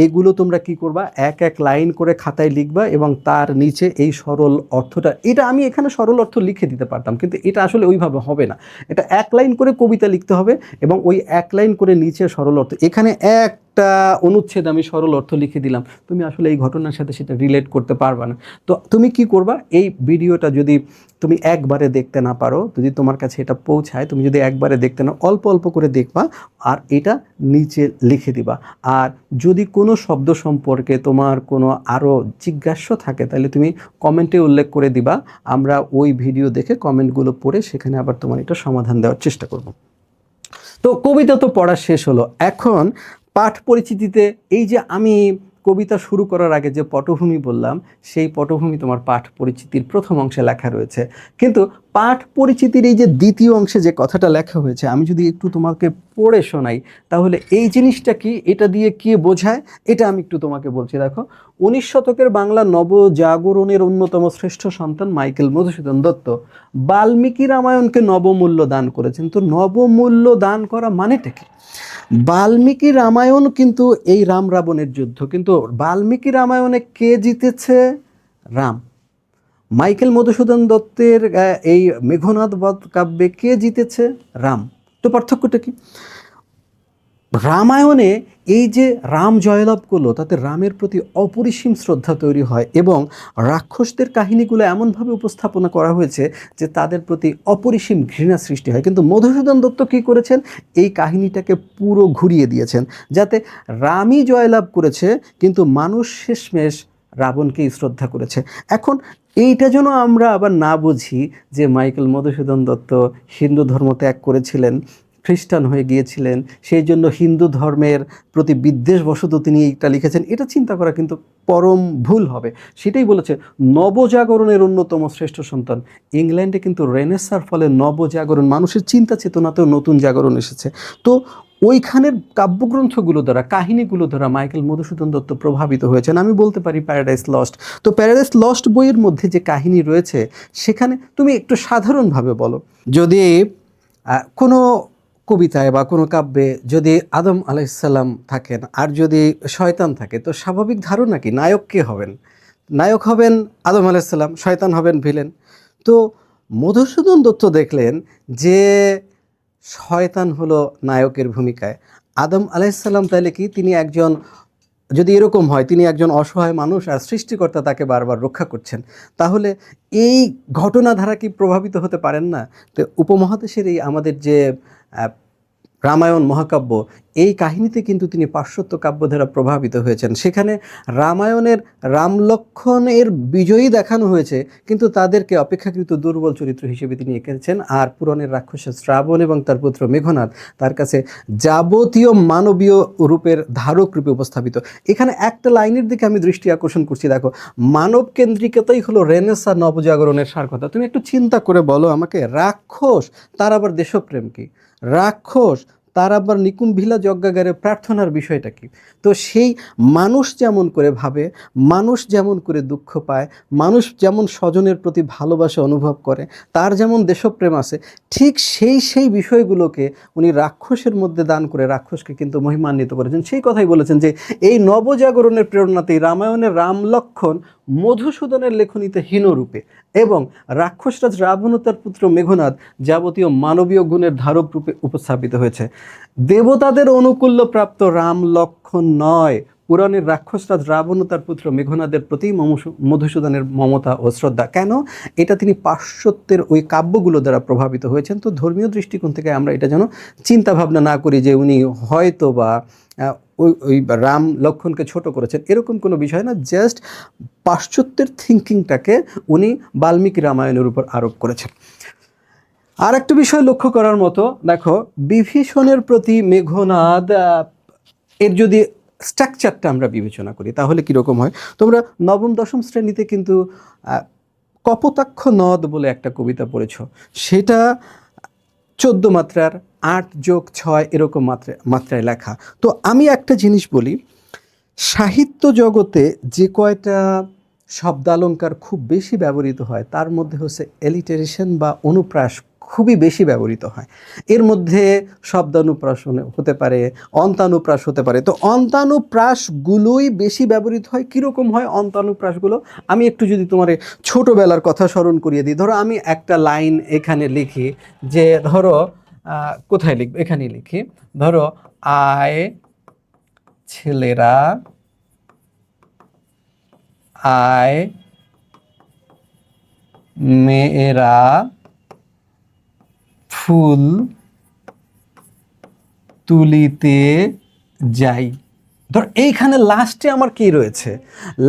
এগুলো তোমরা কি করবা, এক এক লাইন করে খাতায় লিখবা, এবং তার নিচে এই সরল অর্থটা, এটা আমি এখানে সরল অর্থ লিখে দিতে পারতাম, কিন্তু এটা আসলে ওইভাবে হবে না। এটা এক লাইন করে কবিতা লিখতে হবে, এবং ওই এক লাইন করে নিচে সরল অর্থ। এখানে একটা অনুচ্ছেদ আমি সরল অর্থ লিখে দিলাম, তুমি আসলে এই ঘটনার সাথে সেটা রিলেট করতে পারবা না। তো তুমি কি করবা, এই ভিডিওটা যদি তুমি একবারে দেখতে না পারো, যদি তোমার কাছে এটা পৌঁছায়, তুমি যদি একবারে দেখতে না, অল্প অল্প করে দেখবা, আর এটা নিচে লিখে দিবা। আর যদি কোনো শব্দ সম্পর্কে তোমার কোনো আরও জিজ্ঞাসা থাকে, তাহলে তুমি কমেন্টে উল্লেখ করে দিবা, আমরা ওই ভিডিও দেখে কমেন্টগুলো পড়ে সেখানে আবার তোমার এটা সমাধান দেওয়ার চেষ্টা করব। তো কবিতা তো পড়া শেষ হলো, এখন পাঠ পরিচিতিতে, এই যে আমি কবিতা শুরু করার আগে যে পটভূমি বললাম, সেই পটভূমি তোমার পাঠ পরিচিতির প্রথম অংশে লেখা রয়েছে। কিন্তু পাঠ পরিচিতির এই যে দ্বিতীয় অংশে যে কথাটা লেখা হয়েছে, আমি যদি একটু তোমাকে পড়ে শোনাই, তাহলে এই জিনিসটা কি, এটা দিয়ে কি বোঝায়, এটা আমি একটু তোমাকে বলছি। দেখো, 19 শতকের বাংলা নবজাগরণের অন্যতম শ্রেষ্ঠ সন্তান মাইকেল মধুসূদন দত্ত বাল্মীকি রামায়ণকে নবমূল্য দান করেছেন। তো নবমূল্য দান করা মানেটা কি? বাল্মীকি রামায়ণ কিন্তু এই রাম রাবণের যুদ্ধ, কিন্তু বাল্মীকি রামায়ণে কে জিতেছে? রাম। মাইকেল মধুসূদন দত্তের এই মেঘনাদ বধ কাব্যে কে জিতেছে? রাম। তো পার্থক্যটা কি? রামায়ণে এই যে রাম জয়লাভ করলো তাতে রামের প্রতি অপরিসীম শ্রদ্ধা তৈরি হয় এবং রাক্ষসদের কাহিনীগুলো এমনভাবে উপস্থাপনা করা হয়েছে যে তাদের প্রতি অপরিসীম ঘৃণা সৃষ্টি হয়। কিন্তু মধুসূদন দত্ত কী করেছেন, এই কাহিনীটাকে পুরো ঘুরিয়ে দিয়েছেন, যাতে রামই জয়লাভ করেছে কিন্তু মানুষ শেষমেশ রাবণকেই শ্রদ্ধা করেছে। এখন এইটা যেন আমরা আবার না বুঝি যে মাইকেল মধুসূদন দত্ত হিন্দু ধর্ম ত্যাগ করেছিলেন, খ্রিস্টান হয়ে গিয়েছিলেন, সেই জন্য হিন্দু ধর্মের প্রতি বিদ্বেষবশত তিনি এইটা লিখেছেন, এটা চিন্তা করা কিন্তু পরম ভুল হবে। সেটাই বলেছে নবজাগরণের অন্যতম শ্রেষ্ঠ সন্তান। ইংল্যান্ডে কিন্তু রেনেসার ফলে নবজাগরণ, মানুষের চিন্তা চেতনাতেও নতুন জাগরণ এসেছে। তো ওইখানের কাব্যগ্রন্থগুলো দ্বারা, কাহিনীগুলো দ্বারা মাইকেল মধুসূদন দত্ত প্রভাবিত হয়েছেন। আমি বলতে পারি প্যারাডাইস লস্ট। তো প্যারাডাইস লস্ট বইয়ের মধ্যে যে কাহিনী রয়েছে সেখানে তুমি একটু সাধারণভাবে বলো, যদি কোনো কবিতায় বা কোনো কাব্যে যদি আদম আলাইসাল্লাম থাকেন আর যদি শয়তান থাকে, তো স্বাভাবিক ধারণা কি নায়ক কে হবেন? নায়ক হবেন আদম আলাইসাল্লাম, শয়তান হবেন ভিলেন। তো মধুসূদন দত্ত দেখলেন যে শয়তান হলো নায়কের ভূমিকায়, আদম আলাইসাল্লাম তাহলে কি তিনি একজন, যদি এরকম হয় তিনি একজন অসহায় মানুষ আর সৃষ্টিকর্তা তাকে বারবার রক্ষা করছেন, তাহলে এই ঘটনাধারা কি প্রভাবিত হতে পারেন না? তো উপমহাদেশের এই আমাদের যে রামায়ণ মহাকাব্য, এই কাহিনীতে কিন্তু তিনি পাশ্চাত্য কাব্য দ্বারা প্রভাবিত হয়েছেন। সেখানে রামায়ণের রাম লক্ষ্মণের বিজয়ী দেখানো হয়েছে, কিন্তু তাদেরকে অপেক্ষাকৃত দুর্বল চরিত্র হিসেবে তিনি এঁকেছেন। আর পুরাণের রাক্ষস শ্রাবণ এবং তার পুত্র মেঘনাদ তার কাছে যাবতীয় মানবীয় রূপের ধারক রূপে উপস্থাপিত। এখানে একটা লাইনের দিকে আমি দৃষ্টি আকর্ষণ করছি, দেখো, মানব কেন্দ্রিকতাই হলো রেনেসা নবজাগরণের সার কথা। তুমি একটু চিন্তা করে বলো আমাকে, রাক্ষস তার আবার দেশপ্রেম কি? রাক্ষস তার আবার নিকুম্ভিলা যজ্ঞাগারে প্রার্থনার বিষয়টা কি? তো সেই মানুষ যেমন করে ভাবে, মানুষ যেমন করে দুঃখ পায়, মানুষ যেমন স্বজনের প্রতি ভালোবাসা অনুভব করে, তার যেমন দেশপ্রেম আছে, ঠিক সেই বিষয়গুলোকে উনি রাক্ষসের মধ্যে দান করে রাক্ষসকে কিন্তু মহিমান্বিত করেছেন। সেই কথাই বলেছেন যে এই নবজাগরণের প্রেরণাতেই রামায়ণের রাম লক্ষ্মণ মধুসূদনের লেখনীতে হীনরূপে এবং রাক্ষসরাজ রাবণ ও তার পুত্র মেঘনাদ যাবতীয় মানবীয় গুণের ধারক রূপে উপস্থাপিত হয়েছে। দেবতাদের অনুকূল্য প্রাপ্ত রাম লক্ষ্মণ নয়, পুরাণের রাক্ষসরাজ রাবণ ও তার পুত্র মেঘনাদের প্রতি মধুসূদনের মমতা ও শ্রদ্ধা। কেন? এটা তিনি পাশ্চাত্যের ওই কাব্যগুলো দ্বারা প্রভাবিত হয়েছেন। তো ধর্মীয় দৃষ্টিকোণ থেকে আমরা এটা যেন চিন্তা ভাবনা না করি যে উনি হয়তো বা ওই রাম লক্ষ্মণকে ছোট করেছেন, এরকম কোনো বিষয় না। জাস্ট পাশ্চাত্যের থিঙ্কিংটাকে উনি বাল্মীকি রামায়ণের উপর আরোপ করেছেন। আর একটা বিষয় লক্ষ্য করার মতো, দেখো, বিভীষণের প্রতি মেঘনাদ এর যদি স্ট্রাকচারটা আমরা বিবেচনা করি তাহলে কীরকম হয়? তোমরা নবম দশম শ্রেণীতে কিন্তু কপোতাক্ষ নদ বলে একটা কবিতা পড়েছ, সেটা 14 মাত্রার 8+6 এরকম মাত্রায় লেখা। তো আমি একটা জিনিস বলি, সাহিত্য জগতে যে কয়টা শব্দালঙ্কার খুব বেশি ব্যবহৃত হয় তার মধ্যে হচ্ছে এলিটারেশন বা অনুপ্রাস খুবই বেশি ব্যবহৃত হয়। এর মধ্যে শব্দানুপ্রাস হতে পারে, অন্তানুপ্রাস হতে পারে। তো অন্তানুপ্রাসগুলোই বেশি ব্যবহৃত হয়। কীরকম হয় অন্তানুপ্রাসগুলো? আমি একটু যদি তোমার ছোটোবেলার কথা স্মরণ করিয়ে দিই, ধরো আমি একটা লাইন এখানে লিখি, যে ধরো কোথায় লিখব, এখানেই লিখি, ধরো আয় ছেলেরা আয় মেয়েরা ফুল তুলিতে যাই। ধর এইখানে লাস্টে আমার কি রয়েছে?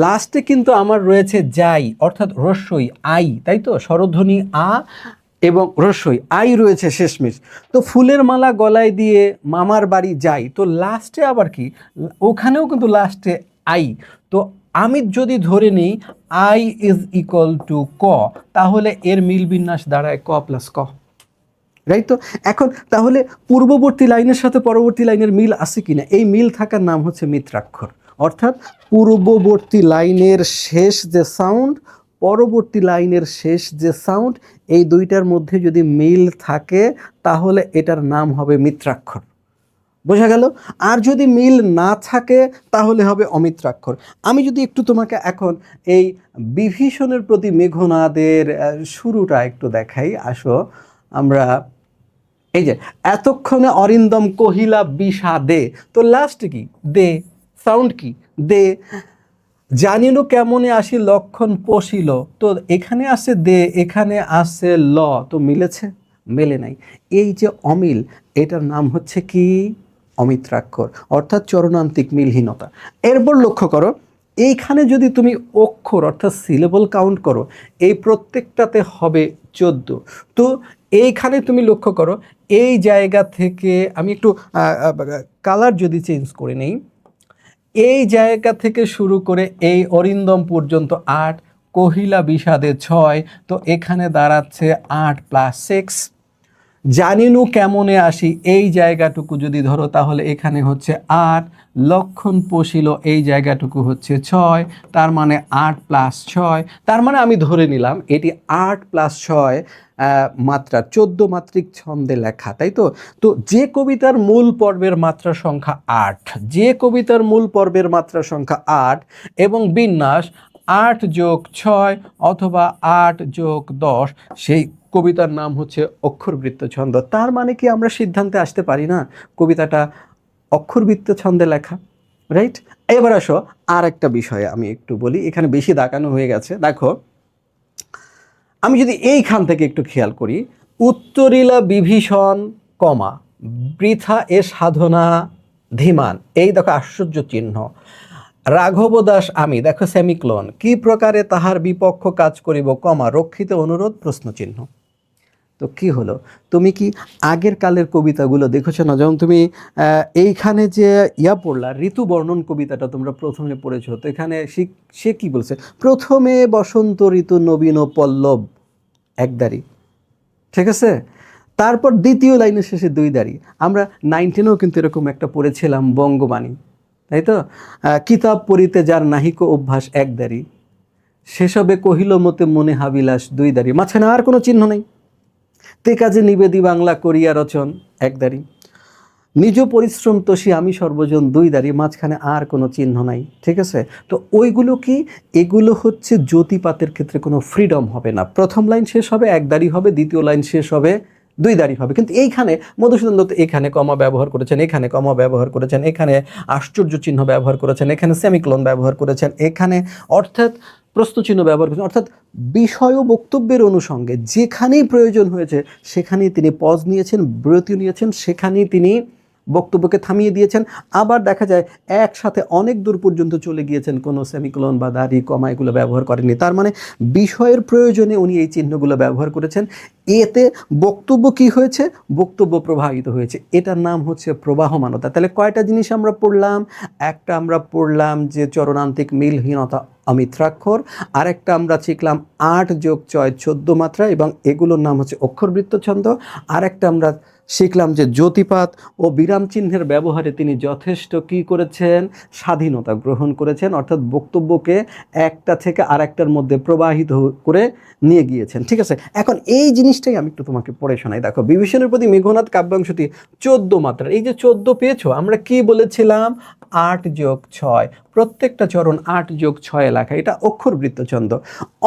লাস্টে কিন্তু আমার রয়েছে যাই, অর্থাৎ রস্যই আই, তাই তো, স্বরধ্বনি আ এবং রস্যই আই রয়েছে শেষমেশ। তো ফুলের মালা গলায় দিয়ে মামার বাড়ি যাই, তো লাস্টে আবার কি? ওখানেও কিন্তু লাস্টে আই। তো আমি যদি ধরে নিই আই ইজ ইকুয়াল টু ক, তাহলে এর মিল বিন্যাস দাঁড়ায় ক প্লাস ক, রাইট? তো এখন তাহলে পূর্ববর্তী লাইনের সাথে পরবর্তী লাইনের মিল আছে কিনা? এই মিল থাকার নাম হচ্ছে মিত্রাক্ষর। অর্থাৎ পূর্ববর্তী লাইনের শেষ যে সাউন্ড, পরবর্তী লাইনের শেষ যে সাউন্ড, এই দুইটার মধ্যে যদি মিল থাকে তাহলে এটার নাম হবে মিত্রাক্ষর। বোঝা গেল? আর যদি মিল না থাকে তাহলে হবে অমিত্রাক্ষর। আমি যদি একটু তোমাকে এখন এই বিভীষণের প্রতি মেঘনাদের শুরুটা একটু দেখাই, আসো আমরা এই যে এতক্ষণে অরিন্দম কহিলা বিষাদে, তো লাস্ট কি দে, সাউন্ড কি দে। জানিল কেমনে আসি লক্ষণ পশিল, তো এখানে আসে দে, এখানে আসে ল, তো মিলেছে? মেলে নাই। এই যে অমিল, এটার নাম হচ্ছে কি অমিত্রাক্ষর, অর্থাৎ চরণান্তিক মিলহীনতা। এরপর লক্ষ্য করো, এইখানে যদি তুমি অক্ষর অর্থাৎ সিলেবল কাউন্ট করো, এই প্রত্যেকটাতে হবে 14। তো এইখানে তুমি লক্ষ্য করো, এই জায়গা থেকে আমি একটু কালার যদি চেঞ্জ করে নেই, এই জায়গা থেকে শুরু করে এই অরিন্দম পর্যন্ত 8, কহিলা বিষাদে 6, তো এখানে দাঁড়াচ্ছে 8 + 6। জানিনু কেমনে আসি, এই জায়গাটুকু যদি ধরো তাহলে এখানে হচ্ছে 8, লক্ষণ পশিল এই জায়গাটুকু হচ্ছে 6, তার মানে 8 + 6, তার মানে আমি ধরে নিলাম এটি 8 + 6 মাত্রা 14 মাত্রিক ছন্দে লেখা, তাই তো? তো যে কবিতার মূল পর্বের মাত্রা সংখ্যা 8, যে কবিতার মূল পর্বের মাত্রা সংখ্যা 8 এবং বিন্যাস 8 + 6 অথবা 8 + 10, সেই কবিতার নাম হচ্ছে অক্ষরবৃত্ত ছন্দ। তার মানে কি আমরা সিদ্ধান্তে আসতে পারি না কবিতাটা অক্ষরবৃত্ত ছন্দে লেখা, রাইট? এবার আসো আর একটা বিষয়ে আমি একটু বলি, এখানে বেশি দাগানো হয়ে গেছে। দেখো, আমি যদি এইখান থেকে একটু খেয়াল করি, উত্তরিলা বিভীষণ কমা বৃথা এ সাধনা ধীমান, এই দেখো আশ্চর্য চিহ্ন। রাঘব দাস আমি, দেখো সেমিক্লোন, কি প্রকারে তাহার বিপক্ষ কাজ করিব কমা রক্ষিত অনুরোধ প্রশ্নচিহ্ন। তো কি হলো, তুমি কি আগের কালের কবিতাগুলো দেখেছো না? যেমন তুমি এইখানে যে পড়লা ঋতু বর্ণন কবিতাটা তোমরা প্রথমে পড়েছো, তো এখানে সে কি বলছে, প্রথমে বসন্ত ঋতু নবীন পল্লব একদারি, ঠিক আছে? তারপর দ্বিতীয় লাইনের শেষে 2 দাঁড়ি। আমরা 19-এও কিন্তু এরকম একটা পড়েছিলাম বঙ্গবাণী, তাই তো? কিতাব পড়িতে যার নাহিক অভ্যাস একদারি, সেসবে কহিল মতে মনে হাবিলাস 2 দাঁড়ি, মাঝখানে আর কোনো চিহ্ন নেই। তে কাজে নিবেদি বাংলা করিয়া রচন একদারি, নিজ পরিশ্রম তোষী আমি সর্বজন 2 দাঁড়ি, মাঝখানে আর কোনো চিহ্ন নাই, ঠিক আছে? তো ওইগুলো কি, এগুলো হচ্ছে জ্যোতিপাতের ক্ষেত্রে কোনো ফ্রিডম হবে না। প্রথম লাইন শেষ হবে 1 দাঁড়ি হবে, দ্বিতীয় লাইন শেষ হবে 2 দাঁড়ি হবে। কিন্তু এইখানে মধুসূদন দত্ত এখানে কমা ব্যবহার করেছেন, এখানে কমা ব্যবহার করেছেন, এখানে আশ্চর্য চিহ্ন ব্যবহার করেছেন, এখানে সেমিকোলন ব্যবহার করেছেন, এখানে অর্থাৎ প্রশ্নচিহ্ন ব্যবহার করেছেন, অর্থাৎ বিষয় ও বক্তব্যের অনুষঙ্গে যেখানেই প্রয়োজন হয়েছে সেখানেই তিনি পজ নিয়েছেন, বিরতি নিয়েছেন, সেখানেই তিনি বক্তব্যকে থামিয়ে দিয়েছেন। আবার দেখা যায় একসাথে অনেক দূর পর্যন্ত চলে গিয়েছেন, কোনো সেমিকোলন বা দাড়ি কমা এগুলো ব্যবহার করেননি। তার মানে বিষয়ের প্রয়োজনে উনি এই চিহ্নগুলো ব্যবহার করেছেন। এতে বক্তব্য কি হয়েছে, বক্তব্য প্রবাহিত হয়েছে, এটার নাম হচ্ছে প্রবাহমানতা। তাহলে কয়টা জিনিস আমরা পড়লাম? একটা আমরা পড়লাম যে চরণান্তিক মিলহীনতা অমিত্রাক্ষর, আরেকটা আমরা শিখলাম 8 + 6 14 মাত্রা এবং এগুলোর নাম হচ্ছে অক্ষরবৃত্ত ছন্দ, আরেকটা আমরা শিখলাম যে জ্যোতিপাত ও বিরাম চিহ্নের ব্যবহারে তিনি যথেষ্ট কি করেছেন, স্বাধীনতা গ্রহণ করেছেন, অর্থাৎ বক্তব্যকে একটা থেকে আরেকটার মধ্যে প্রবাহিত করে নিয়ে গিয়েছেন, ঠিক আছে? এখন এই জিনিসটাই আমি একটু তোমাকে পড়ে শোনাই। দেখো, বিভীষণের প্রতি মেঘনাদ কাব্যাংশটি 14 মাত্রার, এই যে 14 পেয়েছো, আমরা কি বলেছিলাম 8 + 6, প্রত্যেকটা চরণ 8 + 6 লেখা, এটা অক্ষরবৃত্ত ছন্দ।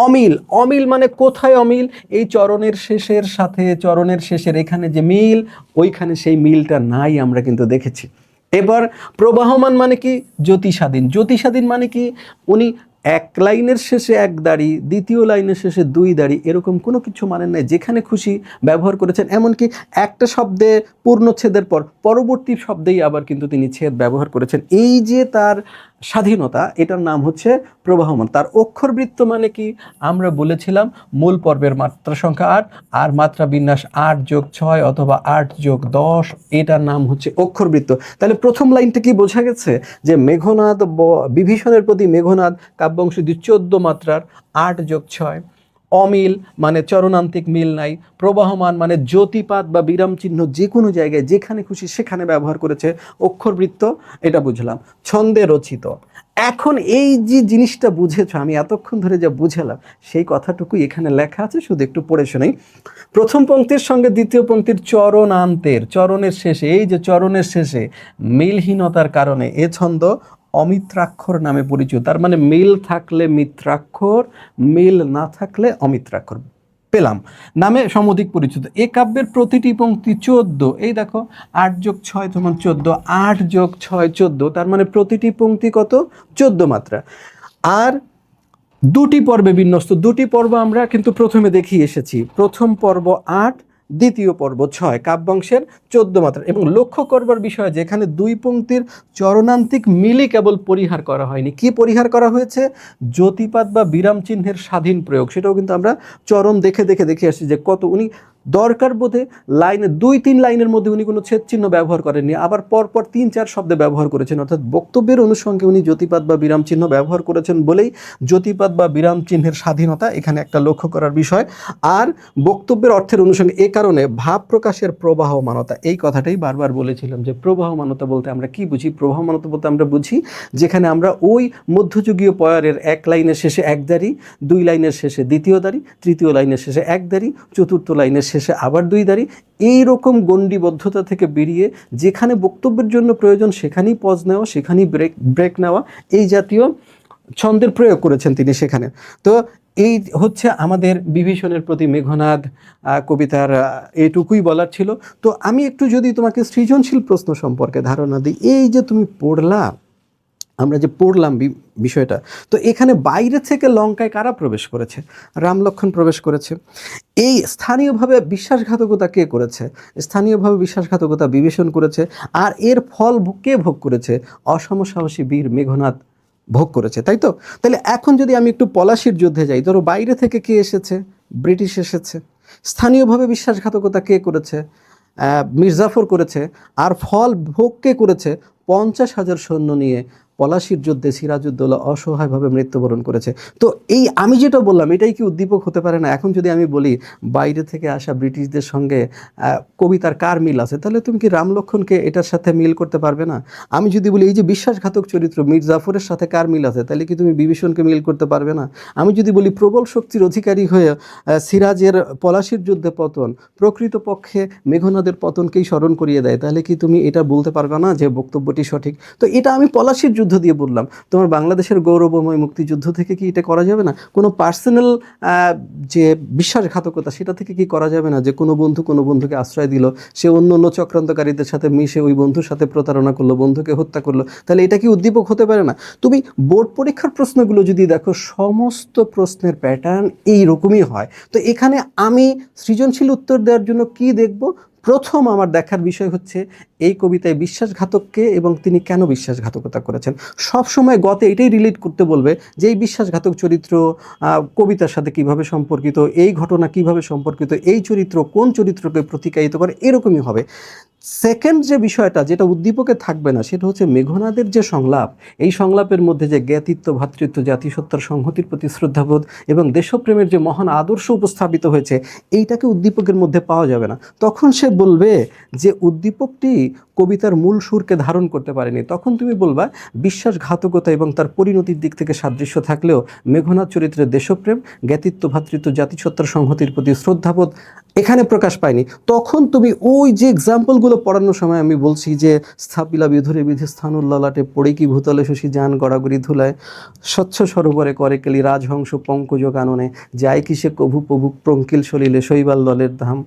অমিল, অমিল মানে কোথায় অমিল, এই চরণের শেষের সাথে চরণের শেষের এখানে যে মিল, ওইখানে সেই মিলটা নাই, আমরা কিন্তু দেখেছি। এবার প্রবাহমান মানে কি, জ্যোতিস্বাধীন, জ্যোতিস্বাধীন মানে কি, উনি এক লাইনের শেষে 1 দাঁড়ি, দ্বিতীয় লাইনের শেষে 2 দাঁড়ি, এরকম কোনো কিছু মানে নাই, যেখানে খুশি ব্যবহার করেছেন। এমনকি একটা শব্দে পূর্ণচ্ছেদের পর পরবর্তী শব্দেই আবার কিন্তু তিনি ছেদ ব্যবহার করেছেন। এই যে তার স্বাধীনতা, এটার নাম হচ্ছে প্রবাহমান। তার অক্ষরবৃত্ত মানে কি, আমরা বলেছিলাম মূল পর্বের মাত্রা সংখ্যা 8 আর মাত্রা বিন্যাস 8 + 6 অথবা 8 + 10, এটার নাম হচ্ছে অক্ষরবৃত্ত। তাহলে প্রথম লাইনটা কি বোঝা গেছে, যে মেঘনাদ বিভীষণের প্রতি মেঘনাদ কাব্যাংশটি 14 মাত্রার 8 + 6, অমিল মানে চরণান্তিক মিল নাই, প্রবাহমান মানে জ্যোতিপাত বা বিরাম চিহ্ন যে কোনো জায়গায় যেখানে খুশি সেখানে ব্যবহার করেছে, অক্ষরবৃত্ত, এটা বুঝলাম। ছন্দে রচিত, এখন এই যে জিনিসটা বুঝেছো, আমি এতক্ষণ ধরে যা বুঝালাম সেই কথাটুকু এখানে লেখা আছে, শুধু একটু পড়ে শোনাই। প্রথম পংক্তির সঙ্গে দ্বিতীয় পংক্তির চরণান্তের, চরণের শেষে, এই যে চরণের শেষে মিলহীনতার কারণে এ ছন্দ অমিত্রাক্ষর নামে পরিচিত। তার মানে মিল থাকলে মিত্রাক্ষর, মিল না থাকলে অমিত্রাক্ষর। পেলাম, নামে সমধিক পরিচিত। এ কাব্যের প্রতিটি পংক্তি 14, এই দেখো 8 যোগ 6 সমান 14, 8 যোগ 6 14, তার মানে প্রতিটি পংক্তি কত? 14 মাত্রা। আর দুটি পর্বে বিন্যস্ত, দুটি পর্ব আমরা কিন্তু প্রথমে দেখিয়ে এসেছি। প্রথম পর্ব 8, দ্বিতীয় পর্ব 6, কাব্যাংশের 14 মাত্রা। এবং লক্ষ্য করবার বিষয় যে এখানে দুই পংক্তির চরণান্তিক মিলই কেবল পরিহার করা হয়নি। কি পরিহার করা হয়েছে? জ্যোতিপাত বা বিরাম চিহ্নের স্বাধীন প্রয়োগ। সেটাও কিন্তু আমরা চরণ দেখে দেখে আসছি যে কত উনি দরকার বোধে লাইনে 2-3 লাইনের মধ্যে উনি কোনো ছেদ চিহ্ন ব্যবহার করেননি, আবার পরপর 3-4 শব্দে ব্যবহার করেছেন। অর্থাৎ বক্তব্যের অনুষঙ্গে উনি জ্যোতিপাত বা বিরাম চিহ্ন ব্যবহার করেছেন বলেই জ্যোতিপাত বা বিরাম চিহ্নের স্বাধীনতা এখানে একটা লক্ষ্য করার বিষয়। আর বক্তব্যের অর্থের অনুষঙ্গে এ কারণে ভাব প্রকাশের প্রবাহমানতা, এই কথাটাই বারবার বলেছিলাম যে প্রবাহমানতা বলতে আমরা কি বুঝি? প্রবাহমানতা বলতে আমরা বুঝি যেখানে আমরা ওই মধ্যযুগীয় পয়ারের 1 লাইনের শেষে 1 দাঁড়ি, 2 লাইনের শেষে 2য় দাঁড়ি, 3য় লাইনের শেষে 1 দাঁড়ি, 4র্থ লাইনের শেষে আবার 2 দাঁড়ি, এইরকম গণ্ডিবদ্ধতা থেকে বেরিয়ে যেখানে বক্তব্যের জন্য প্রয়োজন সেখানেই পজ নেওয়া, সেখানেই ব্রেক নেওয়া, এই জাতীয় ছন্দের প্রয়োগ করেছেন তিনি সেখানে। তো এই হচ্ছে আমাদের বিভীষণের প্রতি মেঘনাদ কবিতার এটুকুই বলার ছিল। তো আমি একটু যদি তোমাকে সৃজনশীল প্রশ্ন সম্পর্কে ধারণা দিই, এই যে তুমি পড়লা, আমরা যে পড়লাম বিষয়টা, তো এখানে বাইরে থেকে লঙ্কায় কারা প্রবেশ করেছে? রাম লক্ষ্মণ প্রবেশ করেছে। এই স্থানীয়ভাবে বিশ্বাসঘাতকতা কে করেছে? স্থানীয়ভাবে বিশ্বাসঘাতকতা বিভীষণ করেছে। আর এর ফল কে ভোগ করেছে? অসমসাহসী বীর মেঘনাদ ভোগ করেছে, তাই তো? তাহলে এখন যদি আমি একটু পলাশির যুদ্ধে যাই, ধরো বাইরে থেকে কে এসেছে? ব্রিটিশ এসেছে। স্থানীয়ভাবে বিশ্বাসঘাতকতা কে করেছে? মির্জাফর করেছে। আর ফল ভোগ কে করেছে? 50,000 সৈন্য নিয়ে পলাশির যুদ্ধে সিরাজউদ্দৌলা অসহায়ভাবে মৃত্যুবরণ করেছে। তো এই আমি যেটা বললাম এটাই কি উদ্দীপক হতে পারে না? এখন যদি আমি বলি বাইরে থেকে আসা ব্রিটিশদের সঙ্গে কবিতার কার মিল আছে, তাহলে তুমি কি রাম লক্ষ্মণকে এটার সাথে মিল করতে পারবে না? আমি যদি বলি এই যে বিশ্বাসঘাতক চরিত্র মির্জাফরের সাথে কার মিল আছে, তাহলে কি তুমি বিভীষণকে মিল করতে পারবে না? আমি যদি বলি প্রবল শক্তির অধিকারী হয়ে সিরাজের পলাশির যুদ্ধে পতন প্রকৃতপক্ষে মেঘনাদের পতনকেই স্মরণ করিয়ে দেয়, তাহলে কি তুমি এটা বলতে পারবে না যে বক্তব্যটি সঠিক? তো এটা আমি পলাশির যুদ্ধ দিয়ে বললাম। তোমার বাংলাদেশের গৌরবময় মুক্তিযুদ্ধ থেকে কি এটা করা যাবে না? কোনো পার্সোনাল যে বিশ্বাসঘাতকতা সেটা থেকে কি করা যাবে না? যে কোনো বন্ধুকে আশ্রয় দিল, সে অন্য চক্রান্তকারীদের সাথে মিশে ওই বন্ধুর সাথে প্রতারণা করলো, বন্ধুকে হত্যা করলো, তাহলে এটা কি উদ্দীপক হতে পারে না? তুমি বোর্ড পরীক্ষার প্রশ্নগুলো যদি দেখো, সমস্ত প্রশ্নের প্যাটার্ন এইরকমই হয়। তো এখানে আমি সৃজনশীল উত্তর দেওয়ার জন্য কি দেখব? প্রথম আমার দেখার বিষয় হচ্ছে এই কবিতায় বিশ্বাসঘাতককে এবং তিনি কেন বিশ্বাসঘাতকতা করেছেন। সব সময় গতে এটাই রিলেট করতে বলবে যে এই বিশ্বাসঘাতক চরিত্র কবিতার সাথে কিভাবে সম্পর্কিত, এই ঘটনা কিভাবে সম্পর্কিত, এই চরিত্র কোন চরিত্রকে প্রতিকায়িত করে, এরকমই হবে। সেকেন্ড যে বিষয়টা যেটা উদ্দীপকে থাকবে না, সেটা হচ্ছে মেঘনাদের যে সংলাপ, এই সংলাপের মধ্যে যে জ্ঞাতিত্ব, ভ্রাতৃত্ব, জাতিসত্তার সংহতির প্রতি শ্রদ্ধাবোধ এবং দেশপ্রেমের যে মহান আদর্শ উপস্থাপিত হয়েছে, এইটাকে উদ্দীপকের মধ্যে পাওয়া যাবে না। তখন সে বলবে যে উদ্দীপকটি কবিতার মূল সুরকে ধারণ করতে পারেনি। তখন তুমি বলবা বিশ্বাসঘাতকতা এবং তার পরিণতির দিক থেকে সাদৃশ্য থাকলেও মেঘনাদ চরিত্রের দেশপ্রেম, জ্ঞাতিত্ব, ভ্রাতৃত্ব, জাতিসত্তার সংহতির প্রতি শ্রদ্ধাবোধ এখানে প্রকাশ পায়নি। তখন তুমি ওই যে এক্সাম্পলগুলো পড়ানোর সময় আমি বলছি যে স্থাপিলা বিধুরে বিধি স্থানুল্লালাটে পড়ে কি ভূতলে শশী যান গড়াগড়ি ধুলায়, স্বচ্ছ সরোবরে করে কেলি রাজহংস পঙ্কজ কাননে, যায় কিসে কভু প্রভু প্রঙ্কিল সলিলে শৈবাল দলের ধাম,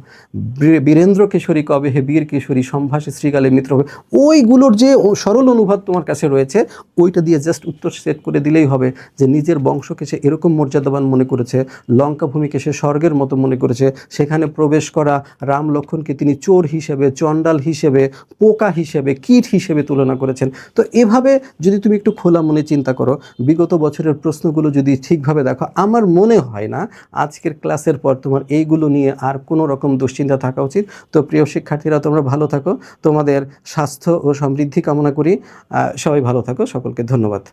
বীরেন্দ্র কেশরী কবে হে বীর কেশরী সম্ভাষে শ্রীকালে মিত্র হবে। ওইগুলোর যে সরল অনুবাদ তোমার কাছে রয়েছে, ওইটা দিয়ে জাস্ট উত্তর সেট করে দিলেই হবে যে নিজের বংশকে সে এরকম মর্যাদাবান মনে করেছে, লঙ্কা ভূমিকে সে স্বর্গের মতো মনে করেছে, সেখানে প্রবেশ করা রাম লক্ষ্মণকে তিনি চোর হিসেবে, চণ্ডাল হিসেবে, পোকা হিসেবে, কীট হিসেবে তুলনা করেছেন। তো এভাবে যদি তুমি একটু খোলা মনে চিন্তা করো, বিগত বছরের প্রশ্নগুলো যদি ঠিকভাবে দেখো, আমার মনে হয় না আজকের ক্লাসের পর তোমার এইগুলো নিয়ে আর কোনো রকম দুশ্চিন্তা থাকা উচিত। তো প্রিয় শিক্ষার্থীরা, তোমরা ভালো থাকো, তোমাদের স্বাস্থ্য ও সমৃদ্ধি কামনা করি। সবাই ভালো থাকো, সকলকে ধন্যবাদ।